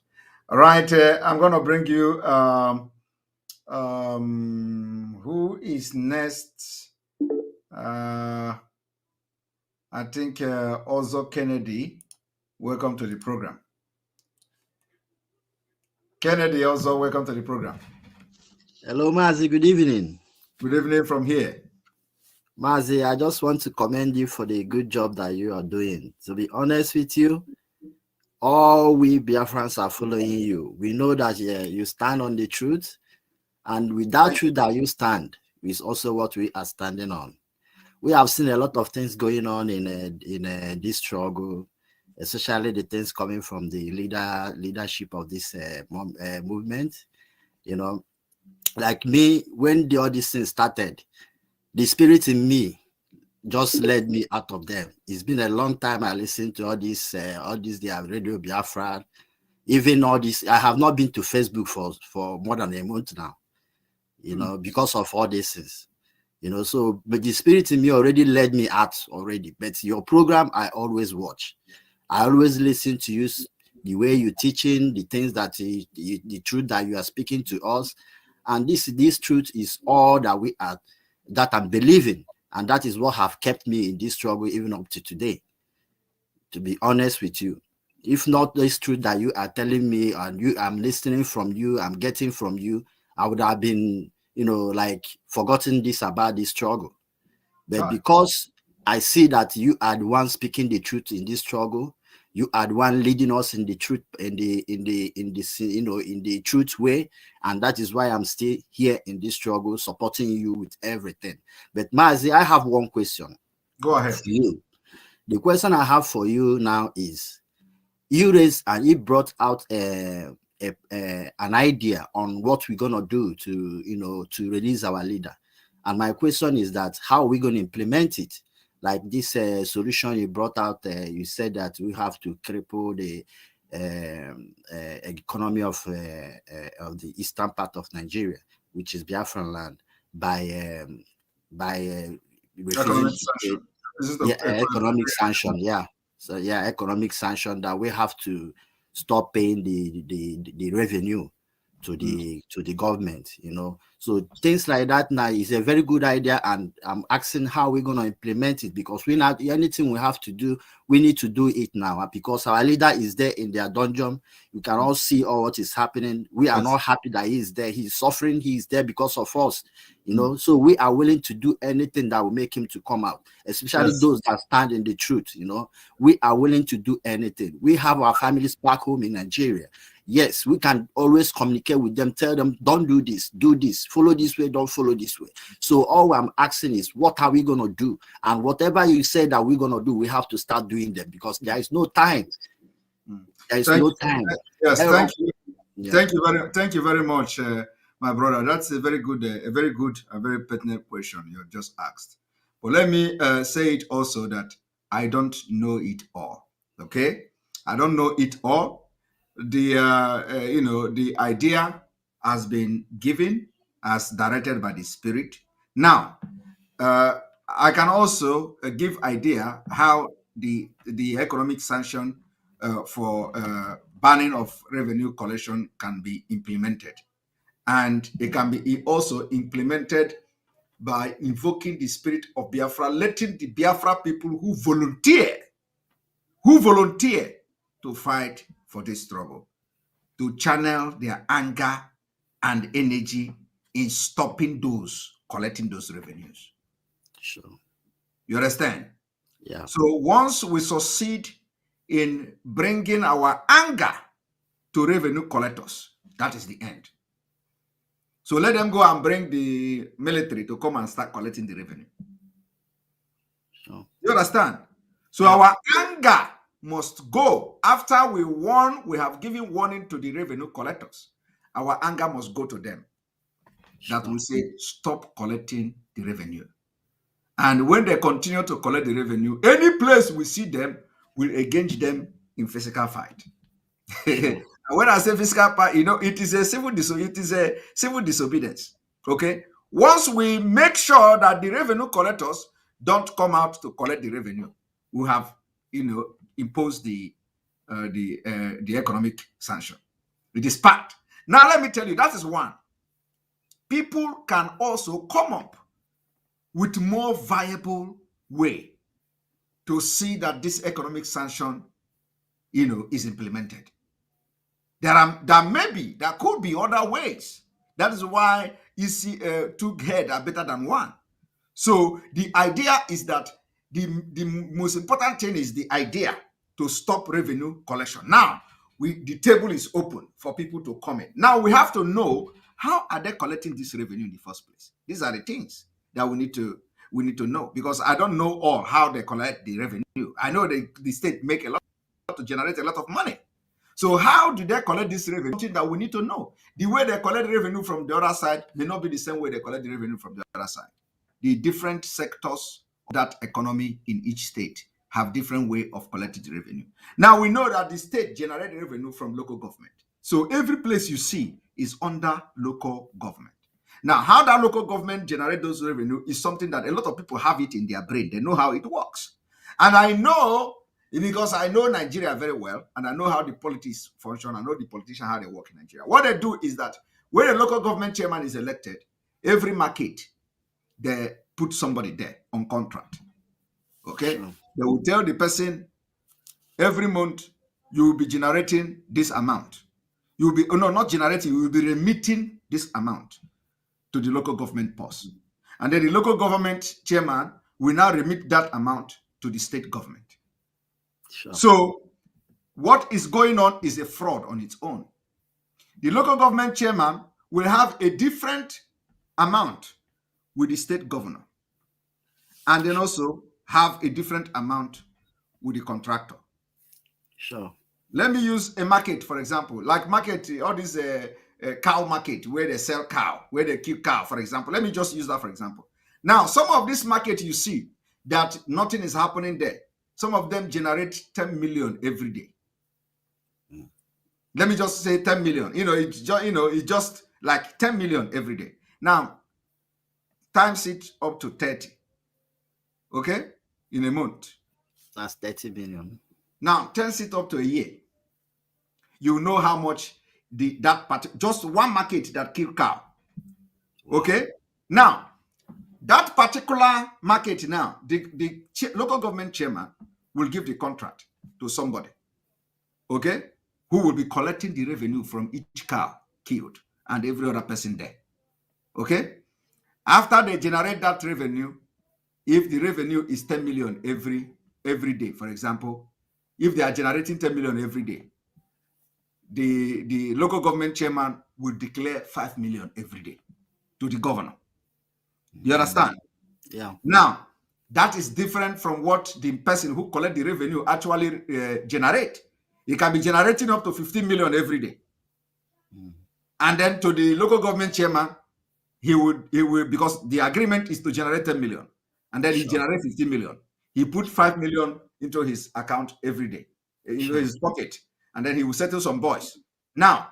Speaker 1: All right. I'm going to bring you who is next? I think also Kennedy. Welcome to the program. Kennedy, also welcome to the program.
Speaker 12: Hello, Mazi. Good evening.
Speaker 1: Good evening from here.
Speaker 12: Mazi, I just want to commend you for the good job that you are doing. To be honest with you, all we Biafrans are following you. We know that you stand on the truth, and with that truth that you stand is also what we are standing on. We have seen a lot of things going on in this struggle, especially the things coming from the leadership of this movement. You know, like me, when all these things started, the spirit in me just led me out of them. It's been a long time I listened to all this, they have Radio Biafra, even all this. I have not been to Facebook for more than a month now, you know, because of all these things, you know. So, but the spirit in me already led me out already. But your program, I always watch. I always listen to you, the way you're teaching, the things that the truth that you are speaking to us. And this truth is all that we are, that I'm believing. And that is what have kept me in this struggle even up to today, to be honest with you. If not this truth that you are telling me and I'm listening from you, I'm getting from you, I would have been, you know, like forgotten this about this struggle. But because I see that you are the one speaking the truth in this struggle, you are the one leading us in the truth, in the truth way, and that is why I'm still here in this struggle, supporting you with everything. But Mazi, I have one question.
Speaker 1: Go ahead.
Speaker 12: For you. The question I have for you now is, you raised and you brought out an idea on what we're gonna do to, you know, to release our leader. And my question is that how are we going to implement it? Like this solution you brought out, you said that we have to cripple the economy of the eastern part of Nigeria, which is Biafran land, by
Speaker 1: Economic sanction.
Speaker 12: Economic sanction. Yeah. So yeah, economic sanction that we have to stop paying the revenue to the government, you know. So things like that now is a very good idea, and I'm asking how we're going to implement it, because we not anything we have to do, we need to do it now, because our leader is there in their dungeon. You can all see all what is happening. We are not happy that he is there. He's suffering. He is there because of us, you know. So we are willing to do anything that will make him to come out, especially those that stand in the truth, you know. We are willing to do anything. We have our families back home in Nigeria. Yes, we can always communicate with them, tell them, don't do this, follow this way, don't follow this way. So all I'm asking is, what are we going to do? And whatever you say that we're going to do, we have to start doing them, because there is no time. There is no time.
Speaker 1: Yes, thank you. Yeah. Thank you very much, my brother. That's a very good, a very pertinent question you just asked. But let me say it also that I don't know it all. Okay, I don't know it all. The idea has been given as directed by the Spirit. Now, I can also give idea how the economic sanction for banning of revenue collection can be implemented, and it can be also implemented by invoking the spirit of Biafra, letting the Biafra people who volunteer to fight for this struggle, to channel their anger and energy in stopping those collecting those revenues.
Speaker 12: Sure.
Speaker 1: You understand?
Speaker 12: Yeah.
Speaker 1: So once we succeed in bringing our anger to revenue collectors, that is the end. So let them go and bring the military to come and start collecting the revenue.
Speaker 12: Sure.
Speaker 1: You understand? So our anger must go after we warn, we have given warning to the revenue collectors. Our anger must go to them. That will say, stop collecting the revenue. And when they continue to collect the revenue, any place we see them, we'll engage them in physical fight. And when I say physical fight, it is a civil disobedience. Okay. Once we make sure that the revenue collectors don't come out to collect the revenue, we have, imposed the economic sanction. It is part. Now let me tell you, that is one. People can also come up with more viable way to see that this economic sanction, is implemented. There could be other ways. That is why you see two heads are better than one. So the idea is that the most important thing is the idea to stop revenue collection. Now, the table is open for people to comment. Now we have to know, how are they collecting this revenue in the first place? These are the things that we need to know, because I don't know all how they collect the revenue. I know the state make a lot to generate a lot of money. So how do they collect this revenue? Something that we need to know. The way they collect revenue from the other side may not be the same way they collect the revenue from the other side. The different sectors of that economy in each state have different way of collecting the revenue. Now we know that the state generates revenue from local government. So every place you see is under local government. Now, how that local government generate those revenue is something that a lot of people have it in their brain. They know how it works. And I know, because I know Nigeria very well, and I know how the politics function, I know the politicians, how they work in Nigeria. What they do is that when a local government chairman is elected, every market, they put somebody there on contract. Okay? Sure. They will tell the person, every month, you will be generating this amount. You will be, not generating, you will be remitting this amount to the local government purse. And then the local government chairman will now remit that amount to the state government. Sure. So what is going on is a fraud on its own. The local government chairman will have a different amount with the state governor, and then also have a different amount with the contractor. Sure. Let me use a market, for example, like market, all this cow market where they sell cow, where they kill cow, for example. Let me just use that for example. Now, some of this market you see that nothing is happening there. Some of them generate 10 million every day. Let me just say 10 million. It's just like 10 million every day. Now, times it up to 30. Okay? In a month. That's 30 million. Now, times it up to a year. You know how much just one market that kill cow. Okay? Now, that particular market now, the local government chairman will give the contract to somebody. Okay? Who will be collecting the revenue from each cow killed and every other person there. Okay? After they generate that revenue, if the revenue is 10 million every day, for example, if they are generating 10 million every day, the local government chairman will declare 5 million every day to the governor. You understand? Yeah. Now, that is different from what the person who collect the revenue actually generate. He can be generating up to 15 million every day. And then to the local government chairman, he will, because the agreement is to generate 10 million. And then he generates 15 million. He put 5 million into his account every day, into his pocket. And then he will settle some boys. Now,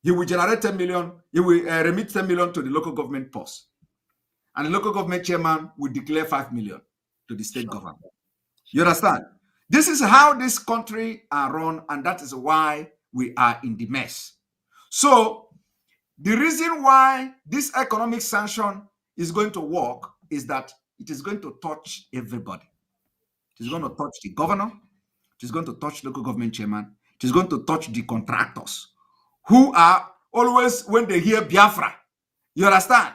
Speaker 1: he will generate 10 million. He will remit 10 million to the local government purse. And the local government chairman will declare 5 million to the state government. You understand? This is how this country are run, and that is why we are in the mess. So, the reason why this economic sanction is going to work is that it is going to touch everybody. It is going to touch the governor. It is going to touch local government chairman. It is going to touch the contractors, who are always, when they hear Biafra, you understand?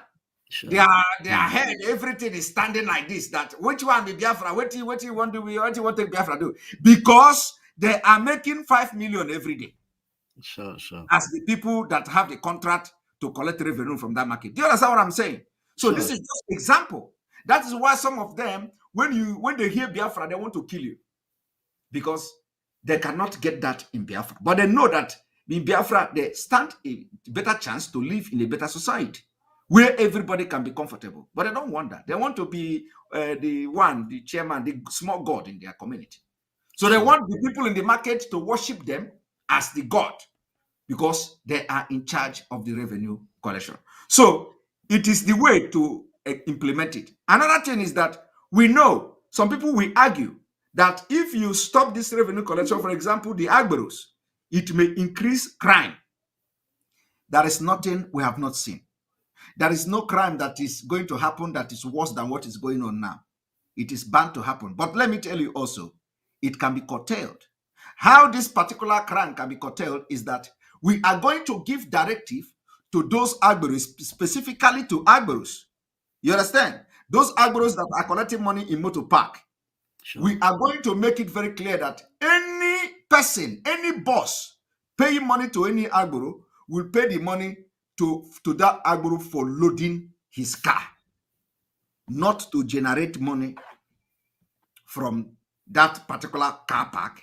Speaker 1: Sure. Their head, everything is standing like this. That which one be Biafra? What do you want to be? What do you want to Biafra do? Because they are making 5 million every day. Sure. As the people that have the contract to collect revenue from that market. Do you understand what I'm saying? So this is just example. That is why some of them, when they hear Biafra, they want to kill you. because they cannot get that in Biafra. But they know that in Biafra, they stand a better chance to live in a better society where everybody can be comfortable. But they don't want that. They want to be the chairman, the small god in their community. So they want the people in the market to worship them as the god because they are in charge of the revenue collection. So it is the way to implement it. Another thing is that we know some people will argue that if you stop this revenue collection, for example, the Agberos, it may increase crime. There is nothing we have not seen. There is no crime that is going to happen that is worse than what is going on now. It is bound to happen. But let me tell you also, it can be curtailed. How this particular crime can be curtailed is that we are going to give directive to those Agberos, specifically to Agberos. You understand? Those Agberos that are collecting money in motor park. Sure. We are going to make it very clear that any person, any boss paying money to any Agbero will pay the money to that Agbero for loading his car, not to generate money from that particular car park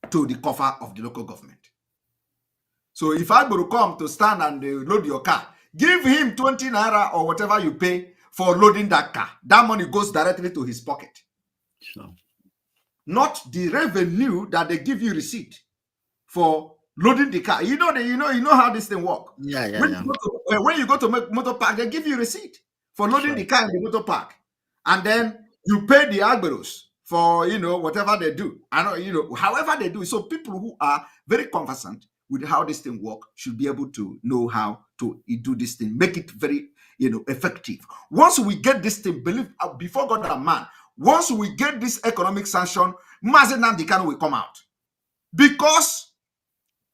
Speaker 1: to the cover of the local government. So if Agbero come to stand and load your car, give him 20 naira or whatever you pay for loading that car. That money goes directly to his pocket. Sure. Not the revenue that they give you receipt for loading the car. You know how this thing works. When you go to motor park, they give you receipt for loading the car in the motor park, and then you pay the Agberos for whatever they do. However they do. So people who are very conversant with how this thing works should be able to know how to do this thing, make it very effective. Once we get this thing, believe before God and man. Once we get this economic sanction, Mazi Nnamdi Kanu will come out. Because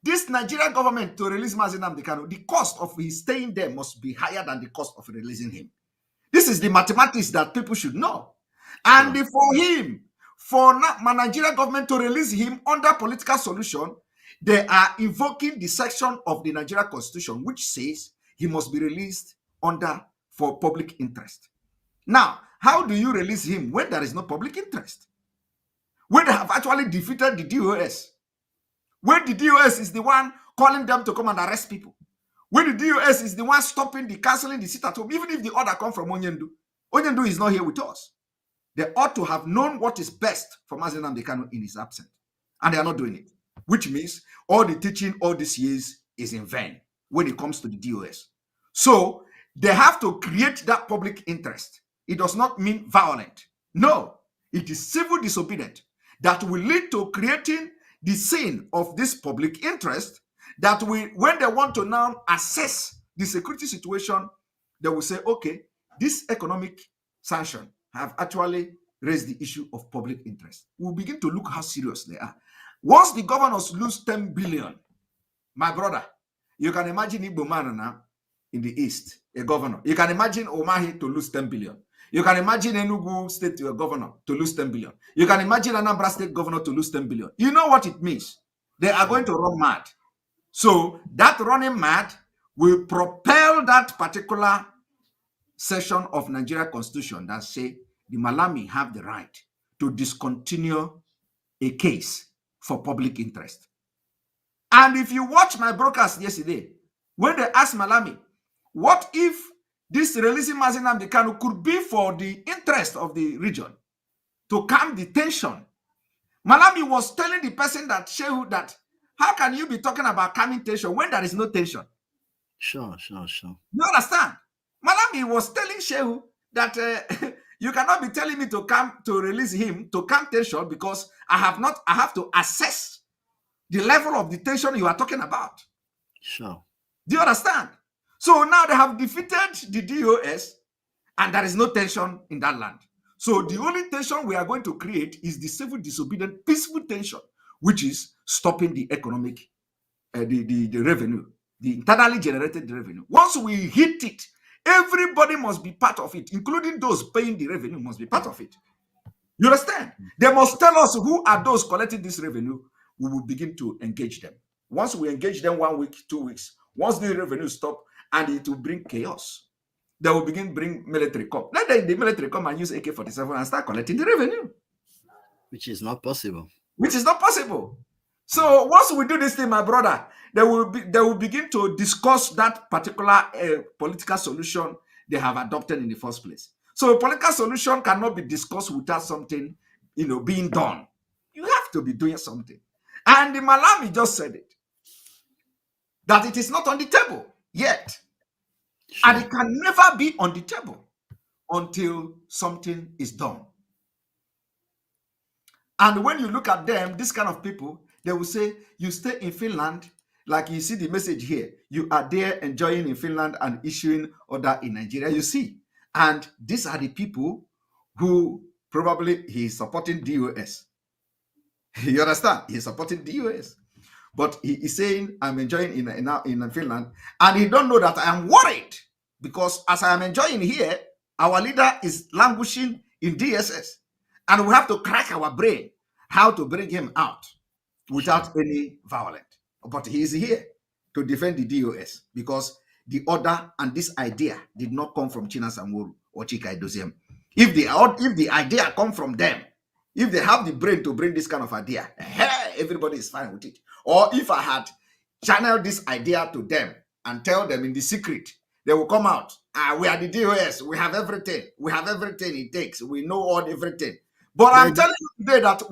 Speaker 1: this Nigerian government to release Mazi Nnamdi Kanu, the cost of his staying there must be higher than the cost of releasing him. This is the mathematics that people should know. And for Nigerian government to release him under political solution, they are invoking the section of the Nigerian Constitution which says he must be released for public interest. Now, how do you release him when there is no public interest? When they have actually defeated the DOS? When the DOS is the one calling them to come and arrest people? When the DOS is the one stopping canceling the sit at home, even if the order comes from Onyendu. Onyendu is not here with us. They ought to have known what is best for Mazi Nnamdi Kanu in his absence. And they are not doing it. Which means all the teaching all these years is in vain when it comes to the DOS. So they have to create that public interest. It does not mean violent. No, it is civil disobedience that will lead to creating the scene of this public interest that when they want to now assess the security situation, they will say, okay, this economic sanction have actually raised the issue of public interest. We'll begin to look how serious they are. Once the governors lose 10 billion, my brother, you can imagine Igbo man now in the East, a governor. You can imagine Omahi to lose 10 billion. You can imagine Enugu State governor to lose 10 billion. You can imagine Anambra State governor to lose 10 billion. You know what it means. They are going to run mad. So that running mad will propel that particular section of Nigeria Constitution that say the Malami have the right to discontinue a case for public interest. And if you watch my broadcast yesterday, when they asked Malami, what if this releasing Mazi Nnamdi Kanu could be for the interest of the region to calm the tension? Malami was telling the person that Shehu that how can you be talking about calming tension when there is no tension?
Speaker 12: Sure.
Speaker 1: You understand? Malami was telling Shehu that you cannot be telling me to release him to calm tension because I have to assess the level of the tension you are talking about.
Speaker 12: Sure.
Speaker 1: Do you understand? So now they have defeated the DOS and there is no tension in that land. So the only tension we are going to create is the civil disobedient, peaceful tension, which is stopping the economic, the revenue, the internally generated revenue. Once we hit it, everybody must be part of it, including those paying the revenue must be part of it. You understand? They must tell us who are those collecting this revenue. We will begin to engage them. Once we engage them 1 week, 2 weeks, once the revenue stop, and it will bring chaos. They will begin bring military come. Let the military come and use AK-47 and start collecting the revenue.
Speaker 12: Which is not possible.
Speaker 1: which is not possible. So once we do this thing, my brother, they will begin to discuss that particular political solution they have adopted in the first place. So a political solution cannot be discussed without something, being done. You have to be doing something. And the Malami just said it, that it is not on the table yet. Sure. And it can never be on the table until something is done. And when you look at them, this kind of people, they will say, you stay in Finland, like you see the message here. You are there enjoying in Finland and issuing order in Nigeria, you see. And these are the people who probably he's supporting DOS. You understand? He's supporting DOS. But he is saying, I'm enjoying in Finland. And he don't know that I am worried. Because as I am enjoying here, our leader is languishing in DSS. And we have to crack our brain how to bring him out without any violence. But he is here to defend the DOS because the order and this idea did not come from China Samuru or Chika Edoziem. If the idea come from them, if they have the brain to bring this kind of idea, everybody is fine with it. Or if I had channeled this idea to them and tell them in the secret, they will come out. We are the DOS. We have everything. We have everything it takes. We know everything. But I'm telling you today that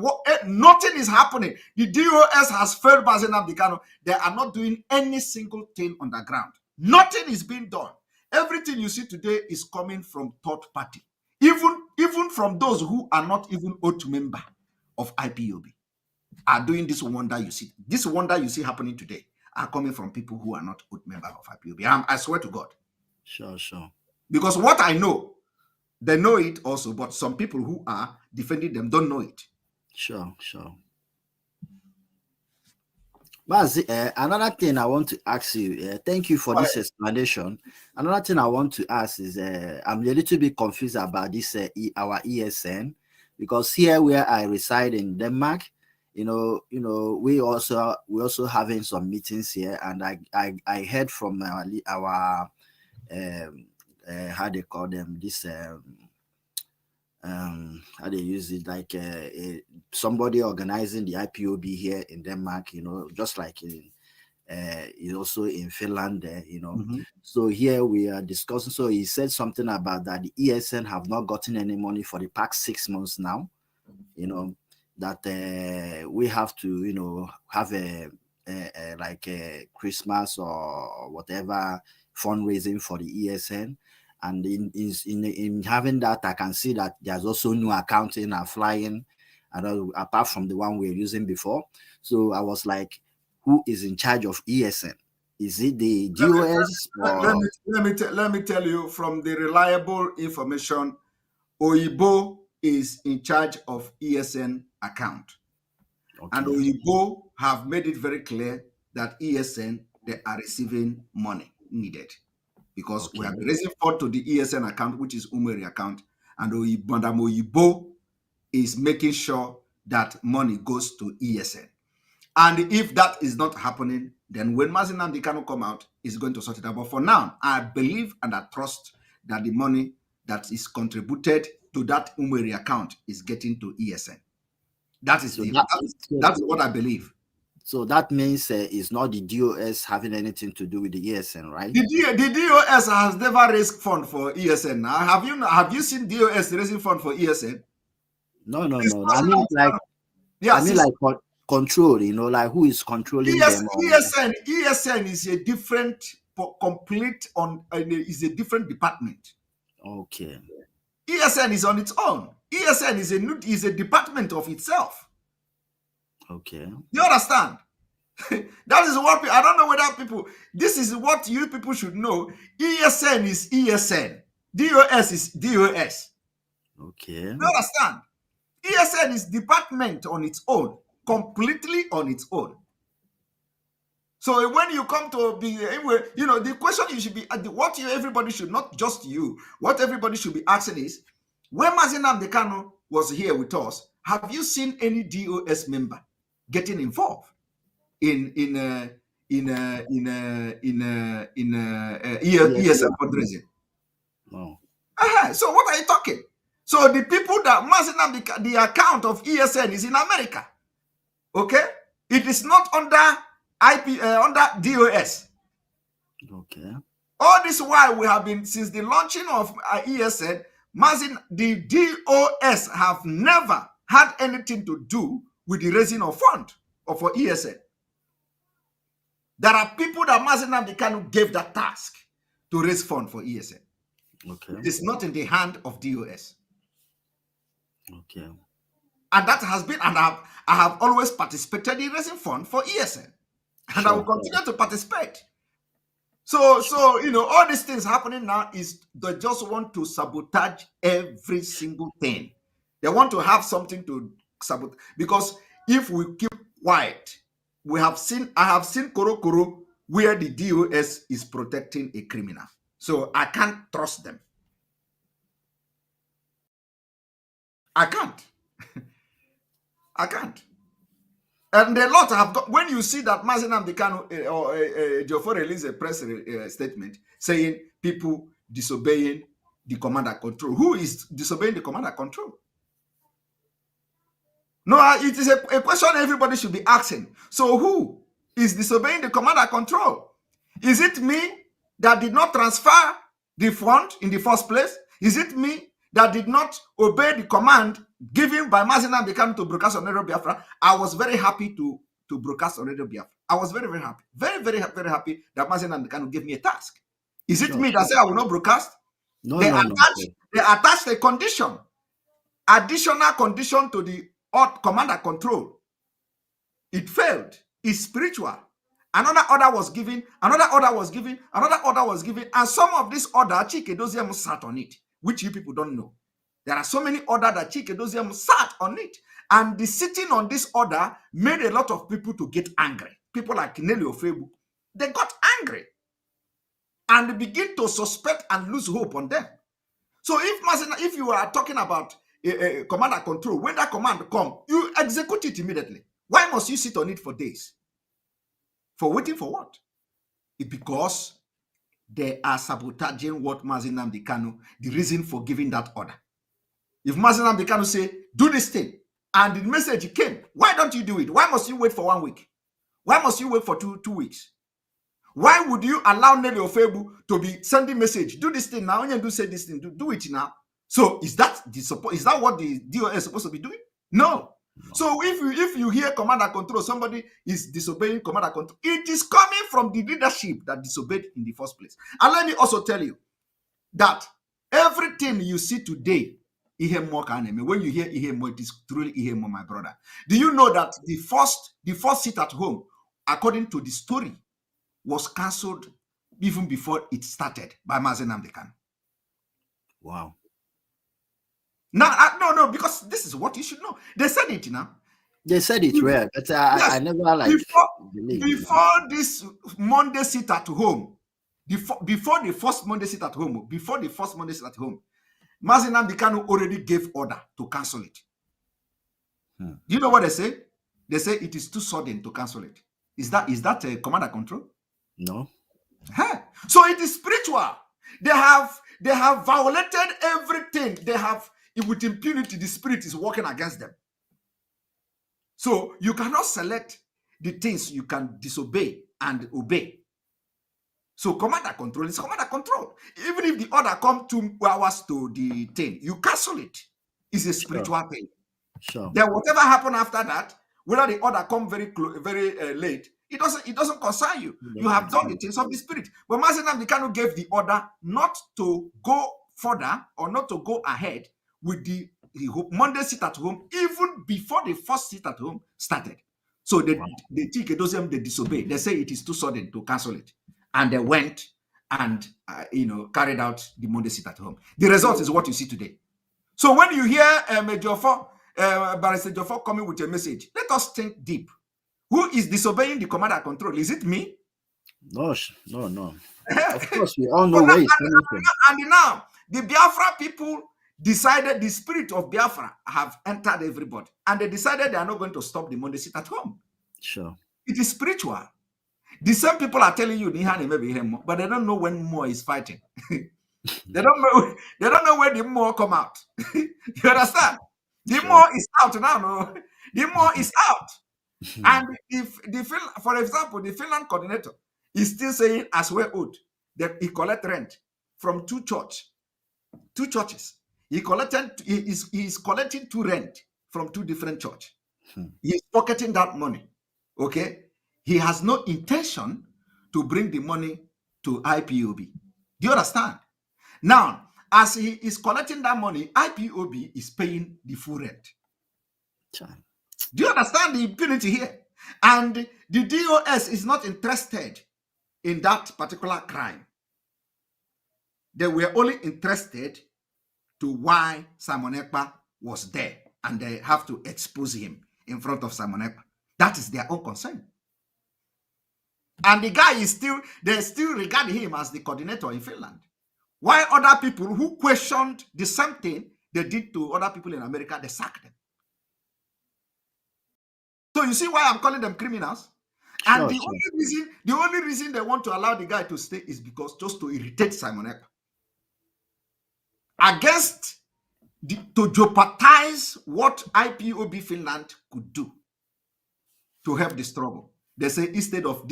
Speaker 1: nothing is happening. The DOS has failed Mazi Nnamdi Kanu. They are not doing any single thing on the ground. Nothing is being done. Everything you see today is coming from third party. Even from those who are not even oath member of IPOB are doing this wonder you see. This wonder you see happening today are coming from people who are not oath member of IPOB. I swear to God.
Speaker 12: Sure.
Speaker 1: Because what I know, they know it also, but some people who are defending them don't know it.
Speaker 12: Sure. But another thing I want to ask you, thank you for this explanation. Another thing I want to ask is, I'm a little bit confused about this, our ESN, because here where I reside in Denmark, we also having some meetings here, and I heard from our how they call them, this how they use it, like somebody organizing the IPOB here in Denmark, just like also in Finland there, So here we are discussing. So he said something about that the ESN have not gotten any money for the past 6 months now, that we have to, have a like a Christmas or whatever fundraising for the ESN. And in having that, I can see that there's also new accounting and flying, and apart from the one we were using before. So I was like, who is in charge of ESN? Is it the DOS?
Speaker 1: Let me tell you from the reliable information, Oyibo is in charge of ESN account. Okay. And Oyibo have made it very clear that ESN, they are receiving money needed. Because we have raising fund to the ESN account, which is Umeri account, and Madam Oyibo is making sure that money goes to ESN. And if that is not happening, then when Mazi Nnamdi Kanu come out, is going to sort it out. But for now, I believe and I trust that the money that is contributed to that Umeri account is getting to ESN. That's what I believe.
Speaker 12: So that means it's not the DOS having anything to do with the ESN, right?
Speaker 1: The DOS has never raised fund for ESN. Now, have you seen DOS raising fund for ESN?
Speaker 12: No. I mean, like control. Like who is controlling them?
Speaker 1: ESN is a different, is a different department.
Speaker 12: Okay.
Speaker 1: ESN is on its own. ESN is a department of itself.
Speaker 12: Okay.
Speaker 1: You understand? That is what I don't know whether people. This is what you people should know. ESN is ESN. DOS is DOS.
Speaker 12: Okay.
Speaker 1: You understand? ESN is department on its own, completely on its own. So when you come to be, the question you should be, everybody should, not just you, what everybody should be asking is, when Mazi Nnamdi Kanu was here with us, have you seen any DOS member getting involved in ESN fundraising?
Speaker 12: No.
Speaker 1: So what are you talking? So the people that Mazi Nnamdi, the account of ESN is in America. Okay? It is not under under DOS.
Speaker 12: Okay.
Speaker 1: All this while we have been, since the launching of ESN, the DOS have never had anything to do with the raising of fund or for ESN. There are people that Mazi Nnamdi Kanu gave that task to raise fund for ESN.
Speaker 12: Okay.
Speaker 1: It is not in the hand of DOS.
Speaker 12: Okay.
Speaker 1: And that has been, and I have always participated in raising fund for ESN. And I will continue to participate. So, you know, all these things happening now is they just want to sabotage every single thing. They want to have something to sabotage. Because if we keep quiet, I have seen Koro Koro where the DOS is protecting a criminal. So I can't trust them. I can't. I can't. And a lot have got, when you see that Mazi Nnamdi Kanu or Jofo release a press statement saying people disobeying the command and control. Who is disobeying the command and control? No, it is a question everybody should be asking. So who is disobeying the command and control? Is it me that did not transfer the fund in the first place? Is it me that did not obey the command given by Mazi Nnamdi Kanu to broadcast on Radio Biafra? I was very happy to broadcast on Radio Biafra. I was very, very happy. Very, very, very happy that Mazi Nnamdi Kanu gave me a task. Is it me that said I will not broadcast?
Speaker 12: No,
Speaker 1: they
Speaker 12: no.
Speaker 1: attached a condition, additional condition to the command and control. It failed. It's spiritual. Another order was given, another order was given, another order was given, and some of this order, Chike Doziem sat on it, which you people don't know. There are so many orders that Chike Doziem sat on it, and the sitting on this order made a lot of people to get angry. People like Nelly Ofebu, they got angry, and they begin to suspect and lose hope on them. So if you are talking about command and control, when that command comes, you execute it immediately. Why must you sit on it for days? For waiting for what? Because they are sabotaging what Mazi Nnamdi Kanu, the reason for giving that order. If Mazi Nnamdi Kanu say, do this thing, and the message came, why don't you do it? Why must you wait for 1 week? Why must you wait for two weeks? Why would you allow Nelly Ofebu to be sending message? Do this thing now. When you do say this thing, do it now. So is that what the DOS is supposed to be doing? No. So if you hear command and control, somebody is disobeying command and control, it is coming from the leadership that disobeyed in the first place. And let me also tell you that everything you see today, when you hear Ihemo, it is truly Ihemo, my brother. Do you know that the first seat at home, according to the story, was cancelled even before it started by Mazi Nnamdi Kanu?
Speaker 12: Wow.
Speaker 1: No, because this is what you should know. They said it now.
Speaker 12: They said it well, but I never
Speaker 1: before this Monday sit at home, before the first Monday sit at home, Mazi Nnamdi Kanu already gave order to cancel it. Do you know what they say? They say it is too sudden to cancel it. Is that a command and control?
Speaker 12: No.
Speaker 1: So it is spiritual. They have violated everything. They have, with impunity, the spirit is working against them. So you cannot select the things you can disobey and obey. So command and control is command and control. Even if the order comes 2 hours to the thing, you cancel it. It's a spiritual thing.
Speaker 12: Sure.
Speaker 1: Then whatever happened after that, whether the order come very late, it doesn't concern you. You have done the things of the spirit. But Mazi Nnamdi Kanu gave the order not to go further or not to go ahead with the Monday sit at home, even before the first sit at home started. So they disobeyed. They say it is too sudden to cancel it, and they went and carried out the Monday sit at home. The result is what you see today. So when you hear Barrister Jofo coming with a message, let us think deep. Who is disobeying the command and control? Is it me?
Speaker 12: No. Of course, we all know where it's coming from.
Speaker 1: And now, the Biafra people decided, the spirit of Biafra have entered everybody. And they decided they are not going to stop the Monday sit at home.
Speaker 12: Sure.
Speaker 1: It is spiritual. The same people are telling you, but they don't know when more is fighting. They don't know where the more come out. You understand? The more is out now. No? The more is out. And if for example, the Finland coordinator is still saying as well owed that he collect rent from two churches. He is collecting two rent from two different churches. He's pocketing that money. Okay, he has no intention to bring the money to IPOB. Do you understand? Now, as he is collecting that money, IPOB is paying the full rent. Do you understand the impunity here? And the DOS is not interested in that particular crime. They were only interested to why Simon Ekpa was there, and they have to expose him in front of Simon Ekpa. That is their own concern. And the guy they still regard him as the coordinator in Finland. While other people who questioned the same thing they did to other people in America, they sacked them. So you see why I'm calling them criminals? And the only reason they want to allow the guy to stay is because just to irritate Simon Ekpa. Against to jeopardize what IPOB Finland could do to help the struggle. They say instead of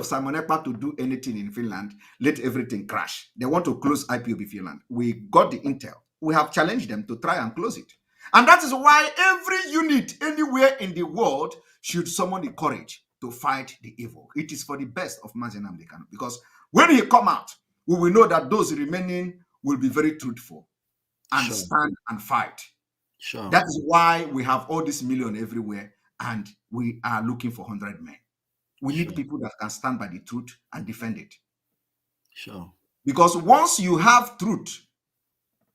Speaker 1: Simon Ekpa to do anything in Finland, let everything crash. They want to close IPOB Finland. We got the intel. We have challenged them to try and close it. And that is why every unit anywhere in the world should summon the courage to fight the evil. It is for the best of Mazi Nnamdi Kanu, because when he come out, we will know that those remaining will be very truthful and stand and fight. That is why we have all this million everywhere, and we are looking for 100 men. We need people that can stand by the truth and defend it. Because once you have truth,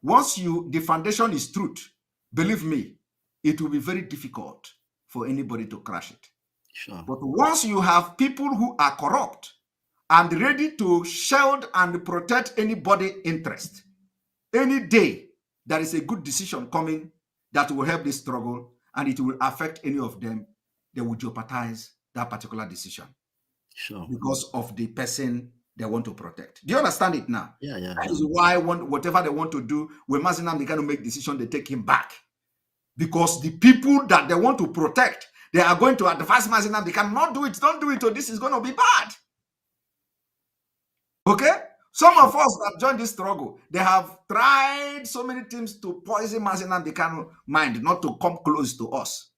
Speaker 1: the foundation is truth, believe me, it will be very difficult for anybody to crash it. But once you have people who are corrupt and ready to shield and protect anybody's interest, any day there is a good decision coming that will help this struggle and it will affect any of them, they will jeopardize that particular decision. Because of the person they want to protect. Do you understand it now? That is why whatever they want to do, when Mazi Nnamdi Kanu make decision, they take him back. Because the people that they want to protect, they are going to advise Mazi Nnamdi Kanu, not do it, don't do it, or this is going to be bad. Okay? Some of us that joined this struggle, they have tried so many things to poison Mazi Nnamdi Kanu's mind, not to come close to us.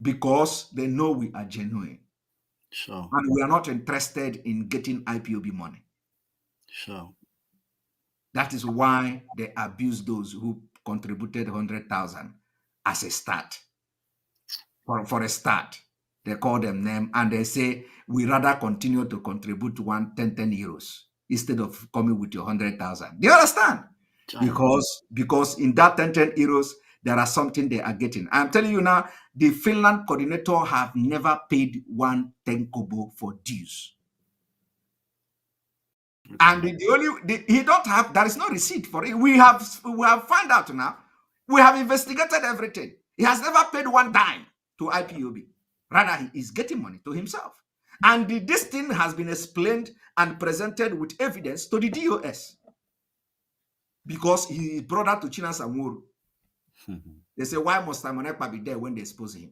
Speaker 1: Because they know we are genuine. And we are not interested in getting IPOB money. That is why they abuse those who contributed 100,000 as a start. For a start, they call them name and they say, we rather continue to contribute 10 euros instead of coming with your 100,000. Do you understand? Because in that 10 euros, there are something they are getting. I'm telling you now, the Finland coordinator have never paid 1 kobo for dues. And he don't have, there is no receipt for it. We have found out now. We have investigated everything. He has never paid 1 dime to IPOB. Rather, he is getting money to himself. And this thing has been explained and presented with evidence to the DOS. Because he is brother to China Samuru. They say, why must Simon Ekpa be there when they expose him?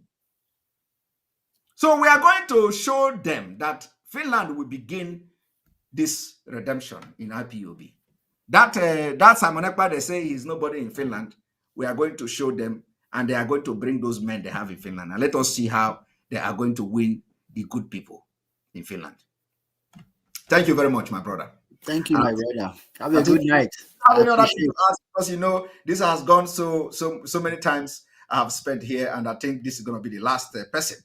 Speaker 1: So we are going to show them that Finland will begin this redemption in IPOB. That Simon Ekpa, they say he's nobody in Finland. We are going to show them, and they are going to bring those men they have in Finland. And let us see how they are going to win the good people in Finland. Thank you very much, my brother.
Speaker 12: Thank you, my brother. Have a good night.
Speaker 1: Because you know, this has gone so many times I have spent here, and I think this is going to be the last person.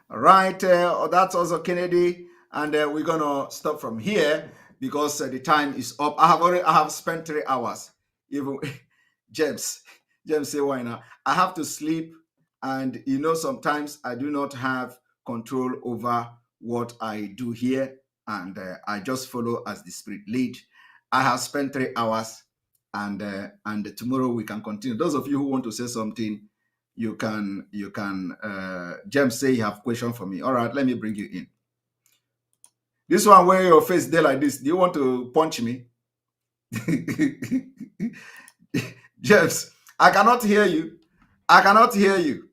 Speaker 1: All right, that's also Kennedy, and we're gonna stop from here because the time is up. I have spent 3 hours. Even James say, why now? I have to sleep, and you know, sometimes I do not have control over what I do here, and I just follow as the Spirit lead. I have spent 3 hours, and tomorrow we can continue. Those of you who want to say something, you can James say you have question for me. All right, let me bring you in. This one where your face there like this, do you want to punch me? James, I cannot hear you. I cannot hear you.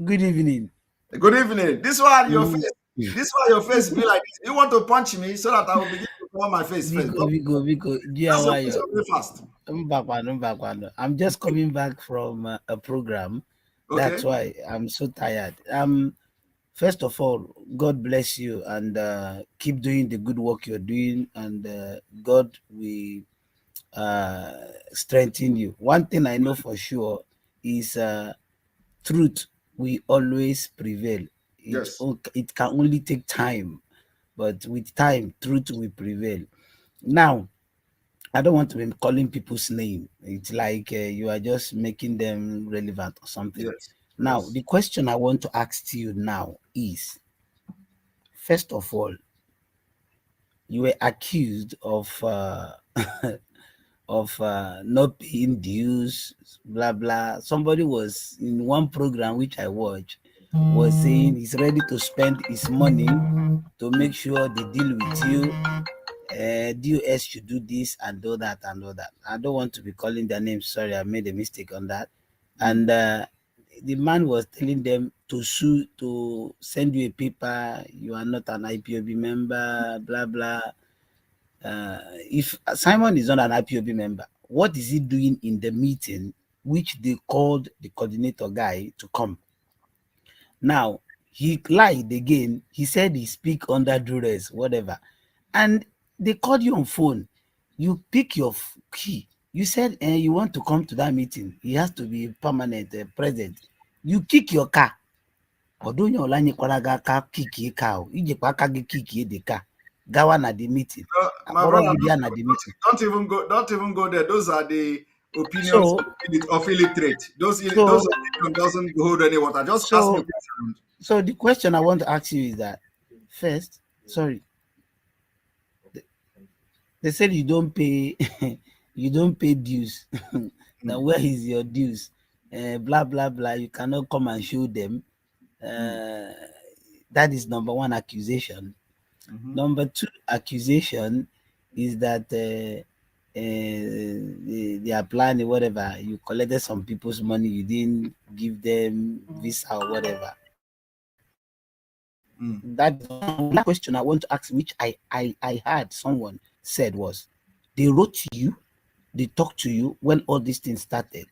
Speaker 13: Good evening.
Speaker 1: Good evening. This one your face. This one your face be like this. You want to punch me so that I will begin to cover my face first.
Speaker 13: Biko,
Speaker 1: That's your fast.
Speaker 13: I'm just coming back from a program.
Speaker 1: Okay.
Speaker 13: That's why I'm so tired. First of all, God bless you and keep doing the good work you're doing, and God will strengthen you. One thing I know for sure is truth will always prevail.
Speaker 1: Yes.
Speaker 13: It can only take time, but with time, truth will prevail. Now, I don't want to be calling people's name. It's like you are just making them relevant or something.
Speaker 1: Yes.
Speaker 13: Now,
Speaker 1: Yes.
Speaker 13: the question I want to ask to you now is, first of all, you were accused of not paying dues, blah blah. Somebody was in one program which I watched was saying he's ready to spend his money to make sure they deal with you. DOS should do this and do that and do that. I don't want to be calling their names. Sorry, I made a mistake on that. And the man was telling them to sue, to send you a paper. You are not an IPOB member, blah blah. If Simon is not an IPOB member, what is he doing in the meeting which they called the coordinator guy to come? Now, he lied again. He said he speak under duress, whatever. And they called you on phone. You pick your key. You said you want to come to that meeting. He has to be permanent present. You kick your car. Odonyo olanye kwaraga aka kiki car. Ijekwa aka gị kiki the car. Gawa na the meeting.
Speaker 1: My brother, don't even go. Don't even go there. Those are the opinions of illiterate. Those opinions doesn't hold any water. Just ask me a question.
Speaker 13: So the question I want to ask you is that, first, sorry, they said you don't pay, you don't pay dues. Now where is your dues? Blah blah blah. You cannot come and show them. That is number one accusation. Number two accusation is that they are planning whatever. You collected some people's money. You didn't give them visa or whatever. That question I want to ask, which I heard someone said was, they wrote to you, they talked to you when all these things started,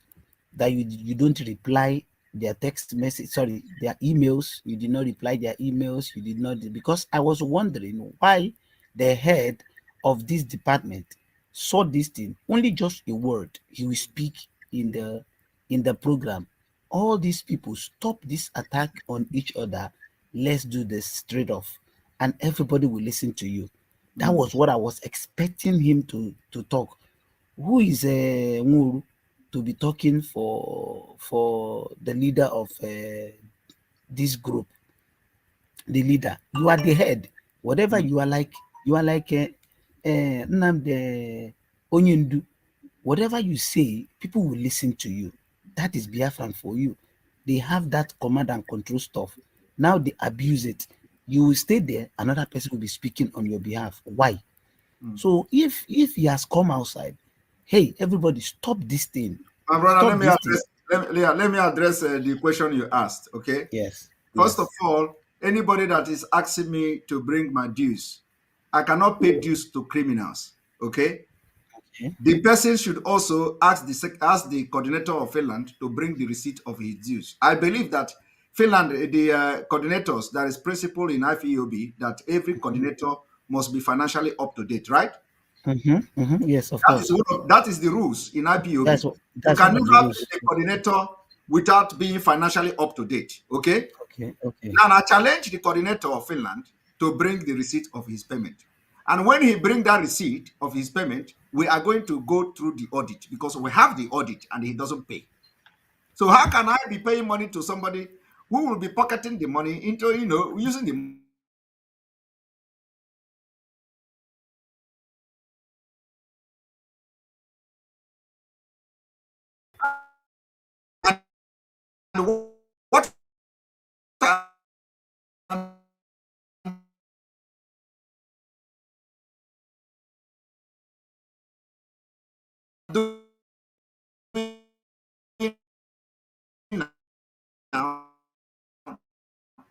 Speaker 13: that you don't reply their text message, sorry, their emails. You did not reply their emails. You did not, because I was wondering why the head of this department saw this thing, only just a word he will speak in the program. All these people stop this attack on each other. Let's do this straight off, and everybody will listen to you. That was what I was expecting him to talk. Who is Nguru to be talking for the leader of this group? The leader, you are the head. Whatever you are like Nnamdi Onyendu. Whatever you say, people will listen to you. That is Biafran for you. They have that command and control stuff. Now they abuse it. You will stay there, another person will be speaking on your behalf. Why? So if he has come outside, hey, everybody, stop this thing.
Speaker 1: My brother, let me address the question you asked. Okay.
Speaker 13: Yes.
Speaker 1: First of all, anybody that is asking me to bring my dues, I cannot pay dues to criminals. Okay. The person should also ask the coordinator of Finland to bring the receipt of his dues. I believe that Finland, the coordinators, that is principle in IFEOB, that every coordinator must be financially up to date, right?
Speaker 13: Yes, of course.
Speaker 1: That is the rules in IPOB.
Speaker 13: That's
Speaker 1: you can never be a coordinator without being financially up to date. Okay. Now I challenge the coordinator of Finland to bring the receipt of his payment. And when he brings that receipt of his payment, we are going to go through the audit, because we have the audit and he doesn't pay. So how can I be paying money to somebody who will be pocketing the money into, using the and what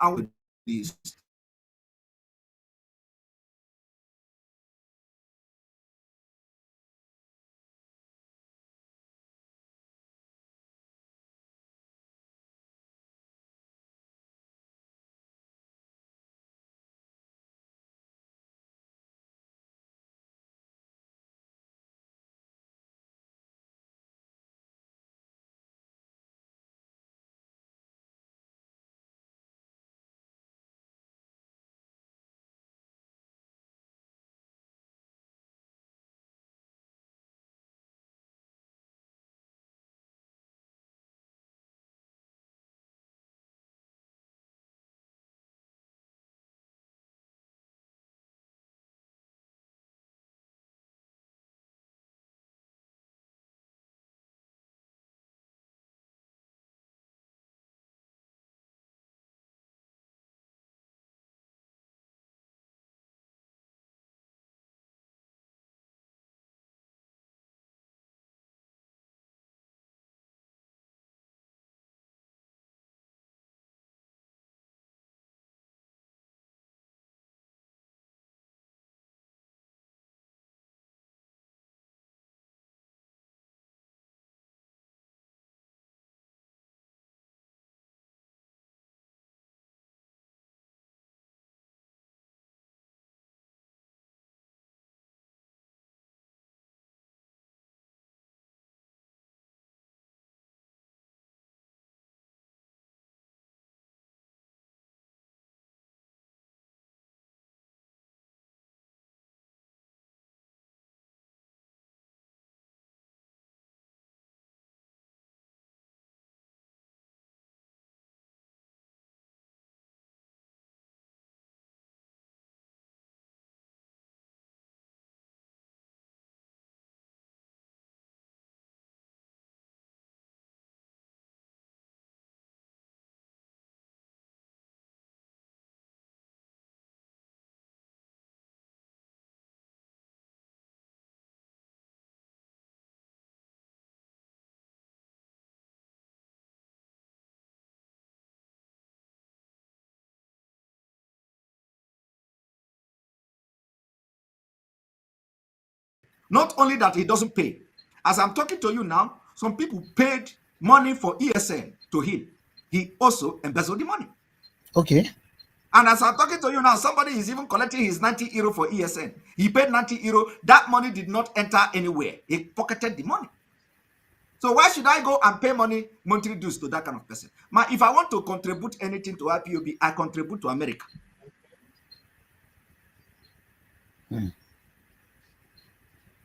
Speaker 1: and this. Not only that, he doesn't pay. As I'm talking to you now, some people paid money for ESN to him. He also embezzled the money.
Speaker 13: Okay.
Speaker 1: And as I'm talking to you now, somebody is even collecting his 90 euro for ESN. He paid 90 euro. That money did not enter anywhere. He pocketed the money. So why should I go and pay money, monthly dues to that kind of person? If I want to contribute anything to IPOB, I contribute to America.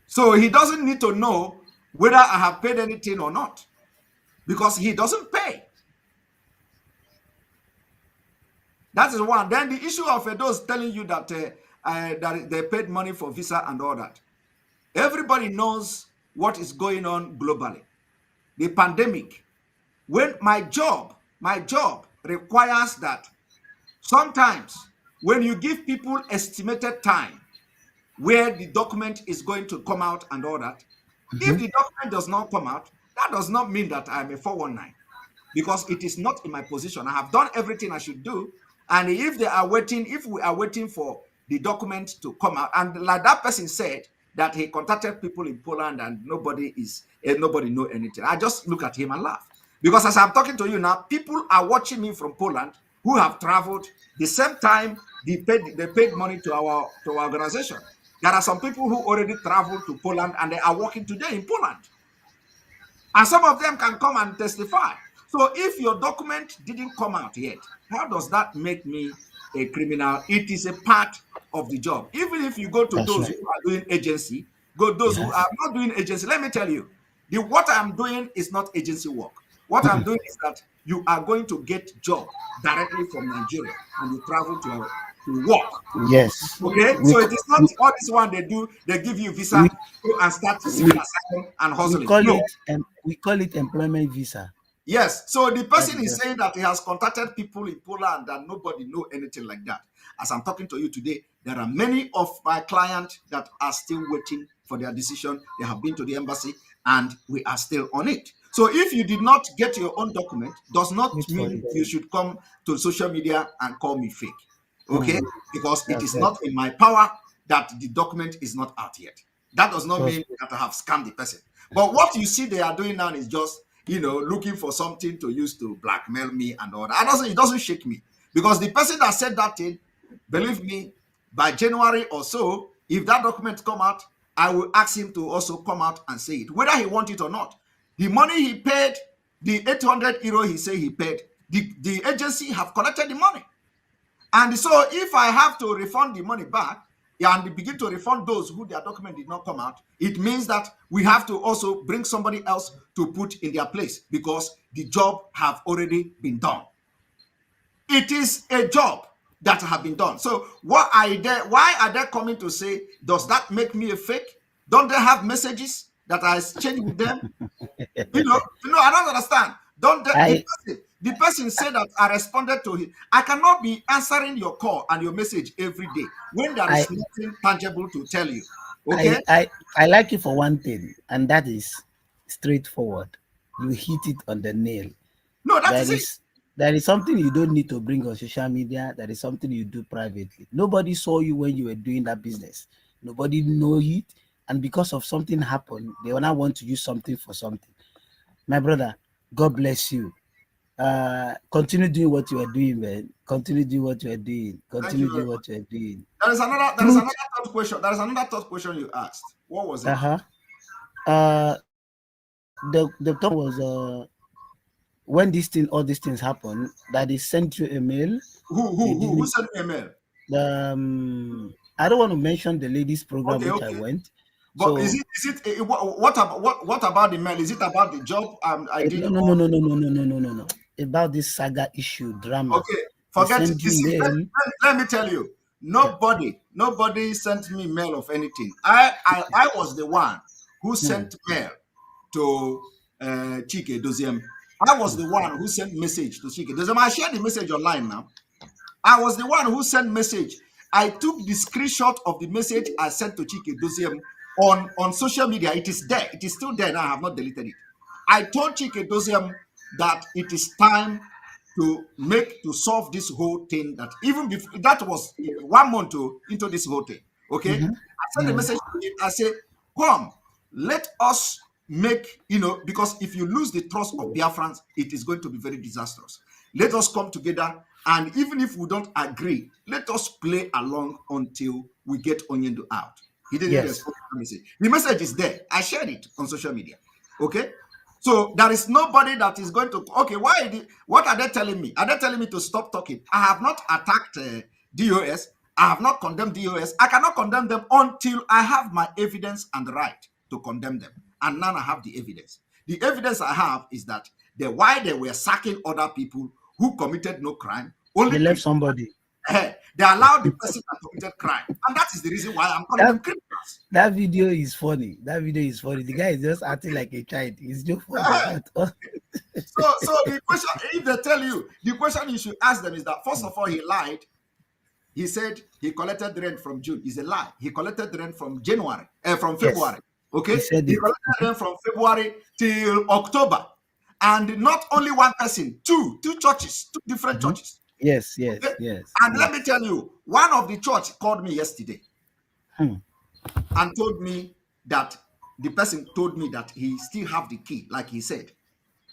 Speaker 1: So he doesn't need to know whether I have paid anything or not, because he doesn't pay. That is one. Then the issue of those telling you that that they paid money for visa and all that. Everybody knows what is going on globally. The pandemic. When my job requires that sometimes when you give people estimated time where the document is going to come out and all that, if the document does not come out, that does not mean that I'm a 419, because it is not in my position. I have done everything I should do. And if we are waiting for the document to come out, and like that person said that he contacted people in Poland and nobody know anything, I just look at him and laugh. Because as I'm talking to you now, people are watching me from Poland who have traveled the same time they paid money to our organization. There are some people who already traveled to Poland and they are working today in Poland. And some of them can come and testify. So if your document didn't come out yet, how does that make me a criminal? It is a part of the job. Even if you go to those who are doing agency, those who are not doing agency, let me tell you, what I'm doing is not agency work. What I'm doing is that you are going to get job directly from Nigeria and you travel to work.
Speaker 13: Yes.
Speaker 1: Okay, so it is not all this one they do, they give you visa and start seeking asylum and hustling.
Speaker 13: We call it employment visa.
Speaker 1: Yes, so the person is saying that he has contacted people in Poland and nobody know anything like that. As I'm talking to you today, there are many of my clients that are still waiting for their decision. They have been to the embassy and we are still on it. So if you did not get your own document, does not
Speaker 13: Wait for
Speaker 1: mean
Speaker 13: it.
Speaker 1: you should come to social media and call me fake. Okay? Because it
Speaker 13: That's
Speaker 1: is
Speaker 13: good.
Speaker 1: not in my power that the document is not out yet. That does not
Speaker 13: Trust
Speaker 1: mean that I have scammed the person. But what you see they are doing now is just, looking for something to use to blackmail me and all that. It doesn't shake me. Because the person that said that thing, believe me, by January or so, if that document come out, I will ask him to also come out and say it, whether he want it or not. The money he paid, the 800 euro he said he paid, the agency have collected the money. And so if I have to refund the money back and begin to refund those who their document did not come out, it means that we have to also bring somebody else to put in their place because the job have already been done. It is a job that have been done. So why are they coming to say, does that make me a fake? Don't they have messages that I exchanged with them? I don't understand. The person said that I responded to him. I cannot be answering your call and your message every day when there is nothing tangible to tell you. Okay?
Speaker 13: I like you for one thing, and that is straightforward. You hit it on the nail.
Speaker 1: No, that is it.
Speaker 13: There is something you don't need to bring on social media. That is something you do privately. Nobody saw you when you were doing that business. Nobody know it. And because of something happened, they will now want to use something for something. My brother, God bless you. Continue doing what you are doing, man. Continue doing what you are doing. Continue doing what you are doing.
Speaker 1: There is another third question. There is another third question you asked. What was it?
Speaker 13: The top was when all these things happen, that they sent you a mail.
Speaker 1: Who sent me a mail?
Speaker 13: I don't want to mention the ladies program I went.
Speaker 1: But so, is it what about the mail? Is it about the job I did?
Speaker 13: No. About this saga issue drama.
Speaker 1: Okay, forget it. Let me tell you, nobody sent me mail of anything. I was the one who sent mail to Chike Doziem. I was the one who sent message to Chike Doziem. I shared the message online now. I was the one who sent message. I took the screenshot of the message I sent to Chike Doziem on social media. It is there. It is still there. Now I have not deleted it. I told Chike Doziem that it is time to solve this whole thing. That even before that was 1 month into this whole thing. Okay, I sent a message to him. I said, "Come, let us make because if you lose the trust of Biafrans, it is going to be very disastrous. Let us come together, and even if we don't agree, let us play along until we get Onyendo out." He didn't respond to the message. The message is there. I shared it on social media. Okay. So there is nobody that is going to, what are they telling me? Are they telling me to stop talking? I have not attacked DOS. I have not condemned DOS. I cannot condemn them until I have my evidence and the right to condemn them. And now I have the evidence. The evidence I have is that why they were sacking other people who committed no crime.
Speaker 13: Only they left somebody.
Speaker 1: They allowed the person that committed crime. And that is the reason why I'm calling them criminals.
Speaker 13: That video is funny. The guy is just acting like a child. He's just funny.
Speaker 1: So the question, if they tell you, the question you should ask them is that, first of all, he lied. He said he collected the rent from June. It's a lie. He collected the rent from February. Yes. Okay? He collected rent from February till October. And not only one person, two churches, two different churches.
Speaker 13: Yes.
Speaker 1: And let me tell you, one of the church called me yesterday and told me that the person told me that he still have the key, like he said,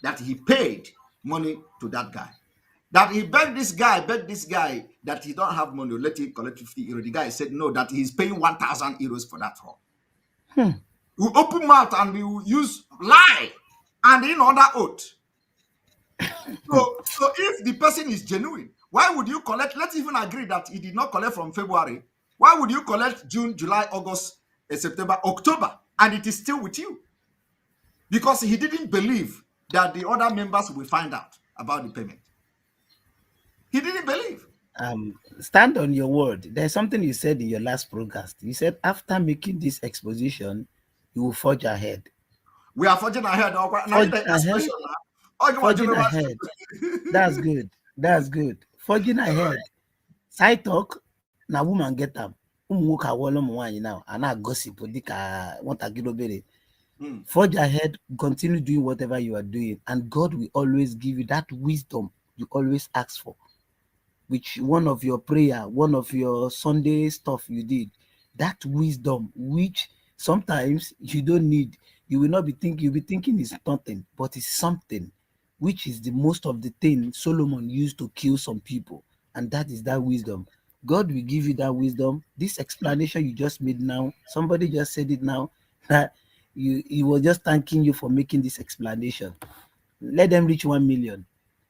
Speaker 1: that he paid money to that guy. That he begged this guy that he don't have money, let him collect 50 euros. The guy said no, that he's paying 1,000 euros for that hall. We open mouth and we will use lie and in under oath. So if the person is genuine, why would you collect? Let's even agree that he did not collect from February. Why would you collect June, July, August, September, October, and it is still with you? Because he didn't believe that the other members will find out about the payment. He didn't believe.
Speaker 13: Stand on your word. There's something you said in your last broadcast. You said after making this exposition, you will forge ahead.
Speaker 1: We are forging ahead.
Speaker 13: Forging ahead. That's good. Forging ahead. Side talk. Na woman get them. Now and I gossip. Forge ahead, continue doing whatever you are doing, and God will always give you that wisdom you always ask for. Which one of your prayer, one of your Sunday stuff you did, that wisdom which sometimes you don't need, you will not be thinking, you'll be thinking it's nothing, but it's something, which is the most of the thing Solomon used to kill some people, and that is that wisdom. God will give you that wisdom. This explanation you just made now, somebody just said it now, that he was just thanking you for making this explanation. Let them reach 1 million.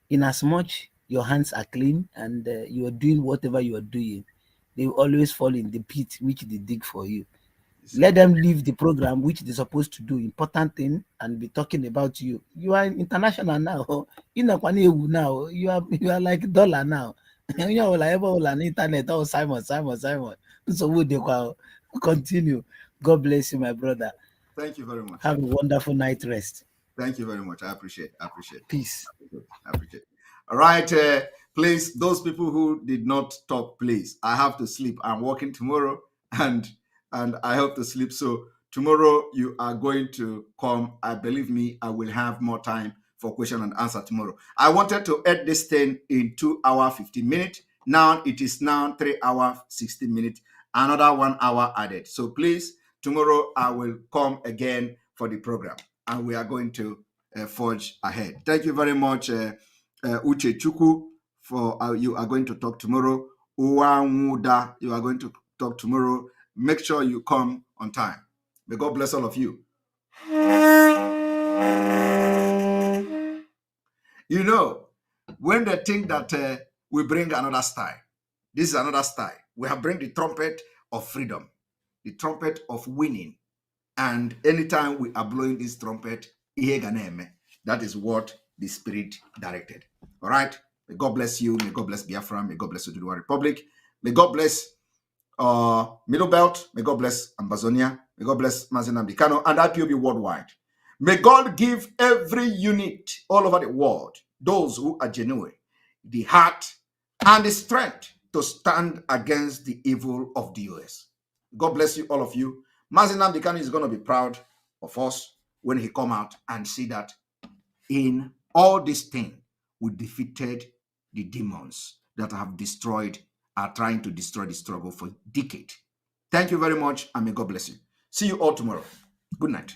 Speaker 13: In as much your hands are clean and you are doing whatever you are doing, they will always fall in the pit which they dig for you. Let them leave the program which they're supposed to do important thing and be talking about you. You are international now. Now you are like dollar now. You are like on internet. Oh, Simon. So would they continue? God bless you, my brother.
Speaker 1: Thank you very much.
Speaker 13: Have a wonderful night rest.
Speaker 1: Thank you very much. I appreciate.
Speaker 13: Peace.
Speaker 1: I appreciate. All right. Please, those people who did not talk, please. I have to sleep. I'm working tomorrow, and I hope to sleep. So tomorrow you are going to come. I believe me, I will have more time for question and answer tomorrow. I wanted to end this thing in 2 hours 15 minutes. Now it is now 3 hours 16 minutes. Another 1 hour added. So please, tomorrow I will come again for the program, and we are going to forge ahead. Thank you very much, Uche Chuku, for you are going to talk tomorrow. Uwa Muda, you are going to talk tomorrow. Make sure you come on time. May God bless all of you. You know, when they think that we bring another style, this is another style. We have bring the trumpet of freedom, the trumpet of winning. And anytime we are blowing this trumpet, that is what the Spirit directed. All right? May God bless you. May God bless Biafra. May God bless the Oduduwa Republic. May God bless Middle Belt. May God bless Ambazonia. May God bless Mazin Ambikano and IPOB worldwide. May God give every unit all over the world, those who are genuine, the heart and the strength to stand against the evil of the US. God bless you, all of you. Mazin Ambikano is going to be proud of us when he come out and see that in all this thing, we defeated the demons that have destroyed, are trying to destroy the struggle for decades. Thank you very much, and may God bless you. See you all tomorrow. Good night.